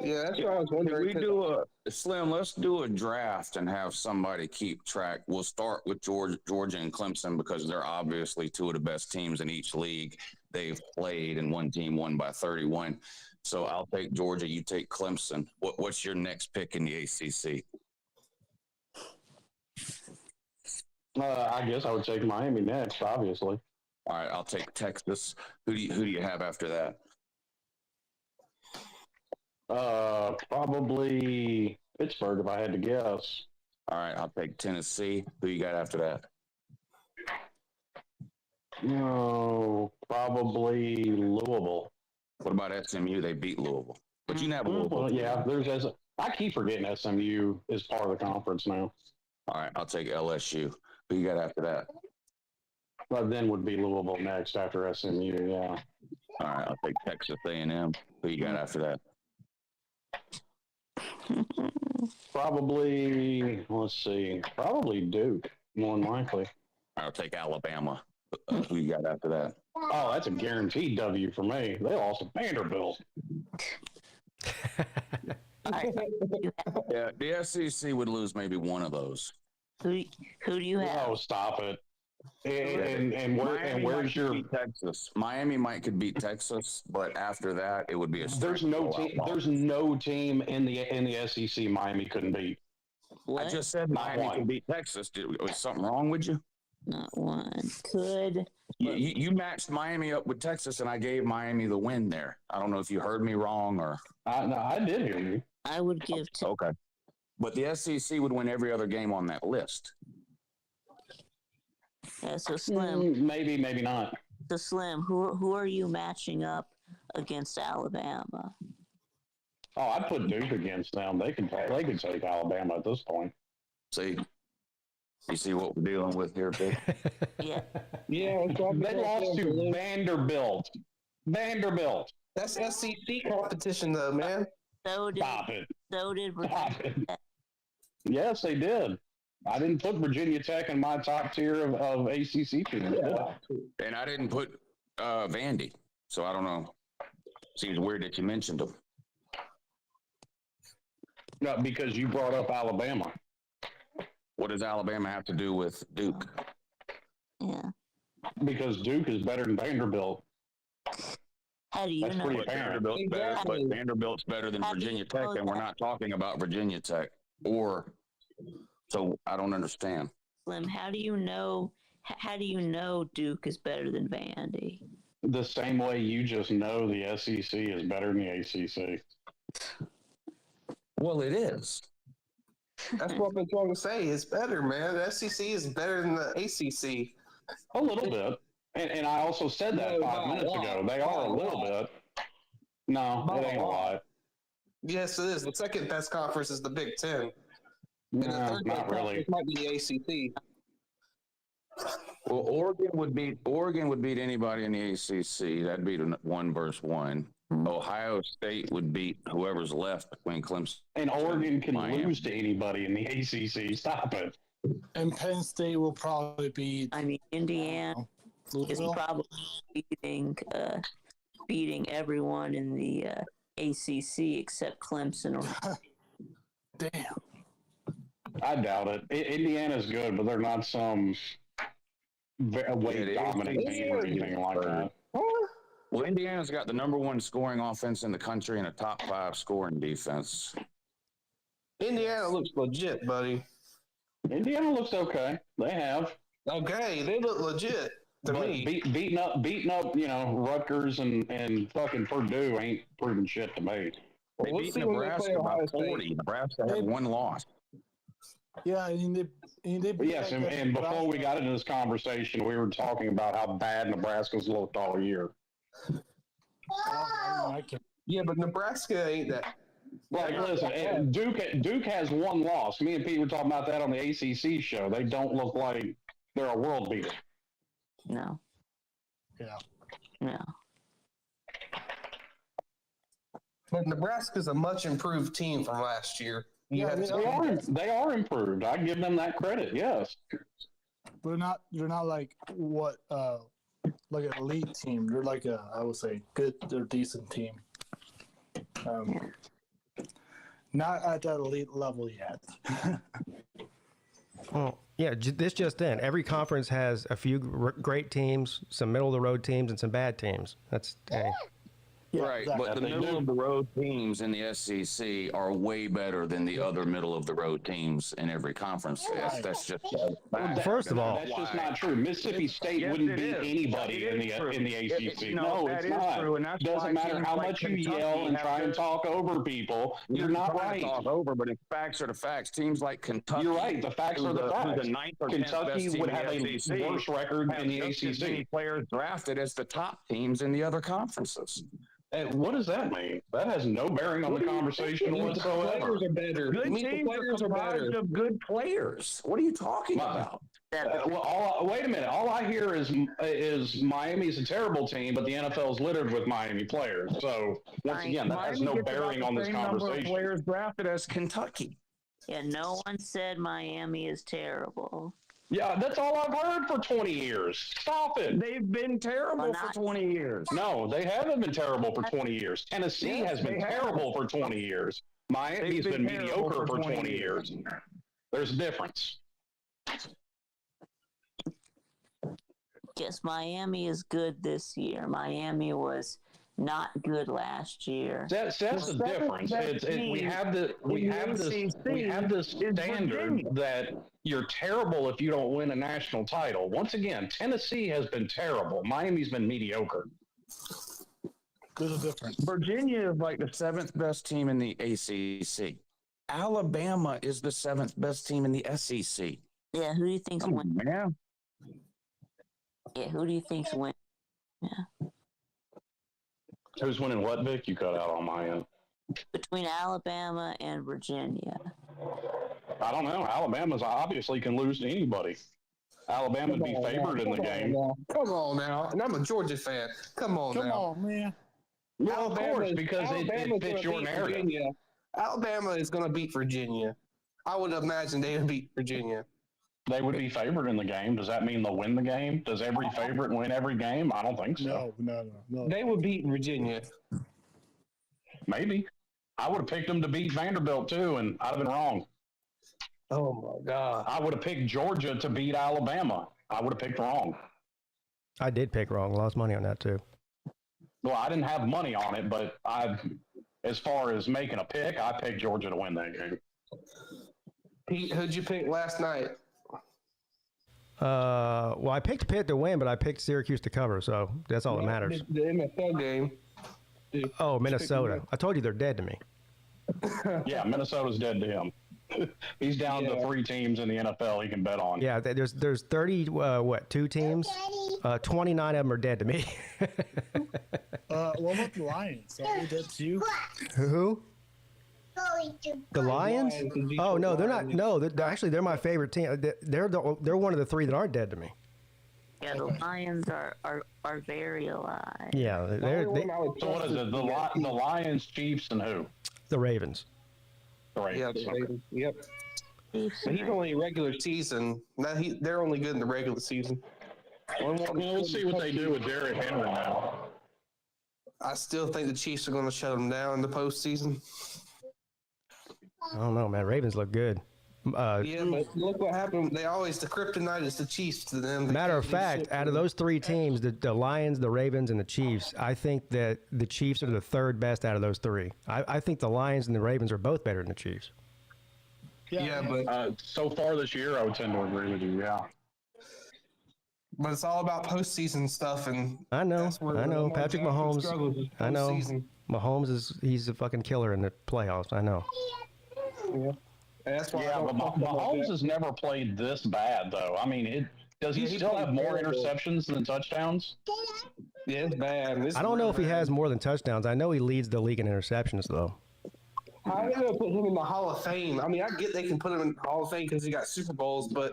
Speaker 8: Yeah, that's what I was wondering.
Speaker 9: We do a Slim. Let's do a draft and have somebody keep track. We'll start with Georgia and Clemson because they're obviously two of the best teams in each league they've played, and one team won by 31. So I'll take Georgia. You take Clemson. What's your next pick in the ACC?
Speaker 4: I guess I would take Miami next, obviously.
Speaker 9: All right, I'll take Texas. Who do you have after that?
Speaker 4: Probably Pittsburgh if I had to guess.
Speaker 9: All right, I'll take Tennessee. Who you got after that?
Speaker 4: No, probably Louisville.
Speaker 9: What about SMU? They beat Louisville, but you never.
Speaker 4: Well, yeah, I keep forgetting SMU is part of the conference now.
Speaker 9: All right, I'll take LSU. Who you got after that?
Speaker 4: But then would be Louisville next after SMU. Yeah.
Speaker 9: All right, I'll take Texas A&M. Who you got after that?
Speaker 4: Probably, let's see, probably Duke, more than likely.
Speaker 9: I'll take Alabama. Who you got after that?
Speaker 4: Oh, that's a guaranteed W for me. They lost to Vanderbilt.
Speaker 9: Yeah, the SEC would lose maybe one of those.
Speaker 5: Who do you have?
Speaker 4: Oh, stop it. And where's your
Speaker 9: Texas? Miami could beat Texas, but after that, it would be a.
Speaker 4: There's no team in the SEC Miami couldn't beat.
Speaker 5: What?
Speaker 9: I just said Miami could beat Texas. Was something wrong with you?
Speaker 5: Not one. Could.
Speaker 9: You matched Miami up with Texas, and I gave Miami the win there. I don't know if you heard me wrong or.
Speaker 4: No, I did hear you.
Speaker 5: I would give to.
Speaker 9: Okay, but the SEC would win every other game on that list.
Speaker 5: Yeah, so Slim.
Speaker 4: Maybe not.
Speaker 5: So Slim, who are you matching up against Alabama?
Speaker 4: Oh, I'd put Duke against them. They could take Alabama at this point.
Speaker 9: See, you see what we're dealing with here, Big?
Speaker 5: Yeah.
Speaker 8: Yeah,
Speaker 4: They lost to Vanderbilt. Vanderbilt.
Speaker 8: That's SEC competition, though, man.
Speaker 4: Stop it.
Speaker 5: So did Virginia Tech.
Speaker 4: Yes, they did. I didn't put Virginia Tech in my top tier of ACC teams.
Speaker 8: Yeah.
Speaker 9: And I didn't put Vandy, so I don't know. Seems weird that you mentioned them.
Speaker 4: No, because you brought up Alabama.
Speaker 9: What does Alabama have to do with Duke?
Speaker 5: Yeah.
Speaker 4: Because Duke is better than Vanderbilt.
Speaker 5: How do you
Speaker 4: That's
Speaker 5: know?
Speaker 4: pretty apparent.
Speaker 9: But Vanderbilt's better than Virginia Tech, and we're not talking about Virginia Tech. So I don't understand.
Speaker 5: Slim, how do you know Duke is better than Vandy?
Speaker 4: The same way you just know the SEC is better than the ACC.
Speaker 9: Well, it is.
Speaker 8: That's what I've been trying to say. It's better, man. The SEC is better than the ACC.
Speaker 4: A little bit. And I also said that 5 minutes ago. They are a little bit. No, it ain't a lot.
Speaker 8: Yes, it is. The second best conference is the Big Ten. And the
Speaker 4: No,
Speaker 8: third
Speaker 4: not
Speaker 8: best
Speaker 4: really.
Speaker 8: conference might be the ACC.
Speaker 9: Well, Oregon would beat anybody in the ACC. That'd be 1 versus 1. Ohio State would beat whoever's left between Clemson.
Speaker 4: And Oregon can
Speaker 9: Miami.
Speaker 4: lose to anybody in the ACC. Stop it.
Speaker 6: And Penn State will probably be.
Speaker 5: I mean, Indiana is
Speaker 6: Louisville.
Speaker 5: probably beating everyone in the ACC except Clemson. Or
Speaker 6: Damn.
Speaker 4: I doubt it. Indiana's good, but they're not some way dominant team or anything like that.
Speaker 9: Well, Indiana's got the number 1 scoring offense in the country and a top 5 scoring defense.
Speaker 8: Indiana looks legit, buddy.
Speaker 4: Indiana looks okay. They have.
Speaker 8: Okay, they look legit to
Speaker 4: But
Speaker 8: me.
Speaker 4: beating up, Rutgers and fucking Purdue ain't proving shit to me.
Speaker 9: They
Speaker 8: We'll
Speaker 9: beat
Speaker 8: see when they
Speaker 9: Nebraska
Speaker 8: play
Speaker 9: by
Speaker 8: Ohio State.
Speaker 9: 40. Nebraska had 1 loss.
Speaker 6: Yeah, and they
Speaker 4: But yes, and before we got into this conversation, we were talking about how bad Nebraska's looked all year.
Speaker 8: Yeah, but Nebraska ain't that.
Speaker 4: Like, listen, Duke has 1 loss. Me and Pete were talking about that on the ACC show. They don't look like they're a world beater.
Speaker 5: no,
Speaker 6: Yeah.
Speaker 5: no.
Speaker 8: But Nebraska's a much improved team from last year.
Speaker 6: Yeah,
Speaker 4: They are improved. I give them that credit. Yes.
Speaker 6: They're not like what like an elite team. They're like I would say they're a decent team. Not at that elite level yet.
Speaker 1: Well, yeah, this just in. Every conference has a few great teams, some middle of the road teams, and some bad teams. That's
Speaker 6: Yeah,
Speaker 9: right,
Speaker 6: exactly.
Speaker 9: but the middle of the road teams in the SEC are way better than the other middle of the road teams in every conference. That's just
Speaker 1: First of all,
Speaker 4: that's just not true. Mississippi State wouldn't beat anybody in the ACC. No, it's not.
Speaker 9: True, and that's
Speaker 4: Doesn't
Speaker 9: why
Speaker 4: matter
Speaker 9: teams
Speaker 4: how
Speaker 9: like
Speaker 4: much you
Speaker 9: Kentucky
Speaker 4: yell and
Speaker 9: have
Speaker 4: try and
Speaker 9: to-
Speaker 4: talk over people. You're not
Speaker 9: trying
Speaker 4: right.
Speaker 9: to talk over, but if facts are the facts, teams like Kentucky.
Speaker 4: You're right. The facts are the
Speaker 9: who's
Speaker 4: facts.
Speaker 9: the ninth or 10th
Speaker 4: Kentucky
Speaker 9: best team
Speaker 4: would
Speaker 9: in
Speaker 4: have
Speaker 9: the
Speaker 4: a
Speaker 9: SEC,
Speaker 4: worse record
Speaker 9: have
Speaker 4: in the
Speaker 9: just as many
Speaker 4: ACC.
Speaker 9: players drafted as the top teams in the other conferences.
Speaker 4: And what does that mean? That has no bearing on the conversation whatsoever.
Speaker 8: Players are better.
Speaker 9: Good
Speaker 8: The
Speaker 9: teams
Speaker 8: players
Speaker 9: are
Speaker 8: are better.
Speaker 9: comprised of good players. What are you talking about?
Speaker 4: Wait a minute. All I hear is Miami's a terrible team, but the NFL is littered with Miami players. So once again, that has no
Speaker 9: Miami gets
Speaker 4: bearing
Speaker 9: about
Speaker 4: on
Speaker 9: the
Speaker 4: this
Speaker 9: same number of
Speaker 4: conversation.
Speaker 9: players drafted as Kentucky.
Speaker 5: Yeah, no one said Miami is terrible.
Speaker 4: Yeah, that's all I've heard for 20 years. Stop it.
Speaker 9: They've been terrible
Speaker 5: Well,
Speaker 9: for
Speaker 5: not-
Speaker 9: 20 years.
Speaker 4: No, they haven't been terrible for 20 years. Tennessee
Speaker 9: Yes,
Speaker 4: has been
Speaker 9: they have.
Speaker 4: terrible for 20 years. Miami's
Speaker 9: They've
Speaker 4: been
Speaker 9: been
Speaker 4: mediocre
Speaker 9: terrible
Speaker 4: for
Speaker 9: for
Speaker 4: 20
Speaker 9: 20
Speaker 4: years. There's a difference.
Speaker 5: Yes, Miami is good this year. Miami was not good last year.
Speaker 4: That's the difference. We have this standard that you're terrible if you don't win a national title. Once again, Tennessee has been terrible. Miami's been mediocre.
Speaker 6: There's a difference.
Speaker 9: Virginia is like the 7th best team in the ACC. Alabama is the 7th best team in the SEC.
Speaker 5: Yeah, who do you think's
Speaker 9: Come
Speaker 5: win?
Speaker 9: on, man.
Speaker 5: Yeah, who do you think's win? Yeah,
Speaker 4: Who's winning what, Vic? You cut out on my end.
Speaker 5: between Alabama and Virginia.
Speaker 4: I don't know. Alabama's obviously can lose to anybody. Alabama would be favored in the game.
Speaker 8: Come on now. And I'm a Georgia fan. Come on
Speaker 6: Come
Speaker 8: now.
Speaker 6: on, man.
Speaker 4: Well, of course, because it fits your narrative.
Speaker 8: Virginia. Alabama is going to beat Virginia. I would imagine they would beat Virginia.
Speaker 4: They would be favored in the game. Does that mean they'll win the game? Does every favorite win every game? I don't think so.
Speaker 6: No.
Speaker 8: They would beat Virginia.
Speaker 4: Maybe. I would have picked them to beat Vanderbilt too, and I'd have been wrong.
Speaker 8: Oh my God.
Speaker 4: I would have picked Georgia to beat Alabama. I would have picked wrong.
Speaker 1: I did pick wrong. Lost money on that too.
Speaker 4: Well, I didn't have money on it, but as far as making a pick, I picked Georgia to win that game.
Speaker 8: Pete, who'd you pick last night?
Speaker 1: Well, I picked Pitt to win, but I picked Syracuse to cover, so that's all that matters.
Speaker 8: The NFL game.
Speaker 1: Oh, Minnesota. I told you they're dead to me.
Speaker 4: Yeah, Minnesota's dead to him. He's down to 3 teams in the NFL he can bet on.
Speaker 1: Yeah, there's 30, 2 teams? 29 of them are dead to me.
Speaker 6: What about the Lions? Are they dead too?
Speaker 1: Who? The Lions? Oh, no, they're not. No, actually, they're my favorite team. They're one of the 3 that aren't dead to me.
Speaker 5: Yeah, the Lions are very alive.
Speaker 1: Yeah,
Speaker 4: So what is it? The Lions, Chiefs, and who?
Speaker 1: the Ravens.
Speaker 4: The Ravens.
Speaker 8: Yeah, the
Speaker 4: Okay.
Speaker 8: Ravens. Yep.
Speaker 5: Chiefs
Speaker 8: But
Speaker 5: and
Speaker 8: he's only regular season. They're only good in the regular season.
Speaker 4: We'll see what they do with Derrick Henry now.
Speaker 8: I still think the Chiefs are going to shut them down in the postseason.
Speaker 1: I don't know, man. Ravens look good.
Speaker 8: Yeah, but look what happened. The kryptonite is the Chiefs to them.
Speaker 1: Matter of fact, out of those 3 teams, the Lions, the Ravens, and the Chiefs, I think that the Chiefs are the 3rd best out of those 3. I think the Lions and the Ravens are both better than the Chiefs.
Speaker 8: Yeah, but
Speaker 4: So far this year, I would tend to agree with you. Yeah.
Speaker 8: it's all about postseason stuff, and
Speaker 1: I know.
Speaker 8: that's where
Speaker 1: I know.
Speaker 8: Lamar
Speaker 1: Patrick
Speaker 8: Jackson
Speaker 1: Mahomes.
Speaker 8: struggles is
Speaker 1: I know.
Speaker 8: postseason.
Speaker 1: Mahomes he's a fucking killer in the playoffs. I know.
Speaker 8: Yeah. And that's why I
Speaker 4: Yeah,
Speaker 8: don't
Speaker 4: but
Speaker 8: talk about
Speaker 4: Mahomes
Speaker 8: that.
Speaker 4: has never played this bad, though. I mean, does he
Speaker 8: Yeah, he
Speaker 4: still
Speaker 8: played
Speaker 4: have more
Speaker 8: terrible.
Speaker 4: interceptions than touchdowns?
Speaker 8: Yeah, it's bad. It's
Speaker 1: I don't know if he
Speaker 8: bad.
Speaker 1: has more than touchdowns. I know he leads the league in interceptions, though.
Speaker 8: How are they going to put him in the Hall of Fame? I mean, I get they can put him in the Hall of Fame because he got Super Bowls, but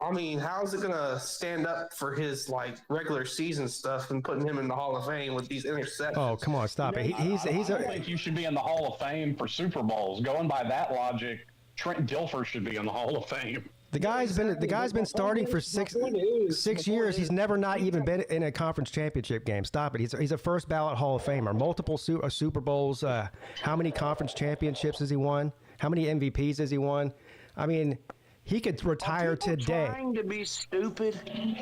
Speaker 8: I mean, how is it going to stand up for his regular season stuff and putting him in the Hall of Fame with these interceptions?
Speaker 1: Oh, come on, stop it.
Speaker 4: I don't think you should be in the Hall of Fame for Super Bowls. Going by that logic, Trent Dilfer should be in the Hall of Fame.
Speaker 1: The guy's been starting for six years. He's never not even been in a conference championship game. Stop it. He's a first ballot Hall of Famer. Multiple Super Bowls. How many conference championships has he won? How many MVPs has he won? I mean, he could retire today.
Speaker 9: Trying to be stupid?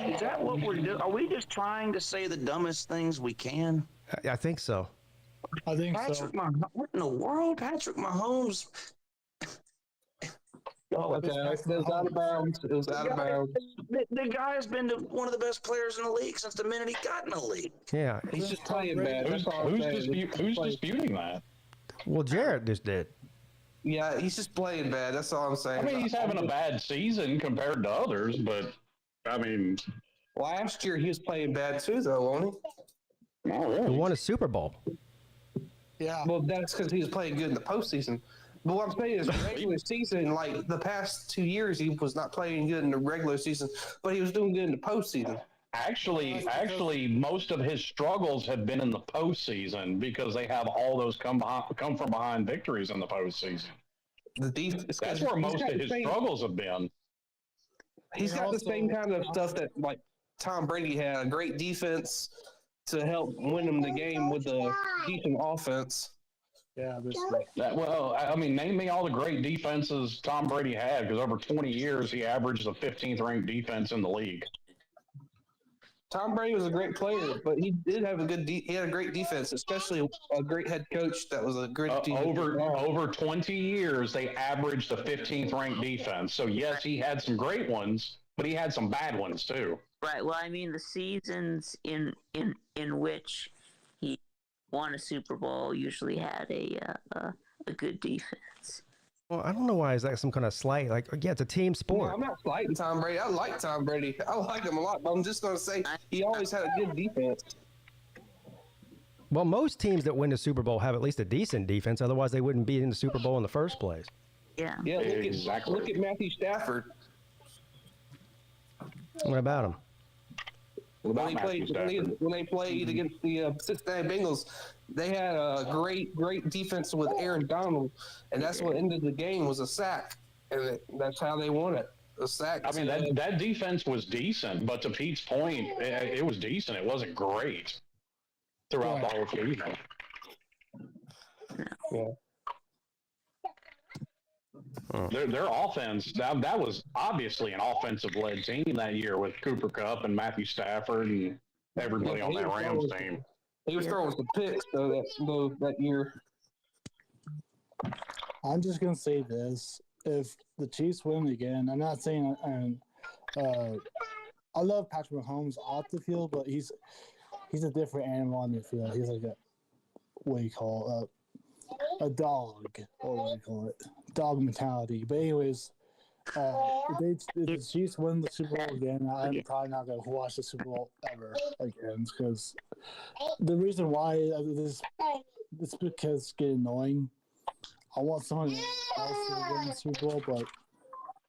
Speaker 9: Is that what we're doing? Are we just trying to say the dumbest things we can?
Speaker 1: I think so.
Speaker 6: I think so.
Speaker 9: What in the world? Patrick Mahomes.
Speaker 8: Okay, it was out of bounds. It was out of bounds.
Speaker 9: The guy's been one of the best players in the league since the minute he got in the league.
Speaker 1: Yeah.
Speaker 8: He's just playing bad.
Speaker 4: Who's disputing that?
Speaker 1: Well, Jarrett just did.
Speaker 8: Yeah, he's just playing bad. That's all I'm saying.
Speaker 4: I mean, he's having a bad season compared to others, but I mean,
Speaker 8: last year he was playing bad too, though, wasn't he?
Speaker 4: not really.
Speaker 1: He won a Super Bowl.
Speaker 6: Yeah.
Speaker 8: Well, that's because he was playing good in the postseason. But what I'm saying is, regular season, like the past 2 years, he was not playing good in the regular season, but he was doing good in the postseason.
Speaker 4: Actually, most of his struggles have been in the postseason because they have all those come from behind victories in the postseason. That's where most of his struggles have been.
Speaker 8: He's got the same kind of stuff that like Tom Brady had, a great defense to help win him the game with a decent offense.
Speaker 6: Yeah,
Speaker 4: Name me all the great defenses Tom Brady had, because over 20 years he averaged the 15th ranked defense in the league.
Speaker 8: Tom Brady was a great player, but he did have he had a great defense, especially a great head coach that was a great
Speaker 4: over 20 years they averaged the 15th ranked defense. So yes, he had some great ones, but he had some bad ones too.
Speaker 5: Right. Well, I mean, the seasons in which he won a Super Bowl usually had a good defense.
Speaker 1: Well, I don't know why is that some kind of slight. Like, yeah, it's a team sport.
Speaker 8: No, I'm not slighting Tom Brady. I like Tom Brady. I like him a lot, but I'm just going to say he always had a good defense.
Speaker 1: Well, most teams that win the Super Bowl have at least a decent defense. Otherwise, they wouldn't be in the Super Bowl in the first place.
Speaker 5: Yeah.
Speaker 8: Yeah. Look at Matthew Stafford.
Speaker 1: What about him?
Speaker 8: When they played against the Cincinnati Bengals, they had a great defense with Aaron Donald, and that's what ended the game was a sack, and that's how they won it. A sack.
Speaker 4: I mean, that defense was decent, but to Pete's point, it was decent. It wasn't great throughout the whole season.
Speaker 8: Yeah.
Speaker 4: Their offense, that was obviously an offensive-led team that year with Cooper Kupp and Matthew Stafford and everybody on that Rams team.
Speaker 8: He was throwing some picks, though, that year.
Speaker 6: I'm just going to say this. If the Chiefs win again, I'm not saying I love Patrick Mahomes off the field, but he's a different animal on the field. He's like a dog, or what do you call it? Dog mentality. But anyways, if the Chiefs win the Super Bowl again, I'm probably not going to watch the Super Bowl ever again, because the reason why is because it's getting annoying. I want someone else to win the Super Bowl, but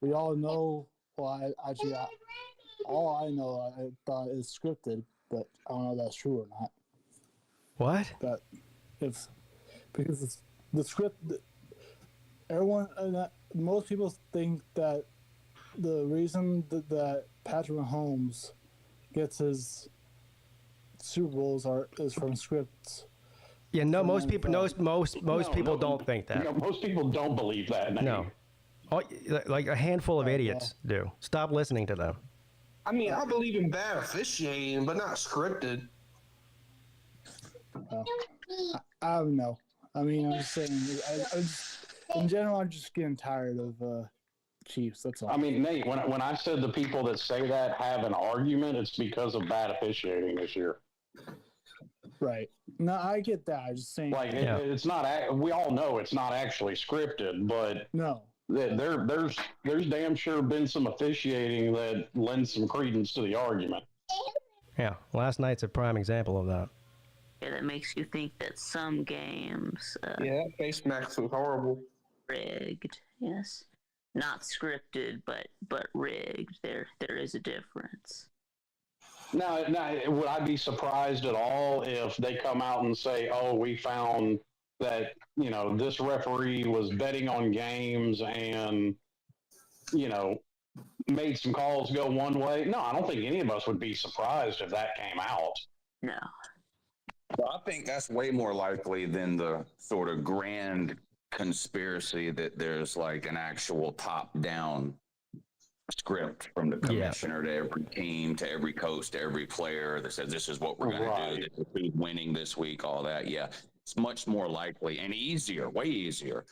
Speaker 6: we all know. Well, all I know, I thought is scripted, but I don't know if that's true or not.
Speaker 1: What?
Speaker 6: But because it's the script. Everyone, most people think that the reason that Patrick Mahomes gets his Super Bowls is from scripts.
Speaker 1: Yeah, no, most people don't think that.
Speaker 4: No, most people don't believe that.
Speaker 1: No, like a handful of idiots do. Stop listening to them.
Speaker 8: I mean, I believe in bad officiating, but not scripted.
Speaker 6: I don't know. I mean, I'm just saying. In general, I'm just getting tired of Chiefs. That's all.
Speaker 4: I mean, Nate, when I said the people that say that have an argument, it's because of bad officiating this year.
Speaker 6: Right. No, I get that. I'm just saying.
Speaker 4: Like, it's not. We all know it's not actually scripted, but
Speaker 6: no.
Speaker 4: There's damn sure been some officiating that lends some credence to the argument.
Speaker 1: Yeah, last night's a prime example of that.
Speaker 5: Yeah, that makes you think that some games.
Speaker 8: That face mask was horrible.
Speaker 5: Rigged, yes, not scripted, but rigged. There is a difference.
Speaker 4: Now, would I be surprised at all if they come out and say, "Oh, we found that this referee was betting on games and made some calls go one way. No, I don't think any of us would be surprised if that came out.
Speaker 5: No.
Speaker 9: Well, I think that's way more likely than the sort of grand conspiracy that there's like an actual top-down script from the commissioner to every team, to every coach, to every player that says this is what we're going to do, this is winning this week, all that. Yeah, it's much more likely and easier, way easier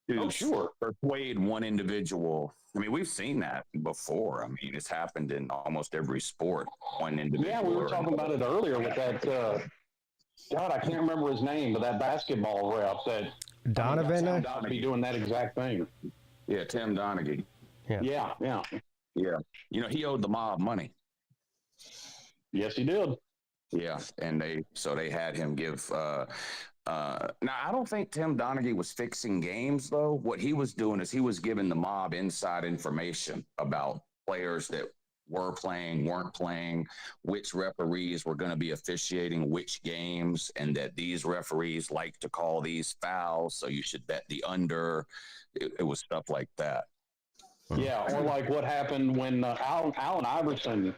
Speaker 9: to persuade one individual. I mean, we've seen that before. I mean, it's happened in almost every sport. One individual.
Speaker 4: Yeah, we were talking about it earlier with that. God, I can't remember his name, but that basketball rep that
Speaker 1: Donovan.
Speaker 4: To be doing that exact thing.
Speaker 9: Yeah, Tim Donaghy.
Speaker 4: Yeah.
Speaker 9: You know, he owed the mob money.
Speaker 4: Yes, he did.
Speaker 9: Yeah, and they had him give. Now, I don't think Tim Donaghy was fixing games, though. What he was doing is he was giving the mob inside information about players that were playing, weren't playing, which referees were going to be officiating which games, and that these referees like to call these fouls, so you should bet the under. It was stuff like that.
Speaker 4: Yeah, or like what happened when Allen Iverson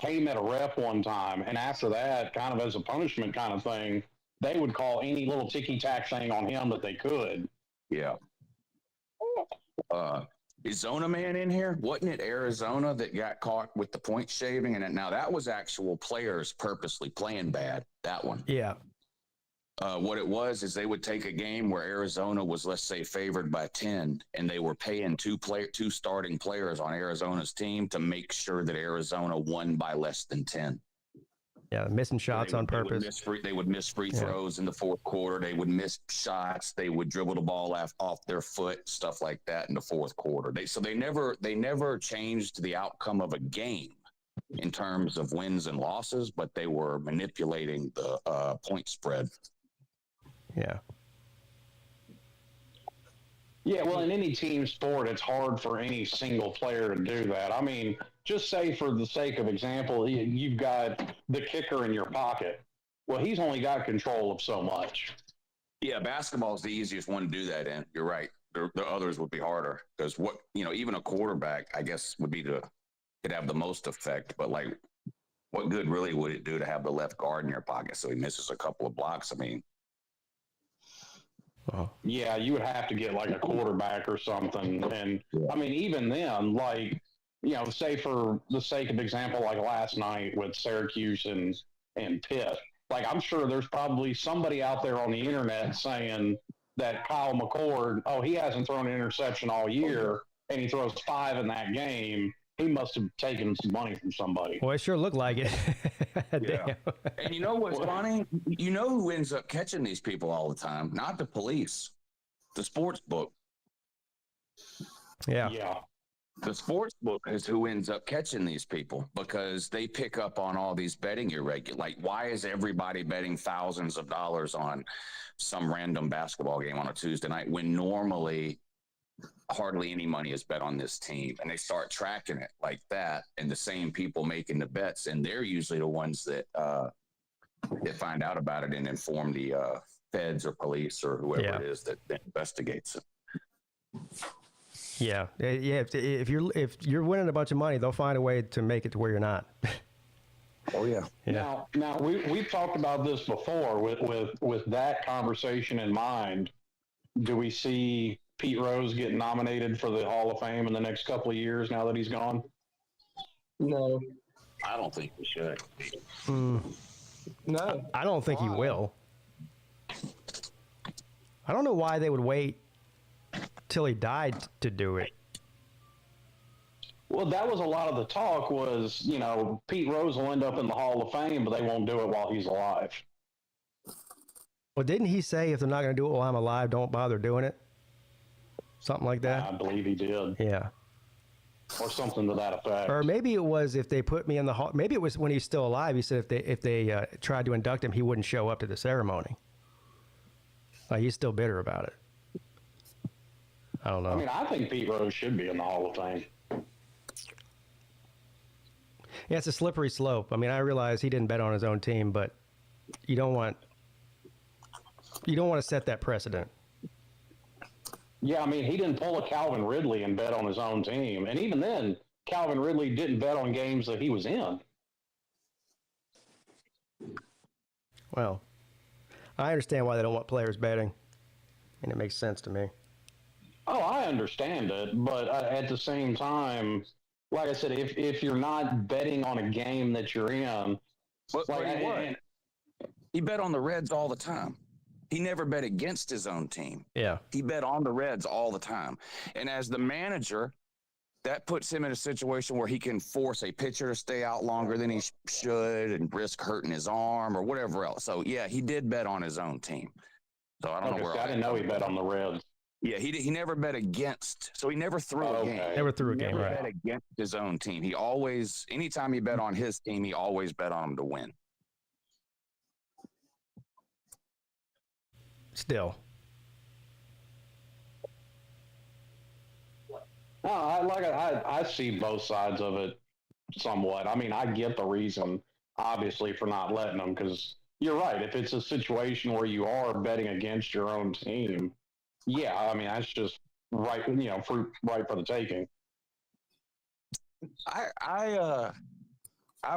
Speaker 4: came at a ref one time, and after that, kind of as a punishment kind of thing, they would call any little ticky-tack thing on him that they could.
Speaker 9: Yeah. Is Zona Man in here? Wasn't it Arizona that got caught with the point shaving? And now that was actual players purposely playing bad, that one.
Speaker 1: Yeah.
Speaker 9: What it was is they would take a game where Arizona was, let's say, favored by 10, and they were paying two starting players on Arizona's team to make sure that Arizona won by less than 10.
Speaker 1: Yeah, missing shots on purpose.
Speaker 9: They would miss free throws in the fourth quarter. They would miss shots. They would dribble the ball off their foot, stuff like that in the fourth quarter. They never changed the outcome of a game in terms of wins and losses, but they were manipulating the point spread.
Speaker 1: Yeah.
Speaker 4: Yeah, well, in any team sport, it's hard for any single player to do that. I mean, just say for the sake of example, you've got the kicker in your pocket. Well, he's only got control of so much.
Speaker 9: Yeah, basketball is the easiest one to do that in. You're right. The others would be harder because even a quarterback, I guess, could have the most effect. But like, what good really would it do to have the left guard in your pocket so he misses a couple of blocks? I mean,
Speaker 4: yeah, you would have to get like a quarterback or something. And I mean, even then, like, say for the sake of example, like last night with Syracuse and Pitt, like I'm sure there's probably somebody out there on the internet saying that Kyle McCord, he hasn't thrown an interception all year and he throws 5 in that game. He must have taken some money from somebody.
Speaker 1: Well, it sure looked like it.
Speaker 9: Yeah. And you know what's funny? You know who ends up catching these people all the time? Not the police, the sports book.
Speaker 1: Yeah.
Speaker 9: The sports book is who ends up catching these people because they pick up on all these betting irregularities. Like, why is everybody betting thousands of dollars on some random basketball game on a Tuesday night when normally hardly any money is bet on this team? And they start tracking it like that, and the same people making the bets, and they're usually the ones that find out about it and inform the feds or police or whoever it is that investigates it.
Speaker 1: Yeah. If you're winning a bunch of money, they'll find a way to make it to where you're not.
Speaker 9: Oh yeah.
Speaker 4: Now we've talked about this before with that conversation in mind. Do we see Pete Rose getting nominated for the Hall of Fame in the next couple of years now that he's gone?
Speaker 8: No.
Speaker 9: I don't think we should.
Speaker 8: No.
Speaker 1: I don't think he will. I don't know why they would wait till he died to do it.
Speaker 4: Well, that was a lot of the talk was, Pete Rose will end up in the Hall of Fame, but they won't do it while he's alive.
Speaker 1: Well, didn't he say if they're not going to do it while I'm alive, don't bother doing it? Something like that?
Speaker 4: I believe he did.
Speaker 1: Yeah.
Speaker 4: Or something to that effect.
Speaker 1: Or maybe it was if they put me in the hall. Maybe it was when he's still alive. He said if they tried to induct him, he wouldn't show up to the ceremony. He's still bitter about it. I don't know.
Speaker 4: I mean, I think Pete Rose should be in the Hall of Fame.
Speaker 1: Yeah, it's a slippery slope. I mean, I realize he didn't bet on his own team, but you don't want to set that precedent.
Speaker 4: Yeah, I mean, he didn't pull a Calvin Ridley and bet on his own team. And even then, Calvin Ridley didn't bet on games that he was in.
Speaker 1: Well, I understand why they don't want players betting, and it makes sense to me.
Speaker 4: Oh, I understand it, but at the same time, like I said, if you're not betting on a game that you're in,
Speaker 9: he bet on the Reds all the time. He never bet against his own team.
Speaker 1: Yeah.
Speaker 9: He bet on the Reds all the time. And as the manager, that puts him in a situation where he can force a pitcher to stay out longer than he should and risk hurting his arm or whatever else. So, yeah, he did bet on his own team. So I don't know where
Speaker 4: I didn't know he bet on the Reds.
Speaker 9: Yeah, he never bet against. So he never threw a game.
Speaker 1: Never threw a game,
Speaker 9: Never
Speaker 1: right?
Speaker 9: bet against his own team. He always, anytime he bet on his team, he always bet on him to win.
Speaker 1: Still.
Speaker 4: No, I see both sides of it somewhat. I mean, I get the reason, obviously, for not letting them, because you're right. If it's a situation where you are betting against your own team, yeah, I mean, that's just right, fruit right for the taking.
Speaker 9: I've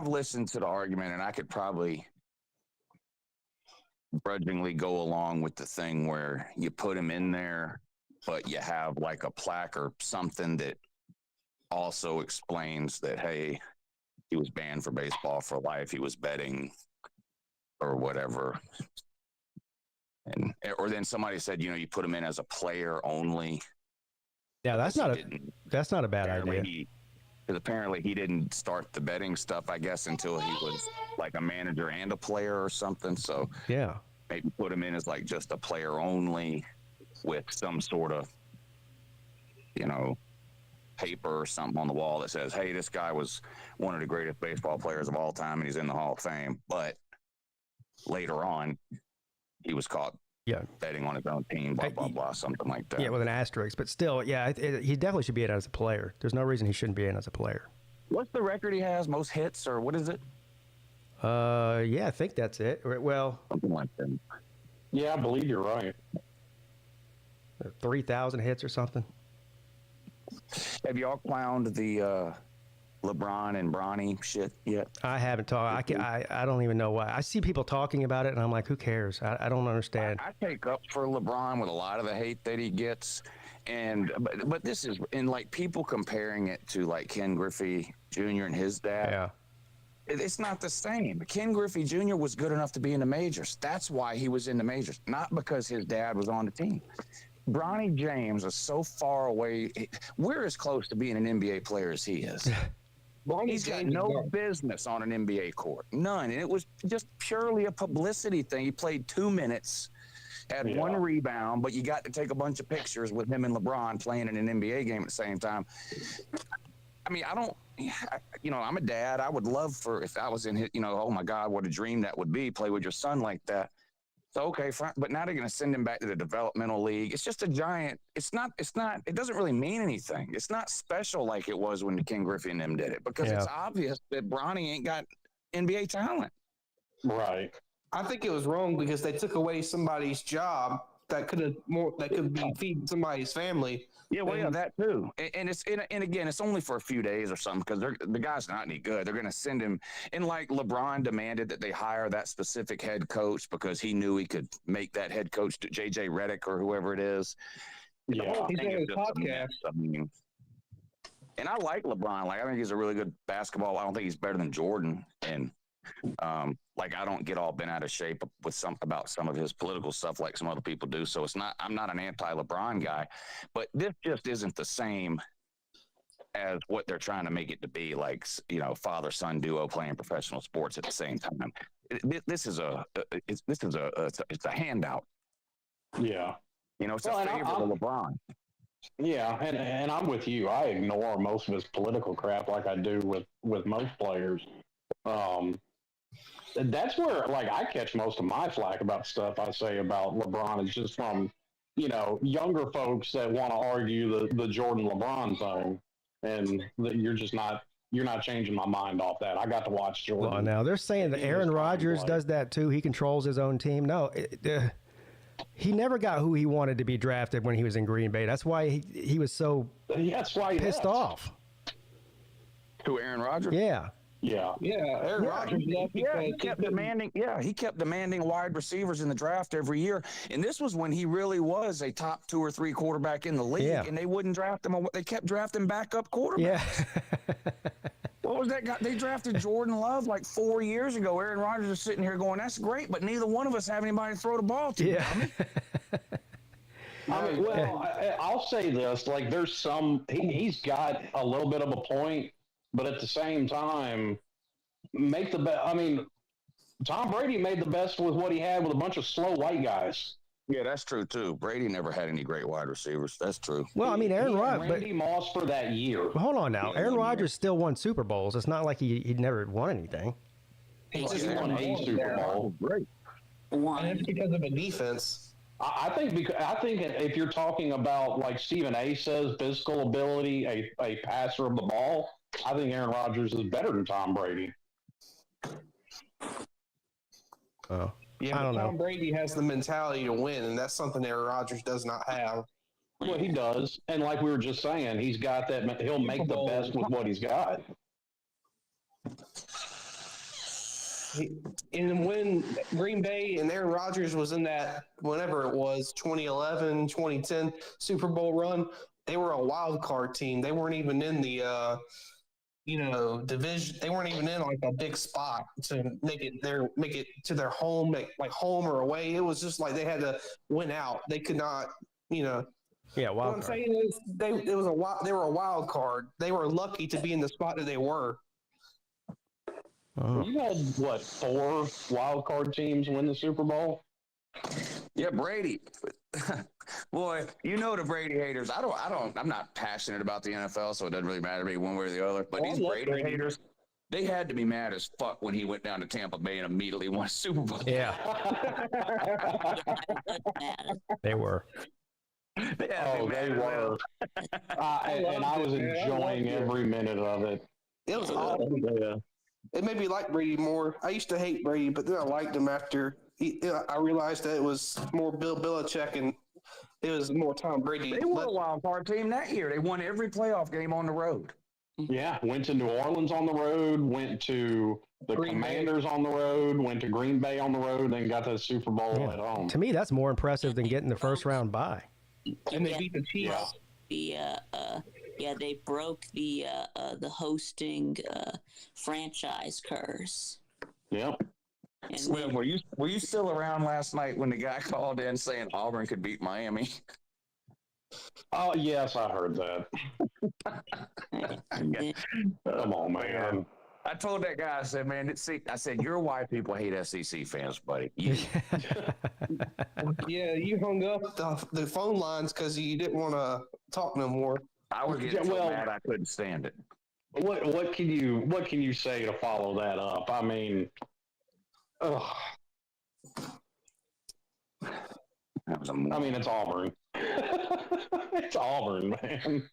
Speaker 9: listened to the argument, and I could probably grudgingly go along with the thing where you put him in there, but you have like a plaque or something that also explains that, hey, he was banned for baseball for life. He was betting or whatever. Or then somebody said, you put him in as a player only.
Speaker 1: Yeah, that's not a bad idea.
Speaker 9: Because apparently he didn't start the betting stuff, I guess, until he was like a manager and a player or something. So
Speaker 1: yeah,
Speaker 9: maybe put him in as like just a player only with some sort of, paper or something on the wall that says, hey, this guy was one of the greatest baseball players of all time and he's in the Hall of Fame. But later on, he was caught betting on his own team, blah, blah, blah, something like that.
Speaker 1: Yeah, with an asterisk. But still, yeah, he definitely should be in as a player. There's no reason he shouldn't be in as a player.
Speaker 9: What's the record he has? Most hits, or what is it?
Speaker 1: Yeah, I think that's it. Well,
Speaker 9: something like that.
Speaker 4: Yeah, I believe you're right.
Speaker 1: 3,000 hits or something.
Speaker 9: Have y'all clowned the LeBron and Bronny shit yet?
Speaker 1: I haven't talked. I don't even know why. I see people talking about it, and I'm like, who cares? I don't understand.
Speaker 9: I take up for LeBron with a lot of the hate that he gets, but this is like people comparing it to like Ken Griffey Jr. and his dad.
Speaker 1: Yeah.
Speaker 9: It's not the same. Ken Griffey Jr. was good enough to be in the majors. That's why he was in the majors, not because his dad was on the team. Bronny James is so far away. We're as close to being an NBA player as he is. He's got no business on an NBA court. None. And it was just purely a publicity thing. He played 2 minutes, had one rebound, but you got to take a bunch of pictures with him and LeBron playing in an NBA game at the same time. I mean, I'm a dad. I would love if I was in his, oh my God, what a dream that would be, play with your son like that. So, okay, but now they're going to send him back to the developmental league. It's just a giant, it doesn't really mean anything. It's not special like it was when Ken Griffey and them did it, because it's obvious that Bronny ain't got NBA talent.
Speaker 4: Right.
Speaker 8: I think it was wrong because they took away somebody's job that could be feeding somebody's family.
Speaker 9: Yeah, well, yeah, that too. And again, it's only for a few days or something, because the guy's not any good. They're going to send him. And like LeBron demanded that they hire that specific head coach because he knew he could make that head coach, JJ Redick or whoever it is.
Speaker 8: Yeah, he's on his podcast.
Speaker 9: And I like LeBron. Like, I think he's a really good basketball. I don't think he's better than Jordan. And I don't get all bent out of shape with about some of his political stuff like some other people do. So I'm not an anti-LeBron guy, but this just isn't the same as what they're trying to make it to be, like, father-son duo playing professional sports at the same time. It's a handout.
Speaker 4: Yeah.
Speaker 9: It's a favor to LeBron.
Speaker 4: Yeah, and I'm with you. I ignore most of his political crap like I do with most players. That's where, I catch most of my flack about stuff I say about LeBron is just from, younger folks that want to argue the Jordan LeBron thing, and you're not changing my mind off that. I got to watch Jordan.
Speaker 1: Well, now they're saying that Aaron Rodgers does that too. He controls his own team. No, he never got who he wanted to be drafted when he was in Green Bay. That's why he was so
Speaker 3: That's why he
Speaker 1: pissed
Speaker 3: left.
Speaker 1: off.
Speaker 9: To Aaron Rodgers?
Speaker 1: Yeah.
Speaker 3: Yeah.
Speaker 8: Aaron Rodgers left because
Speaker 9: he kept demanding. Yeah, he kept demanding wide receivers in the draft every year, and this was when he really was a top 2 or 3 quarterback in the league,
Speaker 1: Yeah.
Speaker 9: and they wouldn't draft him. They kept drafting backup quarterbacks.
Speaker 1: Yeah.
Speaker 9: What was that guy? They drafted Jordan Love like 4 years ago. Aaron Rodgers is sitting here going, "That's great, but neither one of us have anybody to throw the ball to."
Speaker 1: Yeah.
Speaker 4: I mean, well, I'll say this: like, there's some he's got a little bit of a point, but at the same time, make the best. I mean, Tom Brady made the best with what he had with a bunch of slow white guys.
Speaker 9: Yeah, that's true too. Brady never had any great wide receivers. That's true.
Speaker 1: Well, I mean, Aaron Rodgers.
Speaker 4: Randy Moss for that year.
Speaker 1: Hold on now. Aaron Rodgers still won Super Bowls. It's not like he never won anything.
Speaker 8: he
Speaker 4: He
Speaker 8: just
Speaker 4: won
Speaker 8: won
Speaker 4: a Super Bowl.
Speaker 9: Great.
Speaker 8: and it's because of a defense.
Speaker 4: I think if you're talking about, like Stephen A. says, physical ability, a passer of the ball, I think Aaron Rodgers is better than Tom Brady.
Speaker 1: Oh.
Speaker 8: Yeah,
Speaker 1: I don't
Speaker 8: but
Speaker 1: know.
Speaker 8: Tom Brady has the mentality to win, and that's something Aaron Rodgers does not have.
Speaker 4: Well, he does, and like we were just saying, he's got that. He'll make the best with what he's got.
Speaker 8: And when Green Bay and Aaron Rodgers was in that, whenever it was, 2011, 2010 Super Bowl run, they were a wild card team. They weren't even in the, division. They weren't even in like a big spot to make it to their home, like home or away. It was just like they had to win out. They could not,
Speaker 1: Yeah,
Speaker 8: what
Speaker 1: wild
Speaker 8: I'm
Speaker 1: card.
Speaker 8: saying is they were a wild card. They were lucky to be in the spot that they were.
Speaker 1: Oh.
Speaker 4: You had 4 wild card teams win the Super Bowl?
Speaker 9: Yeah, Brady. Boy, you know the Brady haters. I'm not passionate about the NFL, so it doesn't really matter to me one way or the other. But these Brady haters, they had to be mad as fuck when he went down to Tampa Bay and immediately won a Super Bowl.
Speaker 1: Yeah, they were.
Speaker 4: Oh, they were. And I was enjoying every minute of it.
Speaker 8: It was awesome.
Speaker 4: Yeah.
Speaker 8: It made me like Brady more. I used to hate Brady, but then I liked him after I realized that it was more Bill Belichick and it was more Tom Brady.
Speaker 9: They were a wild card team that year. They won every playoff game on the road.
Speaker 4: Yeah, went to New Orleans on the road, went to the Commanders on the road, went to Green Bay on the road, then got to the Super Bowl at home.
Speaker 1: To me, that's more impressive than getting the first round bye.
Speaker 8: And they beat the Chiefs.
Speaker 5: They broke the hosting franchise curse.
Speaker 4: Yep.
Speaker 5: And
Speaker 9: Slim, were you still around last night when the guy called in saying Auburn could beat Miami?
Speaker 4: Oh, yes, I heard that. Come on, man.
Speaker 9: I told that guy, I said, man, you're why people hate SEC fans, buddy.
Speaker 8: Yeah, you hung up the phone lines because you didn't want to talk no more.
Speaker 9: I was getting so mad I couldn't stand it.
Speaker 4: What can you say to follow that up? I mean, it's Auburn. It's Auburn, man.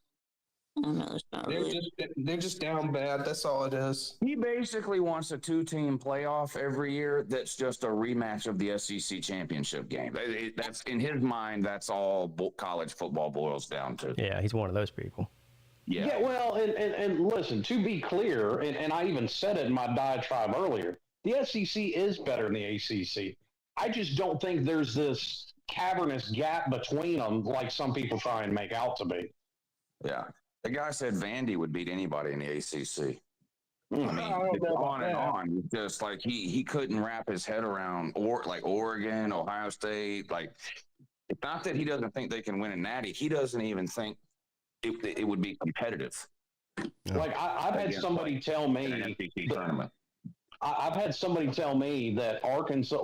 Speaker 8: They're just down bad. That's all it is.
Speaker 9: He basically wants a 2-team playoff every year. That's just a rematch of the SEC championship game. That's in his mind. That's all college football boils down to.
Speaker 1: Yeah, he's one of those people.
Speaker 4: Yeah, well, and listen, to be clear, and I even said it in my diatribe earlier, the SEC is better than the ACC. I just don't think there's this cavernous gap between them like some people try and make out to be.
Speaker 9: Yeah. The guy said Vandy would beat anybody in the ACC. I mean, it's on and on. Just like he couldn't wrap his head around Oregon, Ohio State. Like, it's not that he doesn't think they can win a natty. He doesn't even think it would be competitive.
Speaker 4: Like I've had somebody tell me tournament. I've had somebody tell me that Arkansas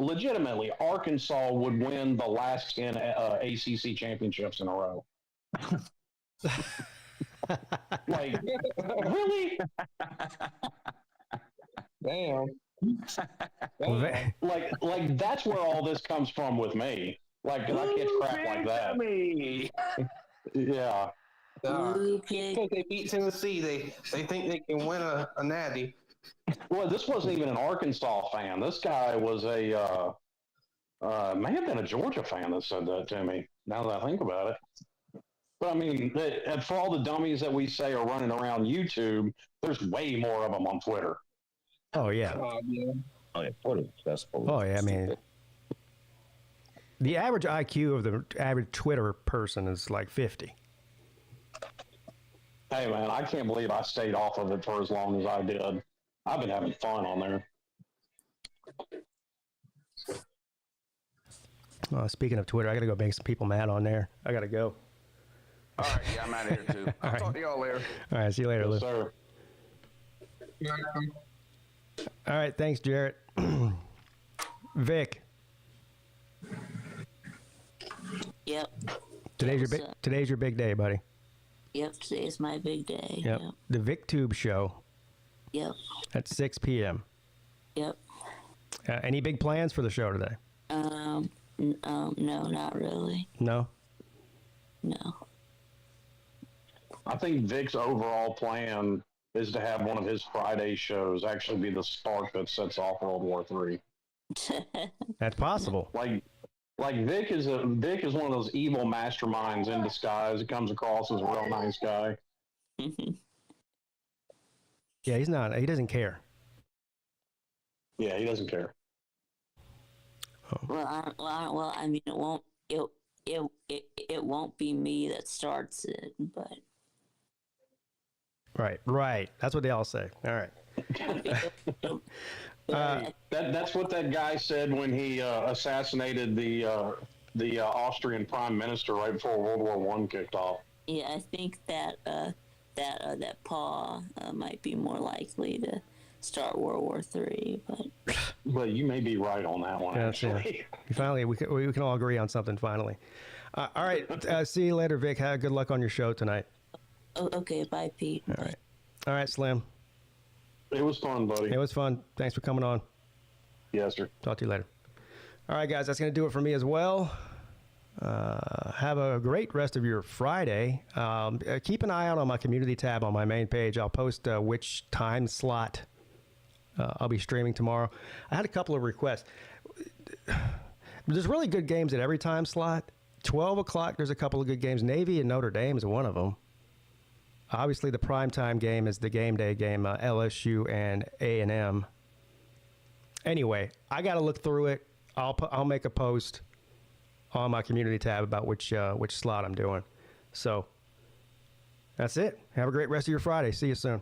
Speaker 4: would win the last 10 ACC championships in a row. Like, really?
Speaker 8: Damn.
Speaker 4: Like that's where all this comes from with me. Like, I catch crap like that. Yeah.
Speaker 8: Because they beat Tennessee, they think they can win a natty.
Speaker 4: Well, this wasn't even an Arkansas fan. This guy was a May have been a Georgia fan that said that to me, now that I think about it. But I mean, for all the dummies that we say are running around YouTube, there's way more of them on Twitter.
Speaker 1: Oh, yeah.
Speaker 8: Yeah.
Speaker 9: Oh, yeah, Twitter's accessible.
Speaker 1: Oh, yeah, I mean, the average IQ of the average Twitter person is like 50.
Speaker 4: Hey, man, I can't believe I stayed off of it for as long as I did. I've been having fun on there.
Speaker 1: Speaking of Twitter, I got to go make some people mad on there. I got to go.
Speaker 9: All right, yeah, I'm out of here too. I'll talk to y'all later.
Speaker 1: All right, see you later, Lou.
Speaker 4: Yes, sir.
Speaker 1: All right, thanks, Jarrett. Vic.
Speaker 5: Yep.
Speaker 1: Today's your big day, buddy.
Speaker 5: Yep. Today's my big day.
Speaker 1: Yep. The VicTube show.
Speaker 5: Yep.
Speaker 1: At 6 p.m.
Speaker 5: Yep.
Speaker 1: Any big plans for the show today?
Speaker 5: No, not really.
Speaker 1: No.
Speaker 5: No.
Speaker 4: I think Vic's overall plan is to have one of his Friday shows actually be the spark that sets off World War III.
Speaker 1: That's possible.
Speaker 4: Like Vic is one of those evil masterminds in disguise. He comes across as a real nice guy.
Speaker 1: Yeah, he's not. He doesn't care.
Speaker 4: Yeah, he doesn't care.
Speaker 5: Well, I mean, it won't be me that starts it, but.
Speaker 1: Right. That's what they all say. All right.
Speaker 4: That's what that guy said when he assassinated the Austrian prime minister right before World War I kicked off.
Speaker 5: Yeah, I think that Paul might be more likely to start World War III,
Speaker 4: but you may be right on that one. Actually,
Speaker 1: yeah. Finally, we can all agree on something. Finally, all right. See you later, Vic. Have good luck on your show tonight.
Speaker 5: Oh, okay, bye, Pete.
Speaker 1: All right, Slim.
Speaker 4: It was fun, buddy.
Speaker 1: It was fun. Thanks for coming on.
Speaker 4: Yes, sir.
Speaker 1: Talk to you later. All right, guys, that's going to do it for me as well. Have a great rest of your Friday. Keep an eye out on my community tab on my main page. I'll post which time slot I'll be streaming tomorrow. I had a couple of requests. There's really good games at every time slot. 12 o'clock, there's a couple of good games. Navy and Notre Dame is one of them. Obviously, the primetime game is the game day game, LSU and A&M. Anyway, I got to look through it. I'll make a post on my community tab about which slot I'm doing. So that's it. Have a great rest of your Friday. See you soon.